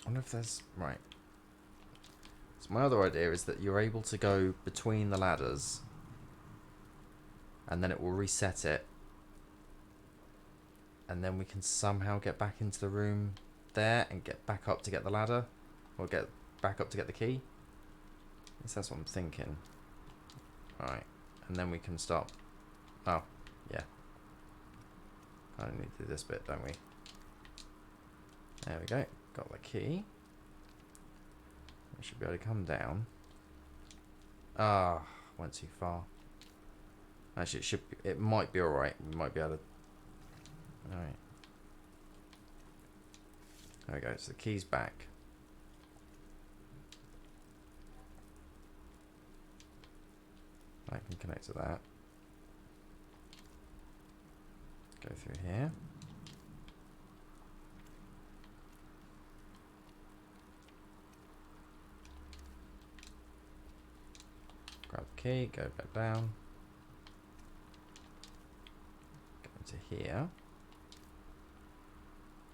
I wonder if there's... Right. So my other idea is that you're able to go between the ladders and then it will reset it. And then we can somehow get back into the room there and get back up to get the ladder. Or get back up to get the key. I guess that's what I'm thinking. Right. And then we can start... Oh, yeah. I don't need to do this bit, don't we? There we go. Got the key. We should be able to come down. Ah, went too far. Actually, it should be, it might be alright. We might be able to... Alright. There we go. So the key's back. I can connect to that. Go through here. Grab the key, go back down. Go into here.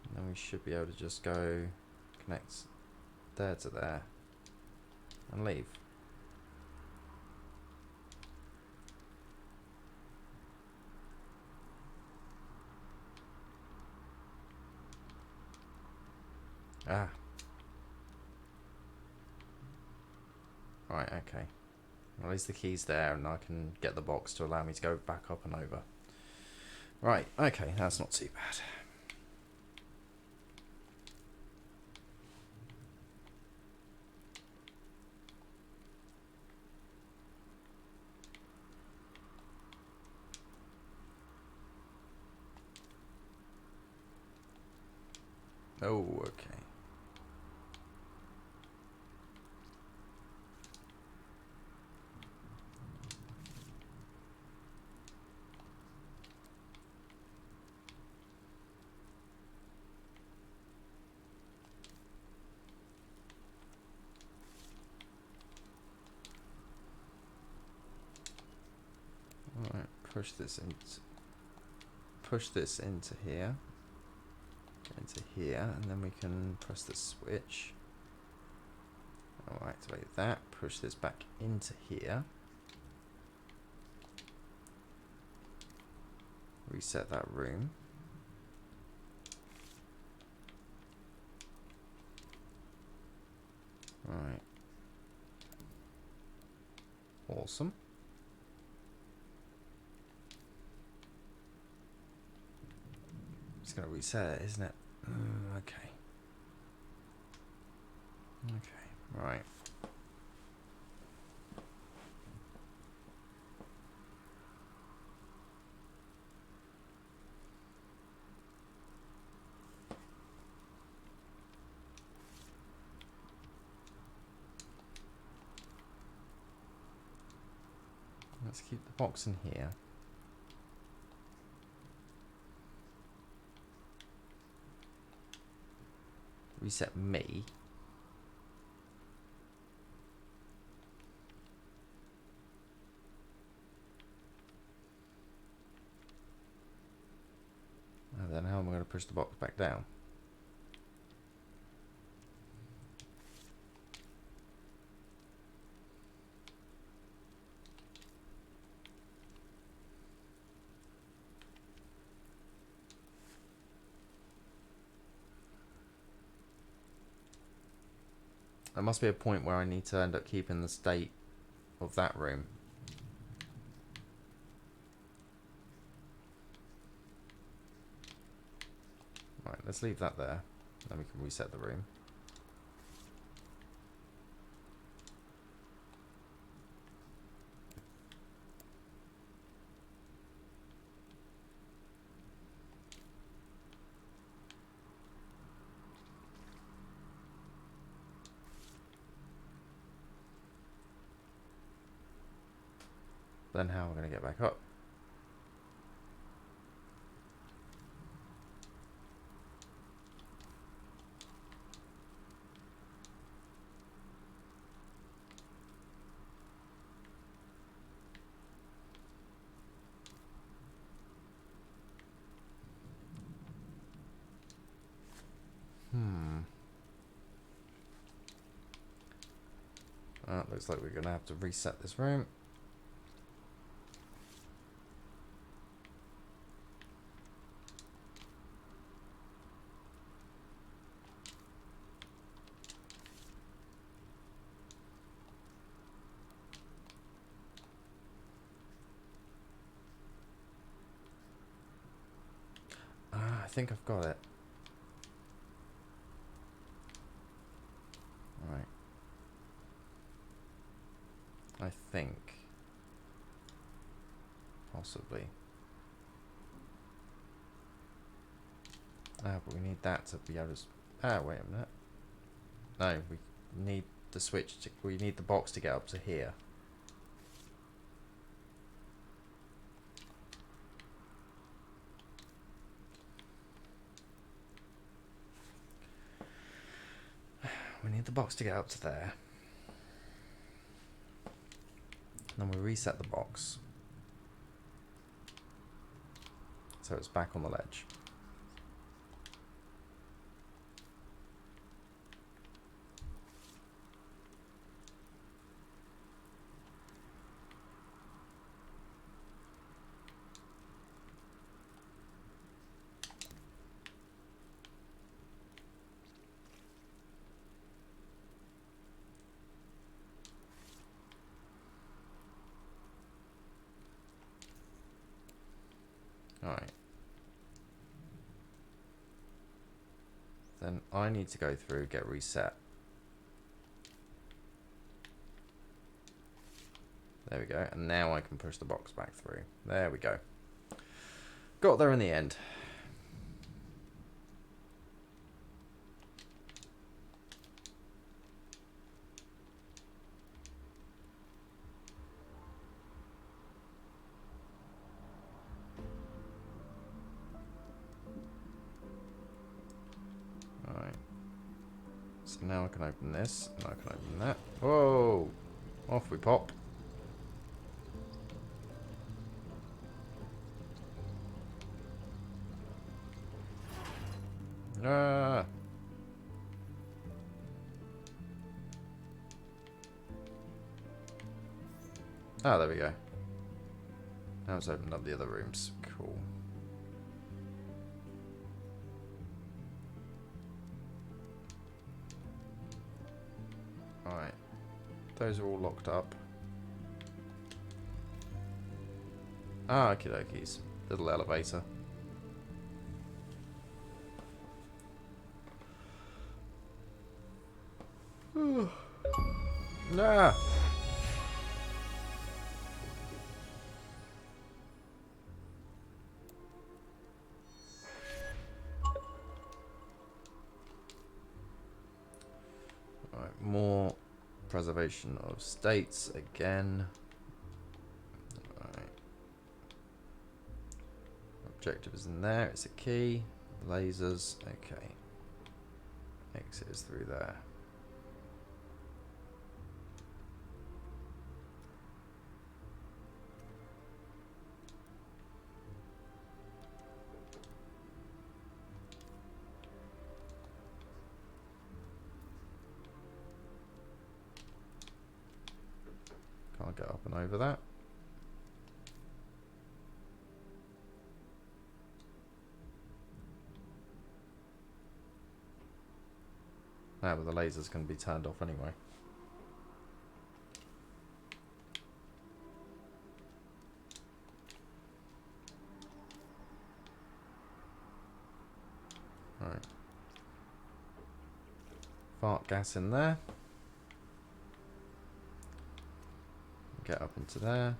And then we should be able to just go connect there to there and leave. Ah. Right, okay. Well, at least the key's there and I can get the box to allow me to go back up and over. Right, okay, that's not too bad. Oh, okay. Alright, push this into here. Into here, and then we can press the switch. I'll activate that, push this back into here. Reset that room. Right. Awesome. It's going to reset it, isn't it? Okay. Okay, right. Let's keep the box in here. Reset me. And then how am I going to push the box back down? There must be a point where I need to end up keeping the state of that room. Right, let's leave that there. Then we can reset the room. Then how am I going to get back up? Looks like we're going to have to reset this room. I think I've got it. Right. I think. Possibly. But we need that to be able to... wait a minute. No, we need the switch to... We need the box to get up to here. We need the box to get up to there. And then we reset the box. So it's back on the ledge. then I need to go through, get reset. There we go. And now I can push the box back through. There we go. Got there in the end. Alright. So now I can open this, and I can open that. Whoa! Off we pop. Ah! Ah, there we go. Now it's opened up the other rooms. Cool. Alright. Those are all locked up. Ah, okie dokies. Little elevator. Nah! Alright, more preservation of states again. Alright. Objective is in there, it's a key. Lasers, okay. Exit is through there. Can't get up and over that. Ah, but the laser's going to be turned off anyway. Alright. Fart gas in there. Get up into there.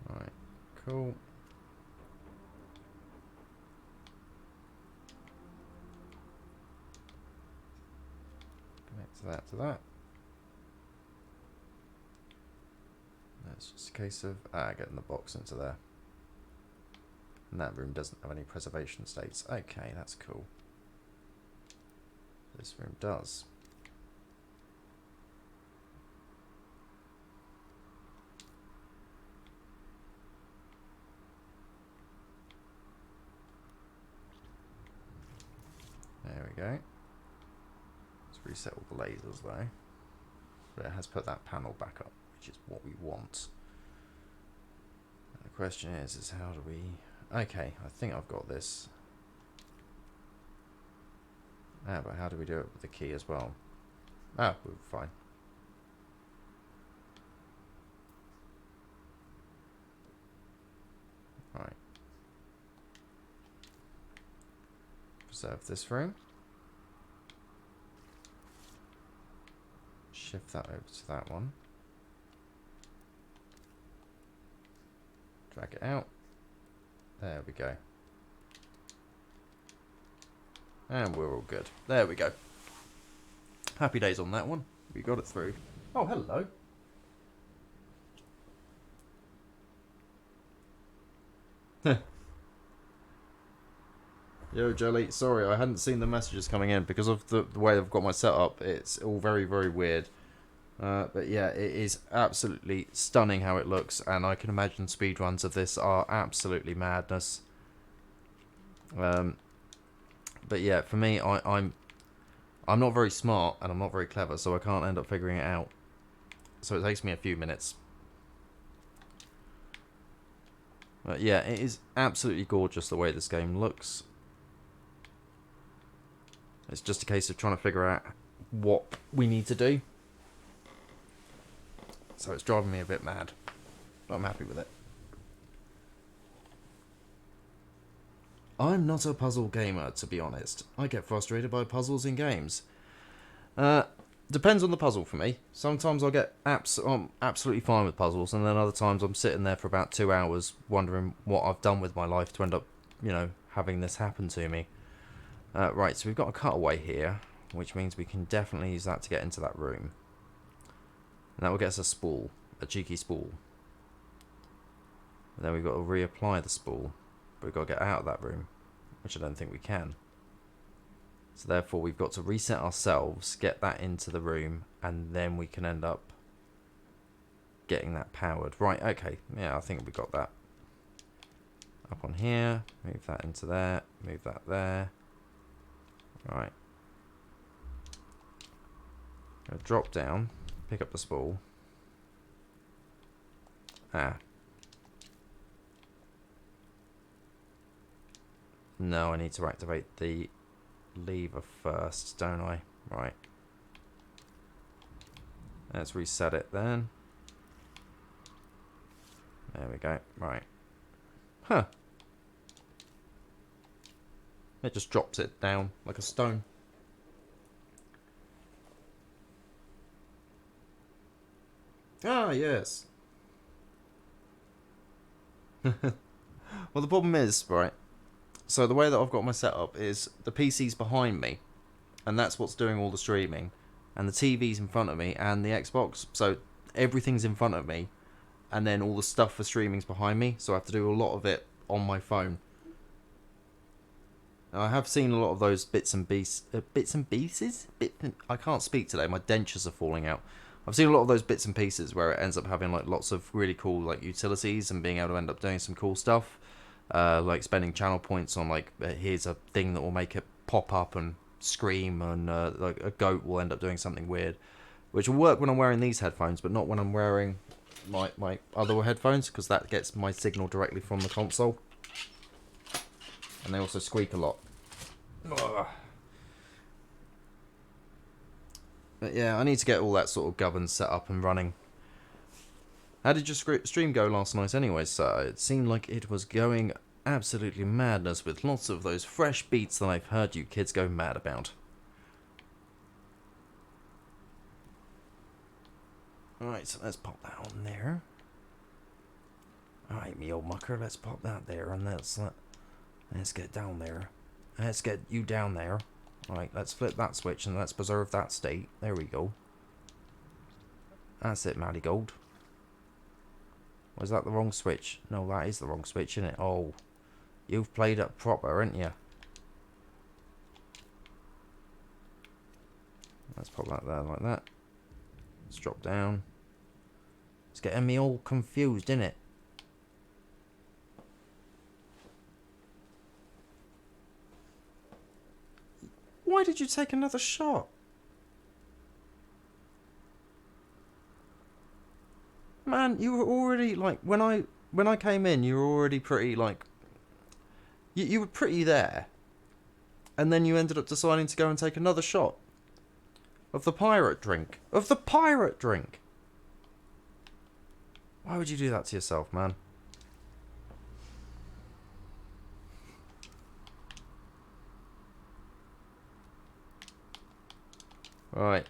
Alright, cool. Connect that to that. That's just a case of getting the box into there. And that room doesn't have any preservation states. Okay, that's cool. This room does. There we go. Let's reset all the lasers though. But it has put that panel back up, which is what we want. And the question is how do we... Okay, I think I've got this. Ah, but how do we do it with the key as well? Ah, we're fine. Right. Preserve this room. Shift that over to that one. Drag it out. There we go. And we're all good. There we go. Happy days on that one. We got it through. Oh, hello. Yo, Jelly. Sorry, I hadn't seen the messages coming in because of the way I've got my setup. It's all very, very weird. But yeah, it is absolutely stunning how it looks, and I can imagine speedruns of this are absolutely madness. But yeah, for me, I'm not very smart and I'm not very clever, so I can't end up figuring it out. So it takes me a few minutes. But yeah, it is absolutely gorgeous the way this game looks. It's just a case of trying to figure out what we need to do. So it's driving me a bit mad. But I'm happy with it. I'm not a puzzle gamer, to be honest. I get frustrated by puzzles in games. Depends on the puzzle for me. Sometimes I'll get I'm absolutely fine with puzzles, and then other times I'm sitting there for about 2 hours wondering what I've done with my life to end up, you know, having this happen to me. Right, so we've got a cutaway here, which means we can definitely use that to get into that room. And that will get us a spool, a cheeky spool. And then we've got to reapply the spool, but we've got to get out of that room, which I don't think we can. So therefore we've got to reset ourselves, get that into the room, and then we can end up getting that powered. Right, okay, yeah, I think we got that. Up on here, move that into there, move that there. Right. Gonna drop down, pick up the spool. No, I need to activate the lever first, don't I? Right. Let's reset it then. There we go. Right. Huh. It just drops it down like a stone. Ah, yes. Well, the problem is, right, so the way that I've got my setup is the PC's behind me, and that's what's doing all the streaming, and the TV's in front of me, and the Xbox, so everything's in front of me, and then all the stuff for streaming's behind me, so I have to do a lot of it on my phone. Now, I have seen a lot of those bits and pieces. I can't speak today. My dentures are falling out. I've seen a lot of those bits and pieces where it ends up having like lots of really cool like utilities and being able to end up doing some cool stuff, like spending channel points on like here's a thing that will make it pop up and scream, and like a goat will end up doing something weird, which will work when I'm wearing these headphones, but not when I'm wearing my other headphones, because that gets my signal directly from the console, and they also squeak a lot. Ugh. But yeah, I need to get all that sort of governed set up and running. How did your stream go last night anyway, sir? It seemed like it was going absolutely madness with lots of those fresh beats that I've heard you kids go mad about. Alright, so let's pop that on there. Alright, me old mucker, let's pop that there, and let's get down there. Let's get you down there. Right, let's flip that switch and let's preserve that state. There we go. That's it, Marigold. Was that the wrong switch? No, that is the wrong switch, isn't it? Oh, you've played it proper, haven't you? Let's pop that there like that. Let's drop down. It's getting me all confused, isn't it? Why did you take another shot? Man, you were already like when I came in, you were already pretty like you were pretty there. And then you ended up deciding to go and take another shot of the pirate drink. Of the pirate drink. Why would you do that to yourself, man? Right.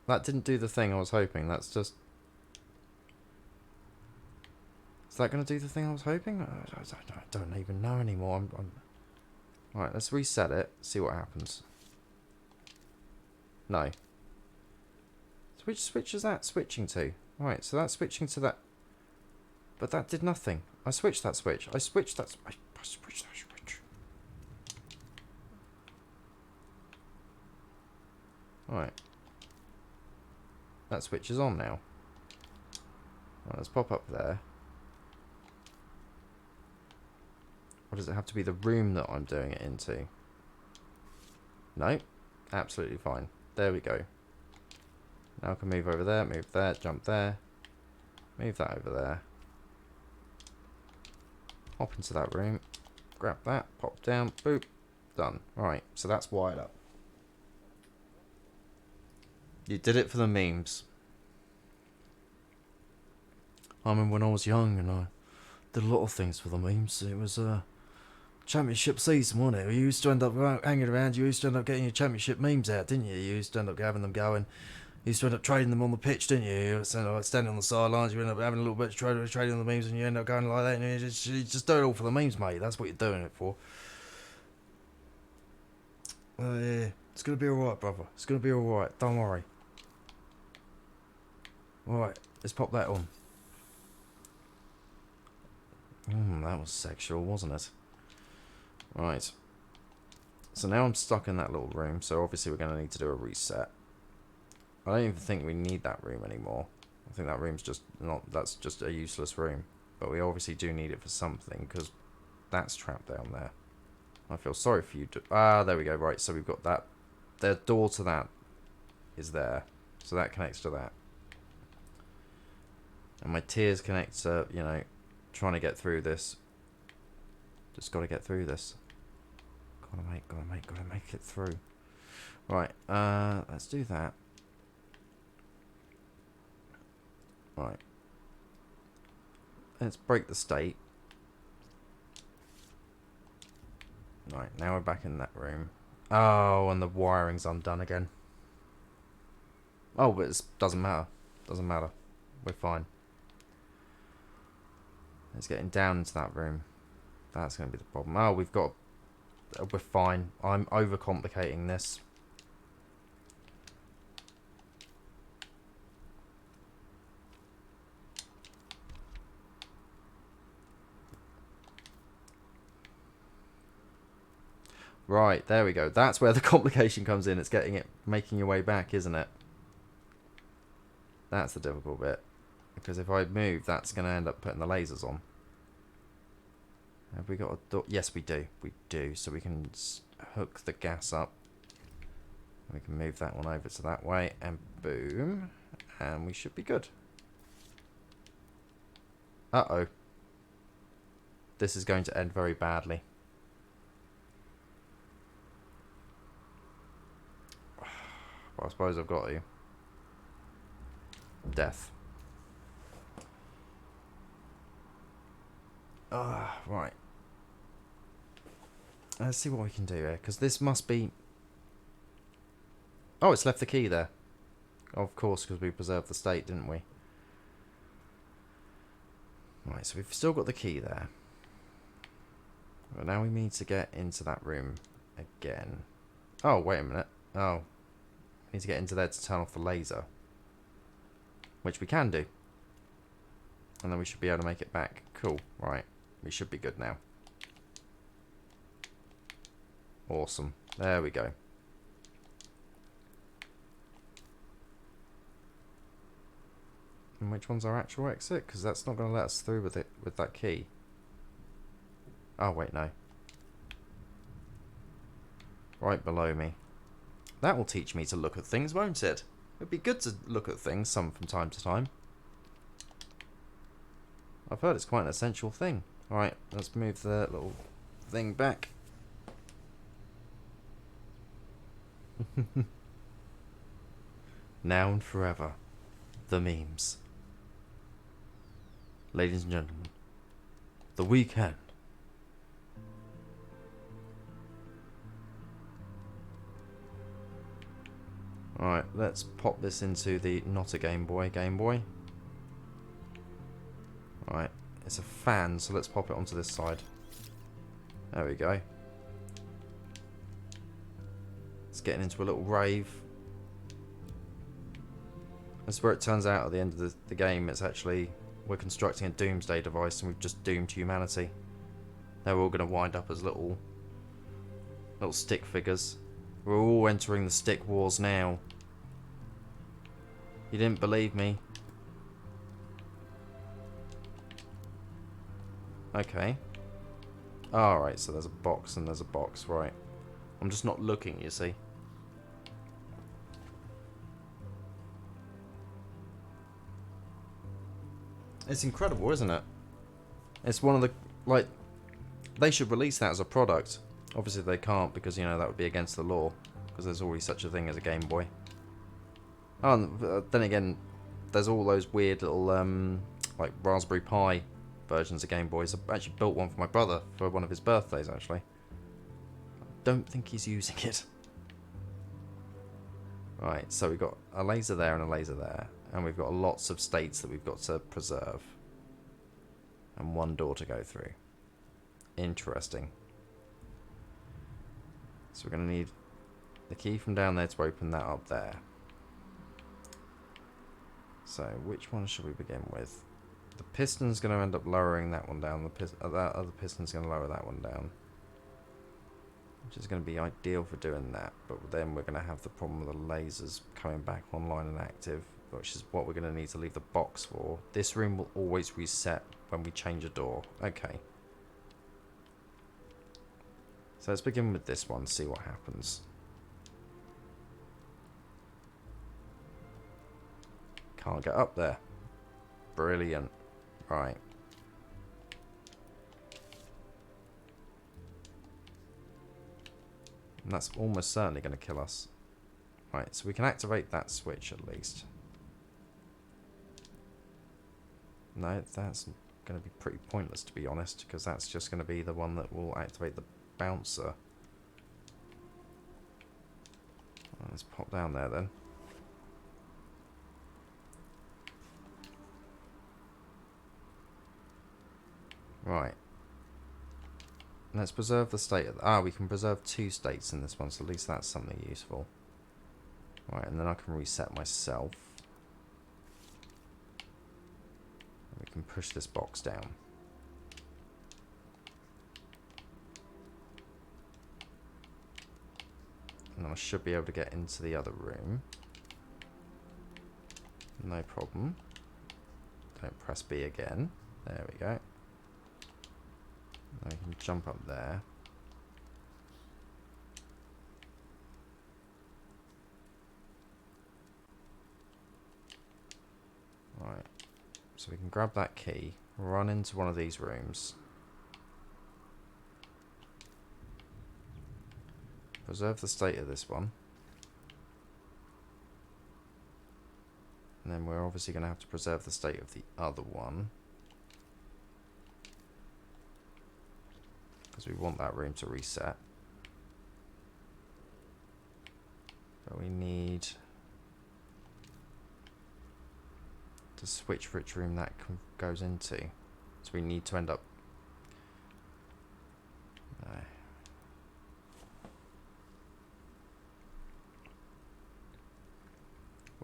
That didn't do the thing I was hoping. That's just... Is that going to do the thing I was hoping? I don't even know anymore. Right, let's reset it. See what happens. No. Which switch is that switching to? Right, so that's switching to that... But that did nothing. I switched that switch. I switched that switch. Right. That switch is on now. Right, let's pop up there. Or does it have to be the room that I'm doing it into? No. Absolutely fine. There we go. Now I can move over there, move there, jump there. Move that over there. Hop into that room. Grab that, pop down, boop. Done. Right, so that's wired up. You did it for the memes. I remember when I was young and I did a lot of things for the memes. It was championship season, wasn't it? You used to end up hanging around. You used to end up getting your championship memes out, didn't you? You used to end up having them going. You used to end up trading them on the pitch, didn't you? You used to end up standing on the sidelines. You end up having a little bit of trading on the memes, and you end up going like that. And you just do it all for the memes, mate. That's what you're doing it for. Yeah, it's gonna be alright, brother. It's gonna be alright. Don't worry. Alright, let's pop that on. That was sexual, wasn't it? Right. So now I'm stuck in that little room, so obviously we're going to need to do a reset. I don't even think we need that room anymore. I think that room's just not, that's just a useless room. But we obviously do need it for something, because that's trapped down there. I feel sorry for you. There we go, right, so we've got that. The door to that is there. So that connects to that. And my tears connect to, you know, trying to get through this. Just got to get through this. Gotta make it through. Right, let's do that. Right. Let's break the state. Right, now we're back in that room. Oh, and the wiring's undone again. Oh, but it doesn't matter. Doesn't matter. We're fine. It's getting down into that room. That's going to be the problem. Oh, we've got... We're fine. I'm overcomplicating this. Right, there we go. That's where the complication comes in. It's making your way back, isn't it? That's the difficult bit. Because if I move, that's going to end up putting the lasers on. Have we got a door? Yes, we do. We do. So we can hook the gas up. We can move that one over to that way. And boom. And we should be good. Uh-oh. This is going to end very badly. Well, I suppose I've got to. Death. Right. Let's see what we can do here, because this must be... Oh, it's left the key there. Of course, because we preserved the state, didn't we? Right, so we've still got the key there. But now we need to get into that room again. Oh, wait a minute. Oh. We need to get into there to turn off the laser. Which we can do. And then we should be able to make it back. Cool. Right. We should be good now. Awesome. There we go. And which one's our actual exit? Because that's not going to let us through with it with that key. Oh, wait, no. Right below me. That will teach me to look at things, won't it? It'd be good to look at things from time to time. I've heard it's quite an essential thing. Alright, let's move the little thing back. Now and forever, the memes. Ladies and gentlemen, the weekend. Alright, let's pop this into the not a Game Boy. Alright, it's a fan, so let's pop it onto this side. There we go. It's getting into a little rave. That's where it turns out at the end of the game, it's actually, we're constructing a doomsday device and we've just doomed humanity. They're all going to wind up as little stick figures. We're all entering the stick wars now. You didn't believe me. Okay. Alright, so there's a box and there's a box, right. I'm just not looking, you see. It's incredible, isn't it? It's one of the, like, they should release that as a product. Obviously they can't because, you know, that would be against the law. Because there's already such a thing as a Game Boy. Oh, and then again, there's all those weird little like Raspberry Pi versions of Game Boys. I actually built one for my brother for one of his birthdays, actually. I don't think he's using it. Right, so we've got a laser there and a laser there. And we've got lots of states that we've got to preserve. And one door to go through. Interesting. So we're going to need the key from down there to open that up there. So which one should we begin with? The piston's going to end up lowering that one down. That other piston's going to lower that one down. Which is going to be ideal for doing that. But then we're going to have the problem with the lasers coming back online and active. Which is what we're going to need to leave the box for. This room will always reset when we change a door. Okay. So let's begin with this one, see what happens. Can't get up there. Brilliant. Right. And that's almost certainly going to kill us. Right, so we can activate that switch at least. No, that's going to be pretty pointless, to be honest, because that's just going to be the one that will activate the bouncer. Well, let's pop down there then. Right. Let's preserve the state of... we can preserve 2 states in this one, so at least that's something useful. Right, and then I can reset myself. We can push this box down. And I should be able to get into the other room. No problem. Don't press B again. There we go. Now we can jump up there. Right. So we can grab that key, run into one of these rooms. Preserve the state of this one. And then we're obviously going to have to preserve the state of the other one. Because we want that room to reset. But we need to switch which room that goes into. So we need to end up... No.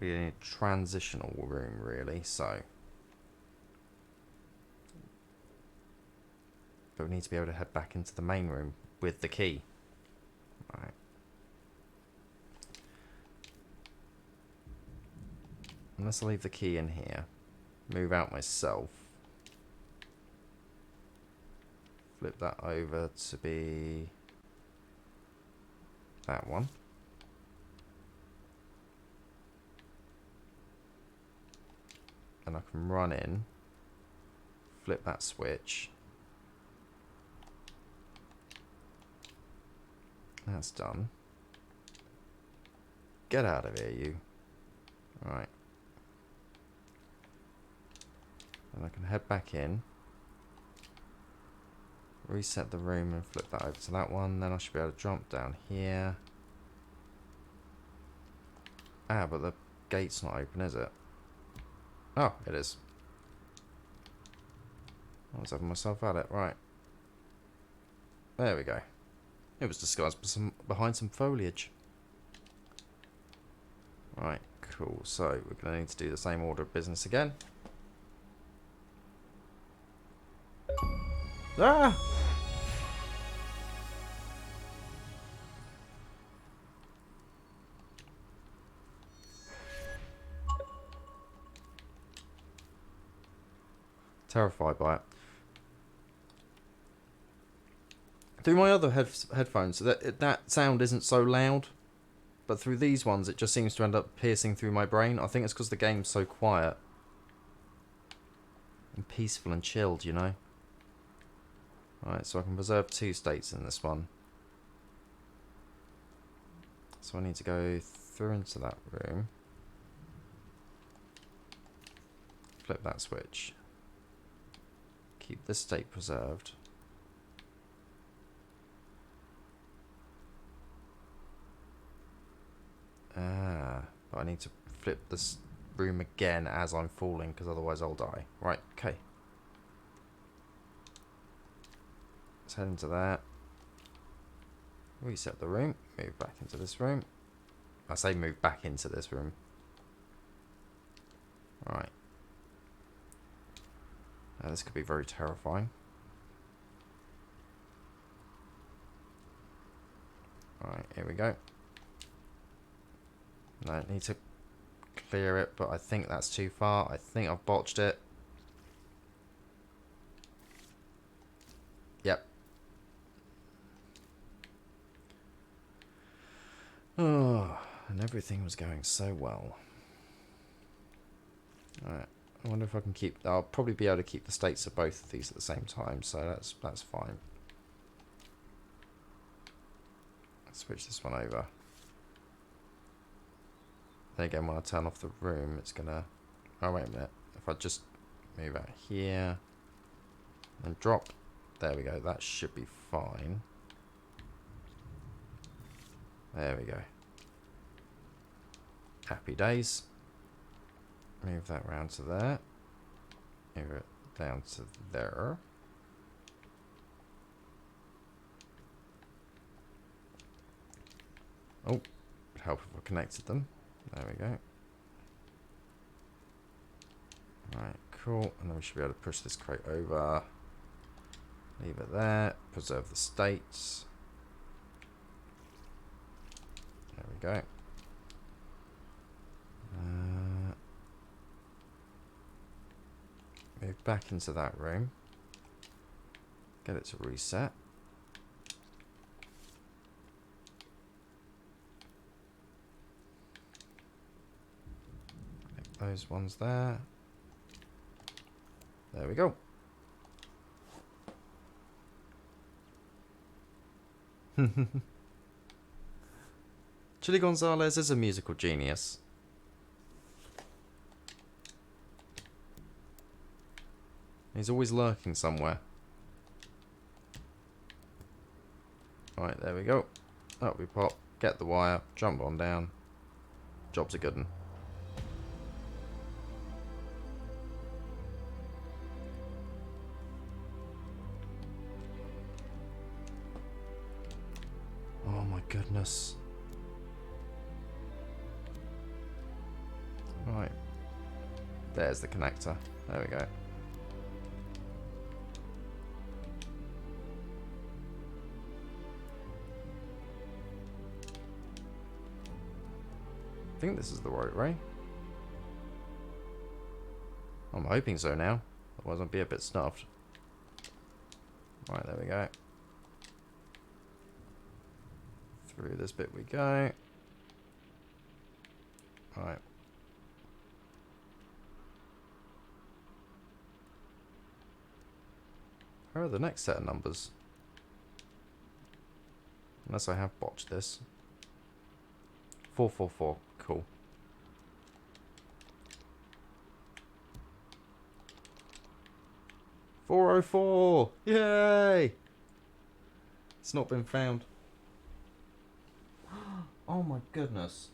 We need a transitional room, really, so... But we need to be able to head back into the main room with the key. Right. Unless I leave the key in here. Move out myself. Flip that over to be... that one. And I can run in. Flip that switch. That's done. Get out of here, you. Right. And I can head back in. Reset the room and flip that over to that one. Then I should be able to jump down here. But the gate's not open, is it? Oh, it is. I was having myself at it. Right. There we go. It was disguised behind some foliage. Right, cool. So we're going to need to do the same order of business again. Ah! Terrified by it. Through my other headphones, that sound isn't so loud, but through these ones it just seems to end up piercing through my brain. I think it's because the game's so quiet and peaceful and chilled, you know. Right, so I can preserve 2 states in this one. So I need to go through into that room. Flip that switch. keep this state preserved. Ah, but I need to flip this room again as I'm falling, because otherwise I'll die. Right, okay. Let's head into that. Reset the room. Move back into this room. I say move back into this room. Right. Now this could be very terrifying. Right, here we go. No, I need to clear it, but I think that's too far. I think I've botched it. Yep. Oh, and everything was going so well. Alright, I wonder if I can keep... I'll probably be able to keep the states of both of these at the same time, so that's fine. Let's switch this one over. Then again, when I turn off the room, it's gonna... Oh, wait a minute. If I just move out here and drop... There we go, that should be fine. There we go. Happy days. Move that round to there. Move it down to there. Oh, it'd help if I connected them. There we go. Right, cool. And then we should be able to push this crate over. Leave it there. Preserve the states. There we go. Move back into that room. Get it to reset. Make those ones there. There we go. Chili Gonzalez is a musical genius. He's always lurking somewhere. Right, there we go. Up we pop. Get the wire. Jump on down. Job's a good one. Oh my goodness. Right. There's the connector. There we go. I think this is the right way. I'm hoping so now. Otherwise I'll be a bit stuffed. Right, there we go. Through this bit we go. Right. Where are the next set of numbers? Unless I have botched this. 444. Cool. $404. Yay! It's not been found. Oh my goodness.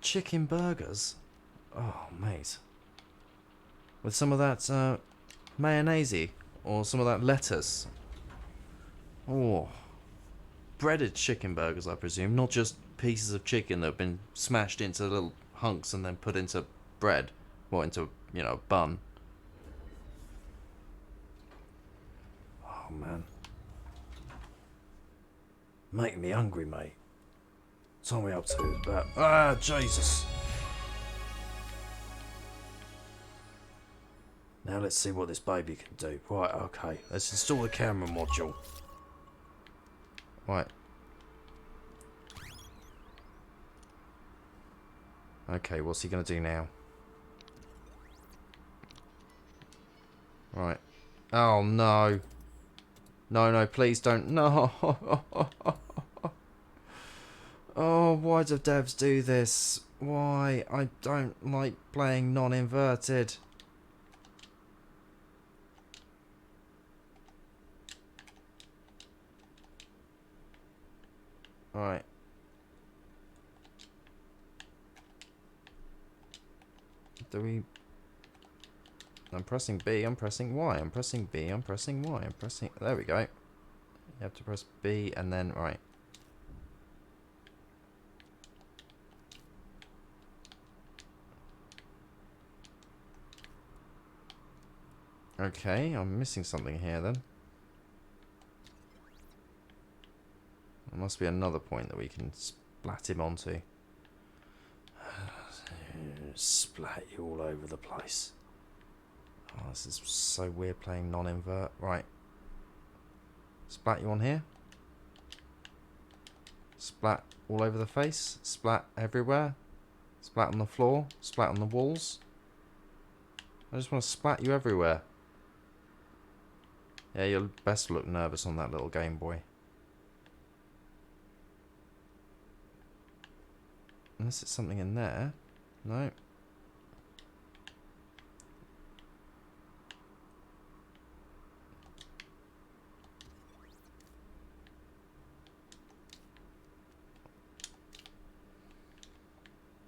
Chicken burgers? Oh, mate. With some of that mayonnaise or some of that lettuce. Oh. Breaded chicken burgers, I presume. Not just pieces of chicken that have been smashed into little hunks and then put into bread. Or into, you know, bun. Oh, man. Making me hungry, mate. What's all we up to? About... Ah, Jesus. Now let's see what this baby can do. Right, okay. Let's install the camera module. Right. Okay, what's he going to do now? Right. Oh, no. No, no, please don't. No. Oh, why do devs do this? Why? I don't like playing non-inverted. Alright. Do we... I'm pressing B, I'm pressing Y, I'm pressing B, I'm pressing Y, I'm pressing... There we go. You have to press B and then... Right. Okay, I'm missing something here then. There must be another point that we can splat him onto. Splat you all over the place. Oh, this is so weird playing non-invert. Right. Splat you on here. Splat all over the face. Splat everywhere. Splat on the floor. Splat on the walls. I just want to splat you everywhere. Yeah, you'll best look nervous on that little Game Boy. Unless it's something in there. No.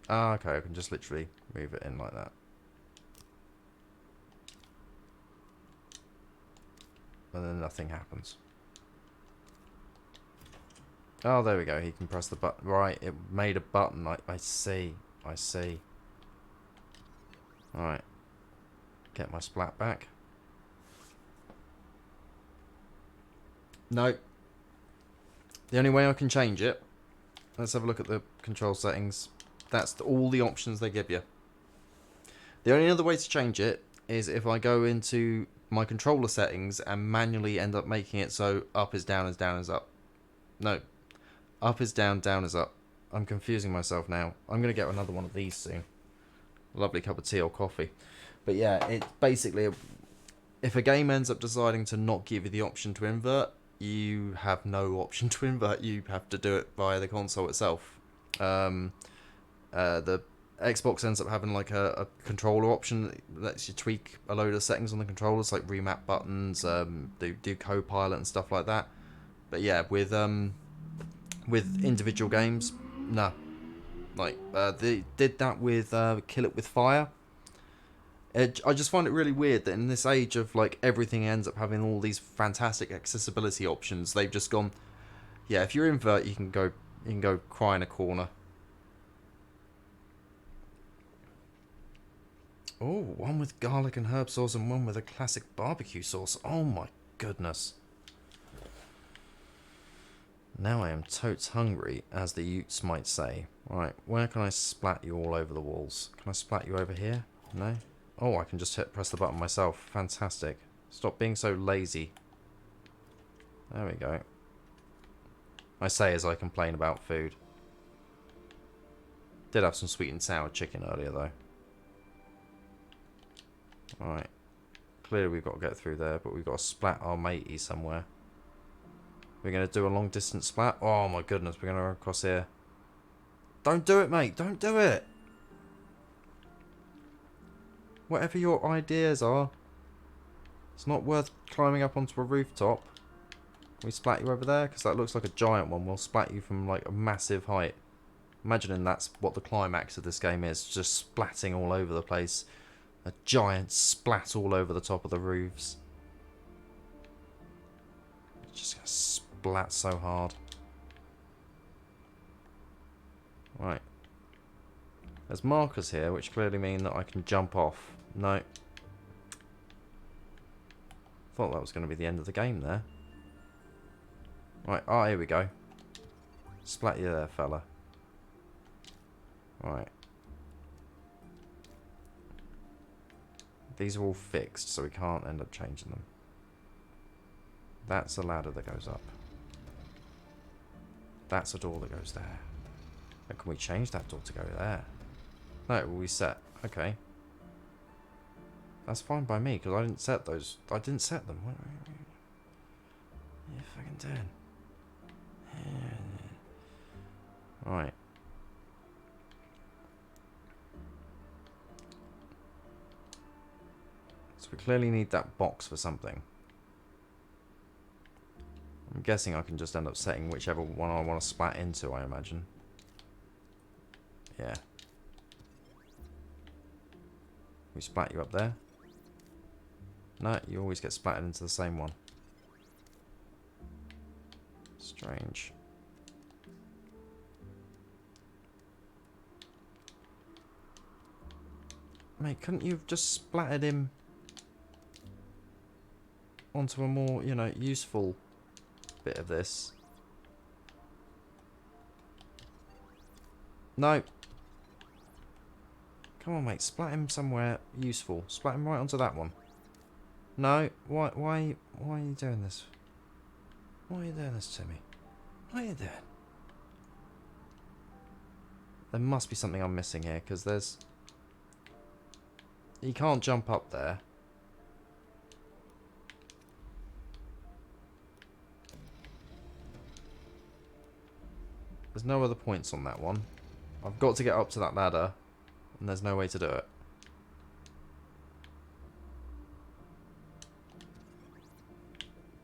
Ah, okay, I can just literally move it in like that. And then nothing happens. Oh, there we go. He can press the button. Right, it made a button. I see. I see. Alright. Get my splat back. No. The only way I can change it... Let's have a look at the control settings. That's all the options they give you. The only other way to change it is if I go into my controller settings and manually end up making it so up is down, is down is up. No. Up is down, down is up. I'm confusing myself now. I'm going to get another one of these soon. Lovely cup of tea or coffee. But yeah, it basically... If a game ends up deciding to not give you the option to invert, you have no option to invert. You have to do it via the console itself. The Xbox ends up having like a controller option that lets you tweak a load of settings on the controllers, like remap buttons, do co-pilot and stuff like that. But yeah, with individual games, no. Like they did that with Kill It With Fire. I just find it really weird that in this age of like everything ends up having all these fantastic accessibility options, they've just gone, yeah, if you're invert, you can go cry in a corner. Oh, one with garlic and herb sauce and one with a classic barbecue sauce. Oh my goodness. Now I am totes hungry, as the Utes might say. Right, where can I splat you all over the walls? Can I splat you over here? No? Oh, I can just press the button myself. Fantastic. Stop being so lazy. There we go. I say as I complain about food. Did have some sweet and sour chicken earlier though. Alright. Clearly we've got to get through there, but we've got to splat our matey somewhere. We're going to do a long distance splat. Oh my goodness, we're going to run across here. Don't do it, mate. Don't do it. Whatever your ideas are. It's not worth climbing up onto a rooftop. Can we splat you over there? Because that looks like a giant one. We'll splat you from like a massive height. Imagining that's what the climax of this game is. Just splatting all over the place. A giant splat all over the top of the roofs. Just gonna splat so hard. Right. There's markers here, which clearly mean that I can jump off. No. Thought that was going to be the end of the game there. Right, oh, here we go. Splat you there, fella. Right. These are all fixed, so we can't end up changing them. That's a ladder that goes up. That's a door that goes there. And can we change that door to go there? No, we set. Okay. That's fine by me, because I didn't set those. I didn't set them. What are you fucking doing? Right. So we clearly need that box for something. I'm guessing I can just end up setting whichever one I want to splat into, I imagine. Yeah. We splat you up there? No, you always get splattered into the same one. Strange. Mate, couldn't you have just splattered him onto a more, you know, useful bit of this? No. Come on, mate. Splat him somewhere useful. Splat him right onto that one. No. Why are you doing this? Why are you doing this to me? What are you doing? There must be something I'm missing here, because there's... He can't jump up there. There's no other points on that one. I've got to get up to that ladder, and there's no way to do it.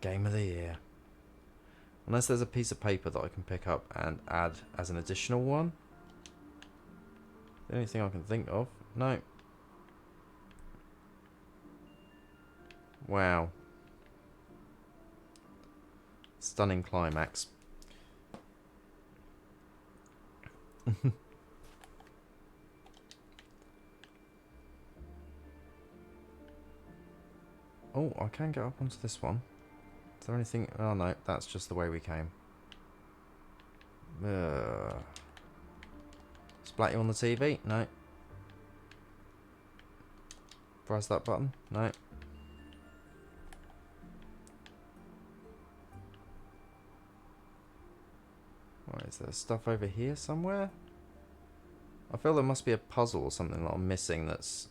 Game of the year. Unless there's a piece of paper that I can pick up and add as an additional one. The only thing I can think of. No. Wow. Stunning climax. Oh, I can get up onto this one. Is there anything... Oh no, that's just the way we came. Splat you on the TV? No. Press that button? No. What, is there stuff over here somewhere? I feel there must be a puzzle or something that I'm missing that's...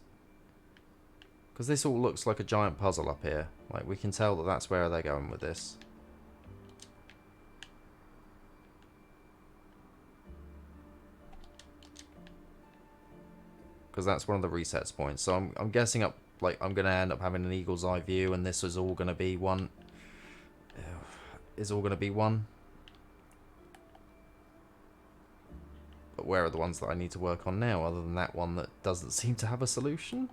Because this all looks like a giant puzzle up here. Like, we can tell that that's where they're going with this. Because that's one of the resets points. So I'm guessing up, like, I'm going to end up having an eagle's eye view, and this is all going to be one... is all going to be one. But where are the ones that I need to work on now, other than that one that doesn't seem to have a solution?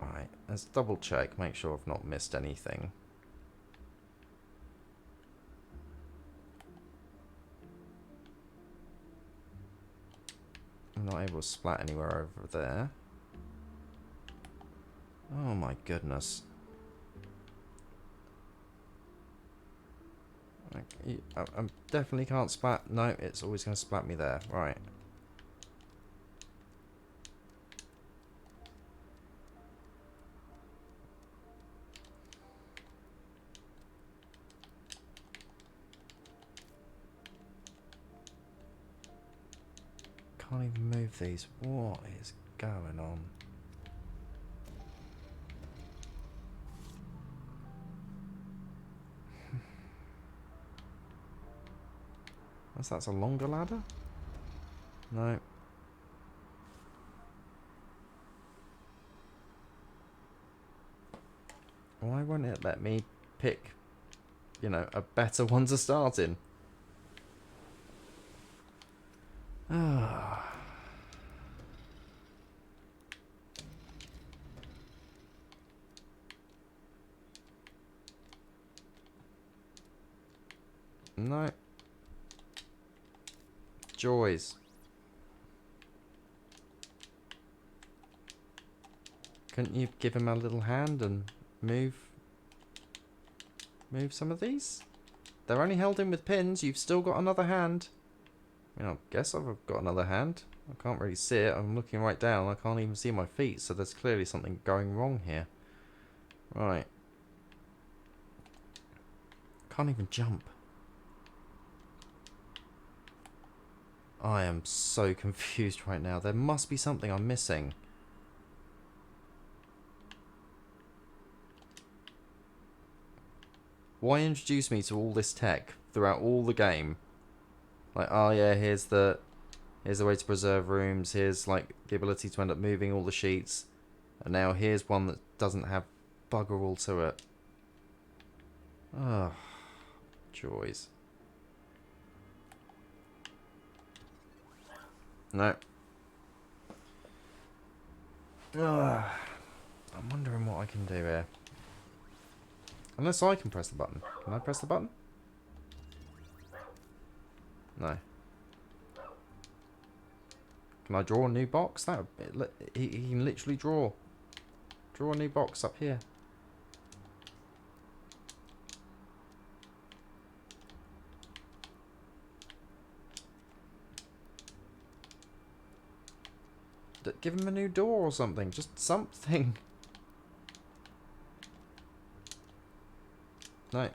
Alright, let's double check, make sure I've not missed anything. I'm not able to splat anywhere over there. Oh my goodness. I definitely can't splat. No, it's always going to splat me there. Right. Can't even move these. What is going on? Unless that's a longer ladder? No. Why won't it let me pick, you know, a better one to start in? Ah. No. Joys. Couldn't you give him a little hand and move some of these? They're only held in with pins. You've still got another hand. I mean, I guess I've got another hand. I can't really see it. I'm looking right down. I can't even see my feet, so there's clearly something going wrong here. Right. Can't even jump. I am so confused right now. There must be something I'm missing. Why introduce me to all this tech throughout all the game? Like, oh yeah, here's the Here's the way to preserve rooms. Here's like the ability to end up moving all the sheets. And now here's one that doesn't have bugger all to it. Oh, joys. No. Ugh. I'm wondering what I can do here. Unless I can press the button. Can I press the button? No. Can I draw a new box? That he can literally draw a new box up here. Give him a new door or something. Just something. No.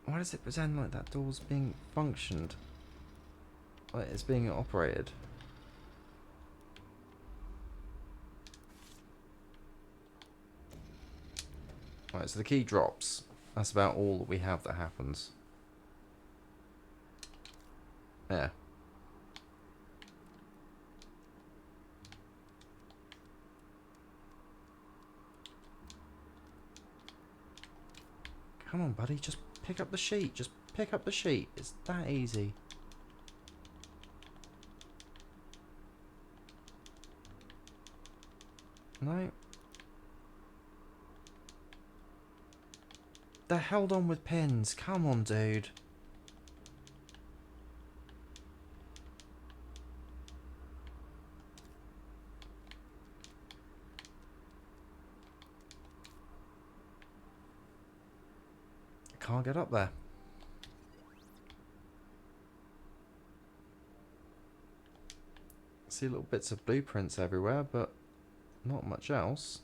Why does it pretend like that door's being functioned? Like it's being operated? Right, so the key drops. That's about all that we have that happens. Yeah. Come on, buddy, just pick up the sheet. Just pick up the sheet. It's that easy. No. They're held on with pins. Come on, dude. Can't get up there. See little bits of blueprints everywhere, but not much else.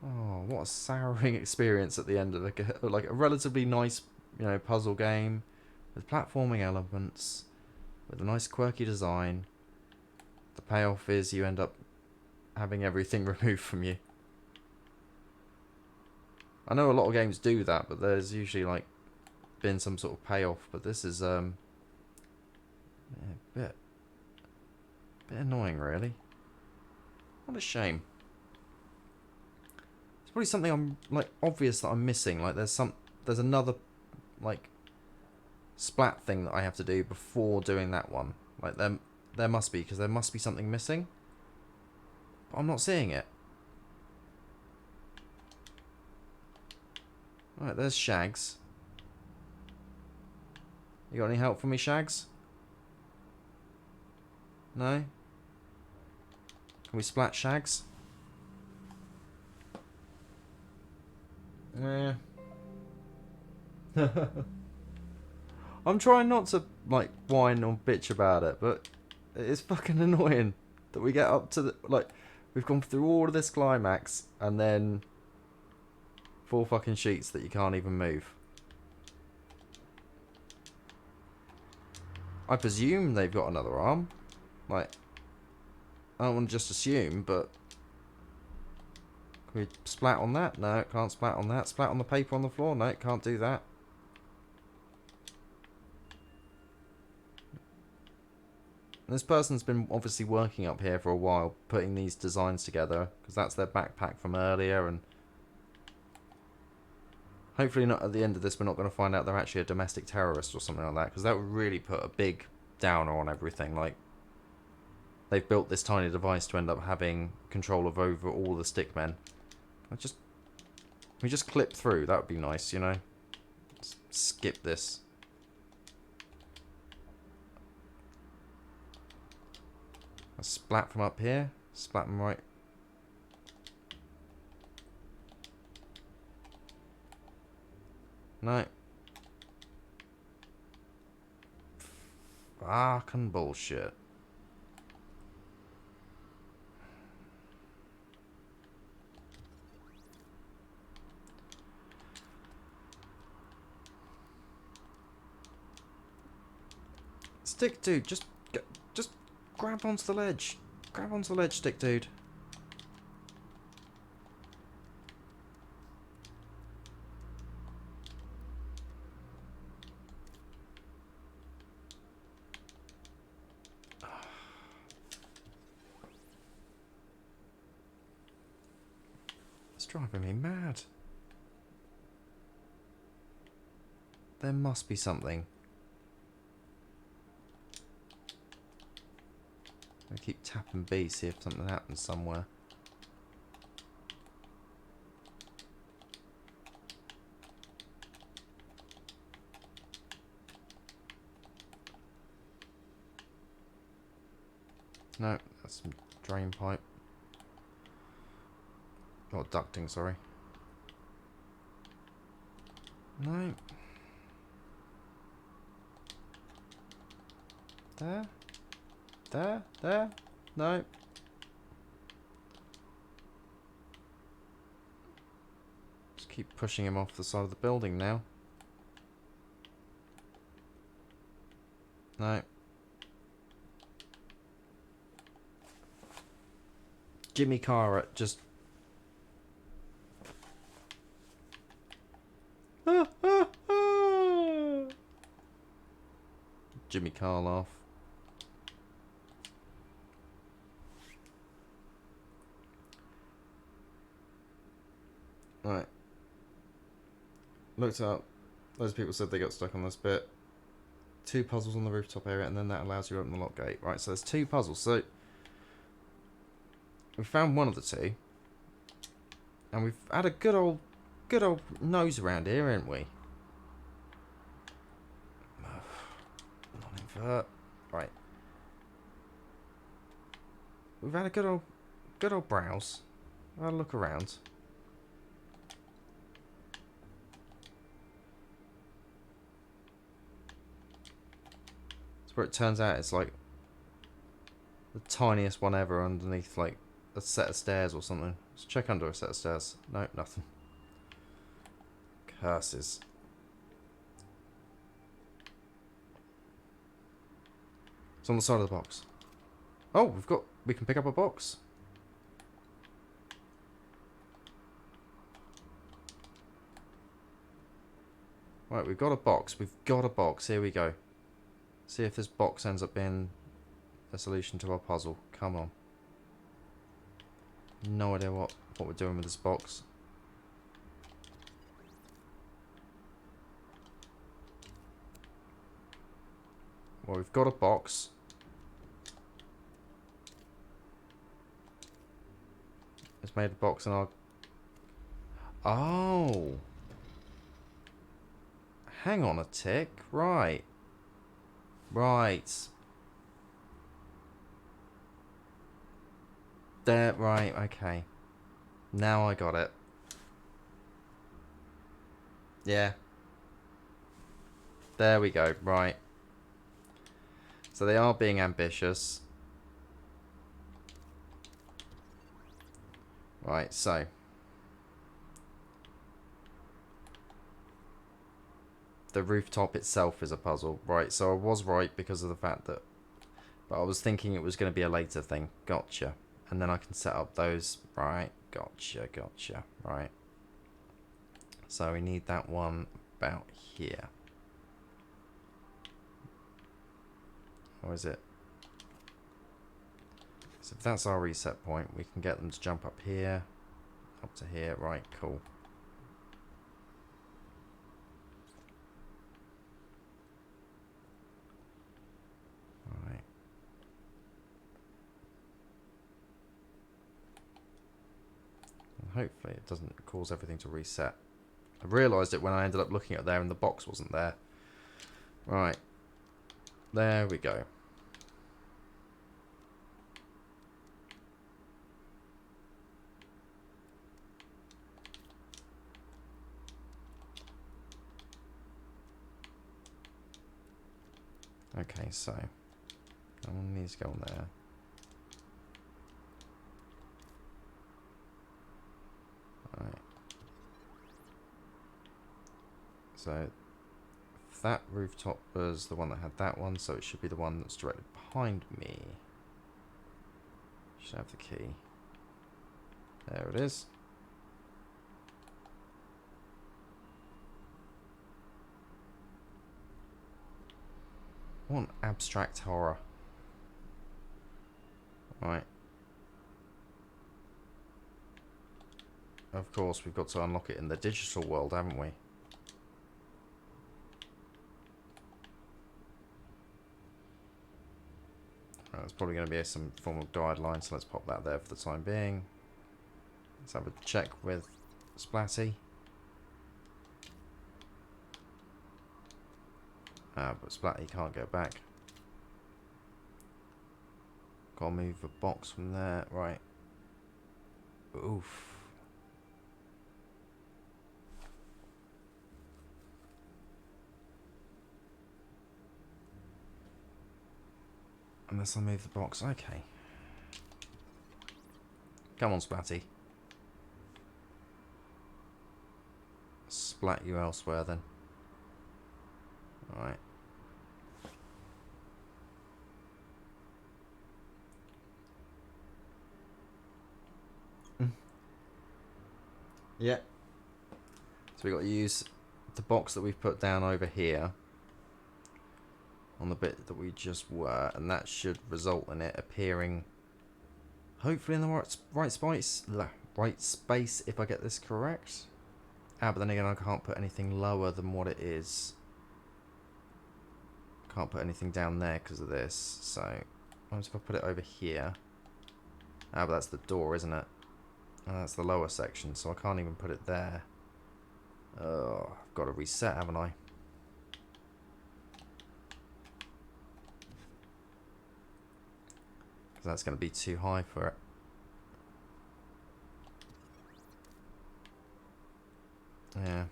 Oh, what a souring experience at the end of the like a relatively nice, you know, puzzle game with platforming elements, with a nice quirky design. The payoff is you end up having everything removed from you. I know a lot of games do that, but there's usually like been some sort of payoff. But this is yeah, a bit annoying, really. What a shame. It's probably something I'm like obvious that I'm missing. Like there's another like splat thing that I have to do before doing that one. Like there must be, because there must be something missing. But I'm not seeing it. Right, there's Shags. You got any help for me, Shags? No? Can we splat Shags? Yeah. I'm trying not to, like, whine or bitch about it, but it's fucking annoying that we get up to the, like, we've gone through all of this climax, and then 4 fucking sheets that you can't even move. I presume they've got another arm. Like, I don't want to just assume, but can we splat on that? No, can't splat on that. Splat on the paper on the floor? No, can't do that. And this person's been obviously working up here for a while, putting these designs together, because that's their backpack from earlier, and hopefully not at the end of this we're not going to find out they're actually a domestic terrorist or something like that, because that would really put a big downer on everything. Like, they've built this tiny device to end up having control of over all the stickmen. We just clip through, that would be nice, you know? Just skip this. A splat from up here, splat them right. No. Fucking bullshit. Stick dude, just grab onto the ledge. Grab onto the ledge, stick dude. driving me mad. There must be something. I keep tapping B, see if something happens somewhere. No, that's some drain pipe. Or ducting, sorry. No. There? There? There? No. Just keep pushing him off the side of the building now. No. Jimmy Carr just... Jimmy Carr laugh. Right. Looked up. Those people said they got stuck on this bit. 2 puzzles on the rooftop area, and then that allows you to open the lock gate. Right, so there's 2 puzzles. So we found one of the 2, and we've had a good old nose around here, haven't we? Non-invert. Right. We've had a good old browse. Had a look around. Where it turns out it's like the tiniest one ever underneath like a set of stairs or something. Let's check under a set of stairs. No, nothing. Curses. It's on the side of the box. Oh, we can pick up a box. Right, we've got a box. We've got a box. Here we go. See if this box ends up being a solution to our puzzle. Come on. No idea what we're doing with this box. Well, we've got a box. It's made a box in our... Oh! Hang on a tick. Right. Right. There, right, okay. Now I got it. Yeah. There we go, right. So they are being ambitious. Right, so. The rooftop itself is a puzzle. Right, so I was right because of the fact that... But I was thinking it was going to be a later thing. Gotcha. And then I can set up those. Right, gotcha. Right. So we need that one about here. Or is it? So if that's our reset point, we can get them to jump up here. Up to here. Right, cool. Hopefully it doesn't cause everything to reset. I realised it when I ended up looking at there and the box wasn't there. Right. There we go. Okay, so that one needs to go on there. Right. So that rooftop was the one that had that one, so it should be the one that's directly behind me. Should have the key. There it is. What an abstract horror. Right. of course, we've got to unlock it in the digital world, haven't we? There's probably going to be some form of guideline, so let's pop that there for the time being. Let's have a check with Splatty. But Splatty can't go back. Gotta move the box from there. Right. Oof. Unless I move the box. Okay. Come on, Splatty. Splat you elsewhere then. Alright. Yeah. So we've got to use the box that we've put down over here on the bit that we just were, and that should result in it appearing hopefully in the right space if I get this correct. But then again, I can't put anything lower than what it is. Can't put anything down there because of this, so what if I put it over here? But that's the door, isn't it? And that's the lower section, so I can't even put it there. Oh, I've got to reset, haven't I? Because that's going to be too high for it. Yeah.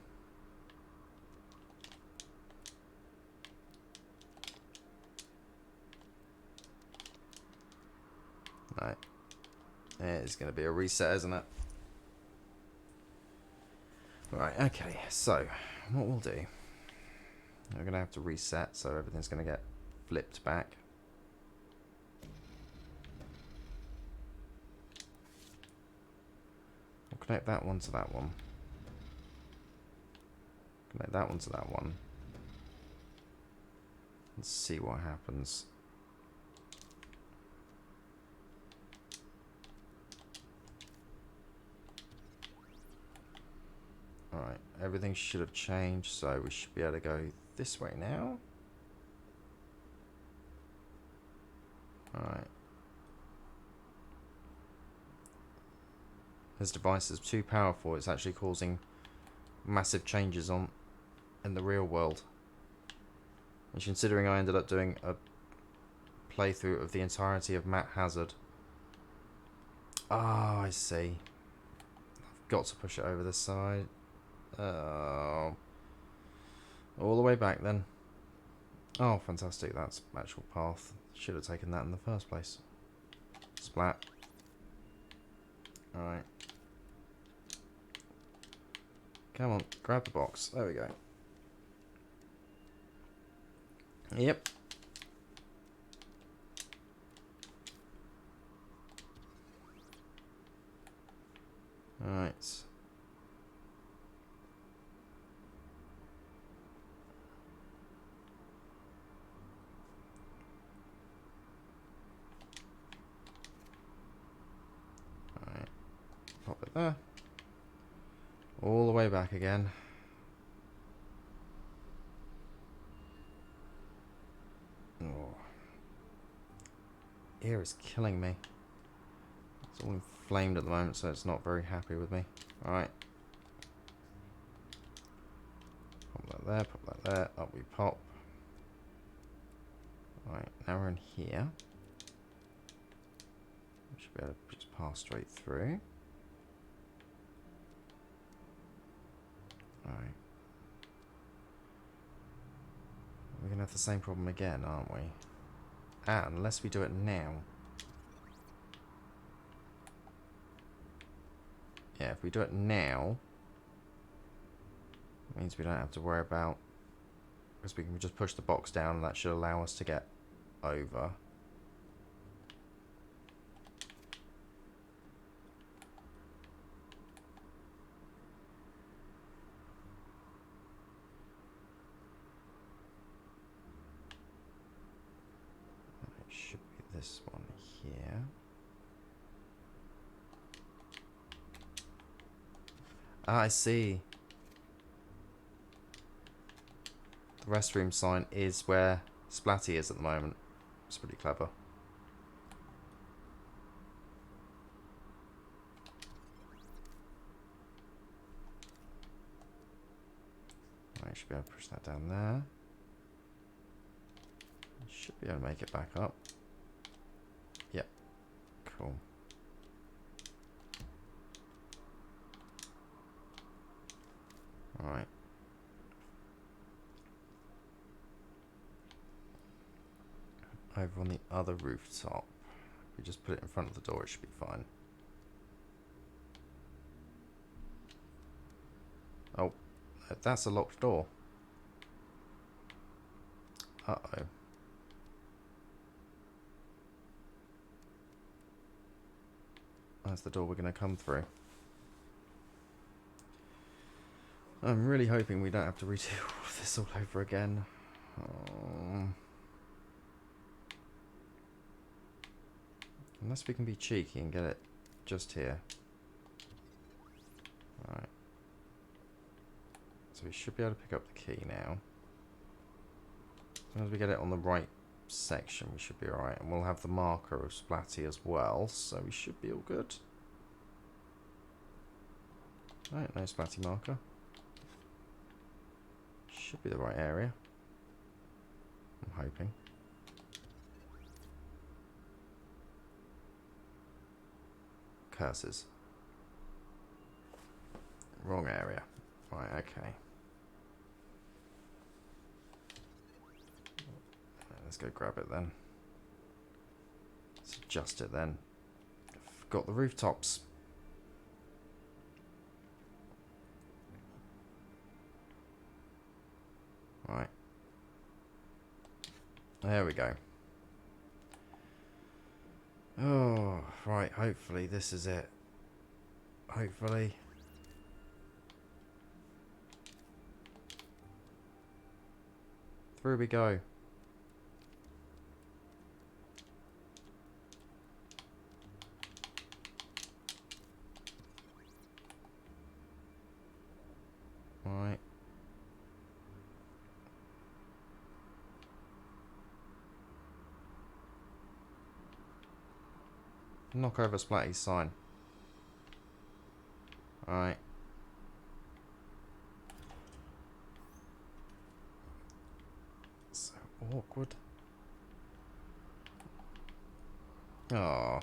Right. It's going to be a reset, isn't it? Right, okay, so what we'll do, we're going to have to reset, so everything's going to get flipped back. We'll connect that one to that one. Connect that one to that one. Let's see what happens. Alright, everything should have changed, so we should be able to go this way now. Alright. This device is too powerful, it's actually causing massive changes in the real world. And considering I ended up doing a playthrough of the entirety of Matt Hazard. Ah, I see. I've got to push it over this side. Oh. All the way back then. Oh, fantastic. That's actual path. Should have taken that in the first place. Splat. Alright. Come on, grab the box. There we go. Yep. Alright. Alright. Pop it there. All the way back again. Oh. Ear is killing me. It's all inflamed at the moment, so it's not very happy with me. Alright. Pop that there, pop that there. Up we pop. Alright, now we're in here. We should be able to just pass straight through. Alright. We're going to have the same problem again, aren't we? Unless we do it now. Yeah, if we do it now, it means we don't have to worry about... Because we can just push the box down and that should allow us to get over. It should be this one here. Ah, I see. The restroom sign is where Splatty is at the moment. It's pretty clever. I should be able to push that down there. Should be able to make it back up. Yep. Cool. Alright. Over on the other rooftop. If we just put it in front of the door, it should be fine. Oh, that's a locked door. Uh-oh. That's the door we're going to come through. I'm really hoping we don't have to redo all of this all over again. Oh. Unless we can be cheeky and get it just here. Alright. So we should be able to pick up the key now. As long as we get it on the right section, we should be alright. And we'll have the marker of Splatty as well, so we should be all good. Alright, no Splatty marker. Should be the right area. I'm hoping. Curses. Wrong area. Right, okay. Let's go grab it then. Let's adjust it then. Got the rooftops. Right. There we go. Oh, right. Hopefully this is it. Hopefully. Through we go. Right. Knock over Splatty's sign. Alright. So awkward. Oh.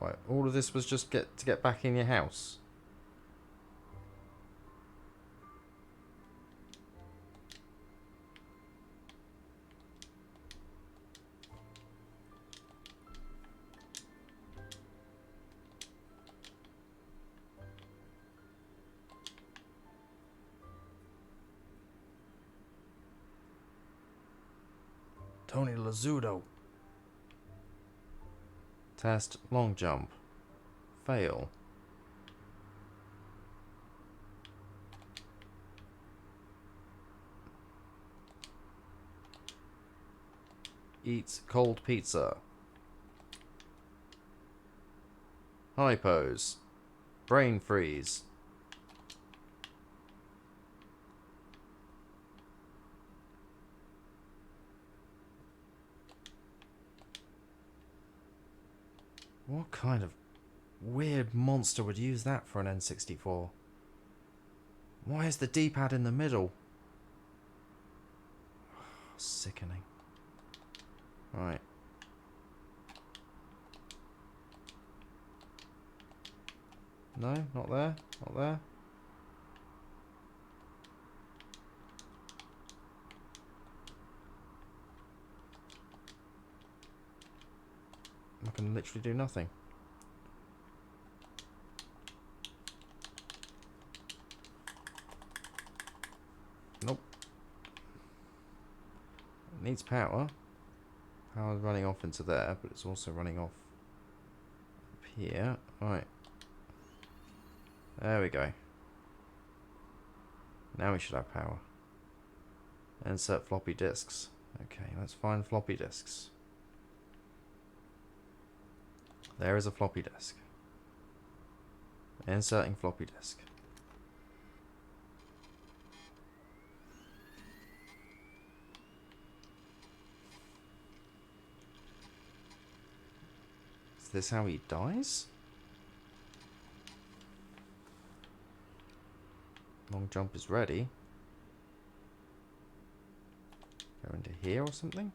Right, all of this was just to get back in your house. Tony Lazzuto. Test long jump. Fail. Eats cold pizza. High pose. Brain freeze. What kind of weird monster would use that for an N64? Why is the D-pad in the middle? Sickening. Right. No, not there. Not there. I can literally do nothing. Nope. It needs power. Power's running off into there, but it's also running off up here. Right. There we go. Now we should have power. Insert floppy disks. Okay, let's find floppy disks. There is a floppy disk. Inserting floppy disk. Is this how he dies? Long jump is ready. Go into here or something?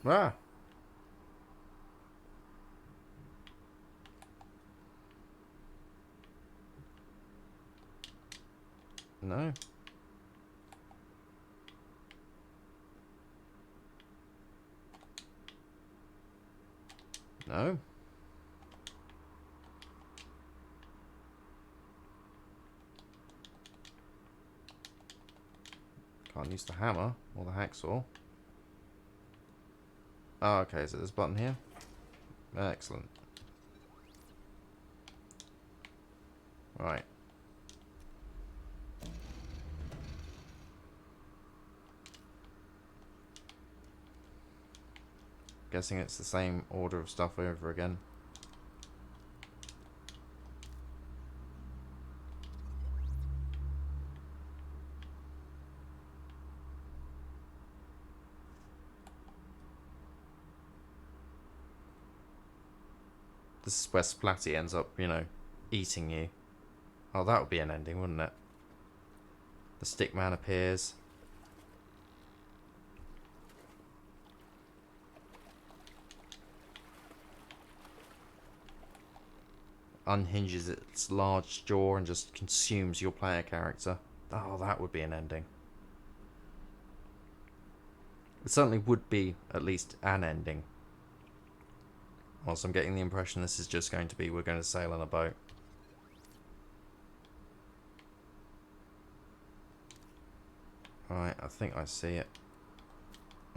Ah! No. No. Can't use the hammer or the hacksaw. Oh, okay, so this button here. Excellent. Right. Guessing it's the same order of stuff over again. This is where Splatty ends up, you know, eating you. Oh, that would be an ending, wouldn't it? The stick man appears. Unhinges its large jaw and just consumes your player character. Oh, that would be an ending. It certainly would be at least an ending. Whilst I'm getting the impression this is just going to be we're going to sail on a boat. Alright, I think I see it.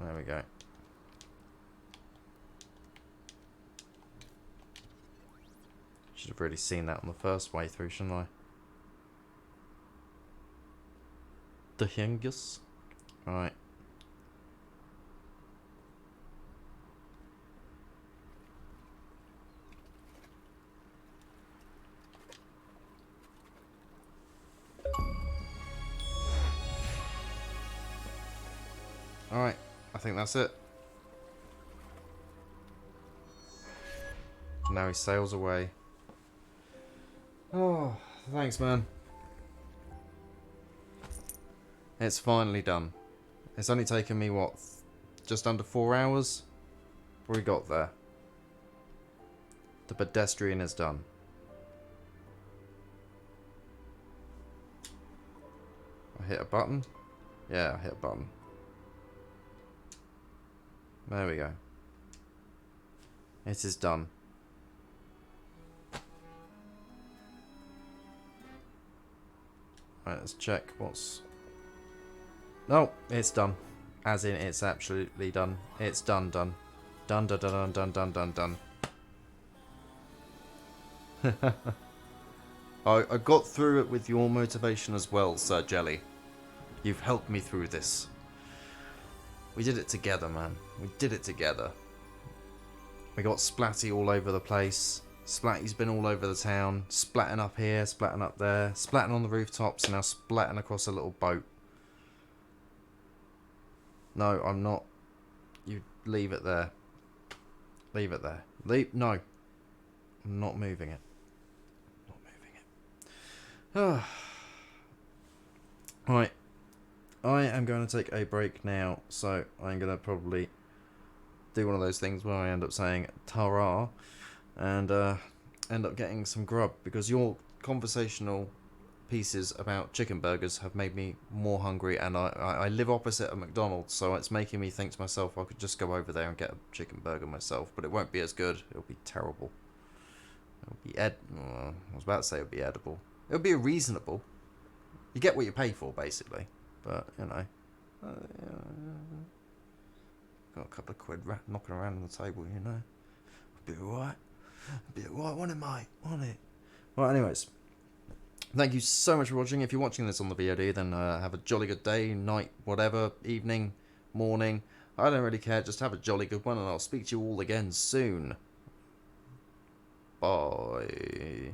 There we go. Should have really seen that on the first way through, shouldn't I? The Hingus. Right. Alright, I think that's it. Now he sails away. Oh, thanks, man. It's finally done. It's only taken me, what, just under 4 hours? Before we got there. The Pedestrian is done. I hit a button? Yeah, I hit a button. There we go. It is done. Right, let's check what's... No, it's done. As in, it's absolutely done. It's done. Done, done, done, done, done, done, done. I got through it with your motivation as well, Sir Jelly. You've helped me through this. We did it together, man. We did it together. We got Splatty all over the place. Splatty's been all over the town. Splatting up here, splatting up there. Splatting on the rooftops, and now splatting across a little boat. No, I'm not. You leave it there. Leave it there. Leave. No. I'm not moving it. Not moving it. Right. I am going to take a break now, so I'm going to probably do one of those things where I end up saying ta-ra and end up getting some grub, because your conversational pieces about chicken burgers have made me more hungry, and I live opposite a McDonald's, so it's making me think to myself I could just go over there and get a chicken burger myself, but it won't be as good. It'll be terrible. It'll be I was about to say it would be edible. It'll be reasonable. You get what you pay for, basically. But, you know. Got a couple of quid knocking around on the table, you know. Be alright. Be alright, won't it, mate? Won't it? Well, anyways. Thank you so much for watching. If you're watching this on the VOD, then have a jolly good day, night, whatever, evening, morning. I don't really care. Just have a jolly good one, and I'll speak to you all again soon. Bye.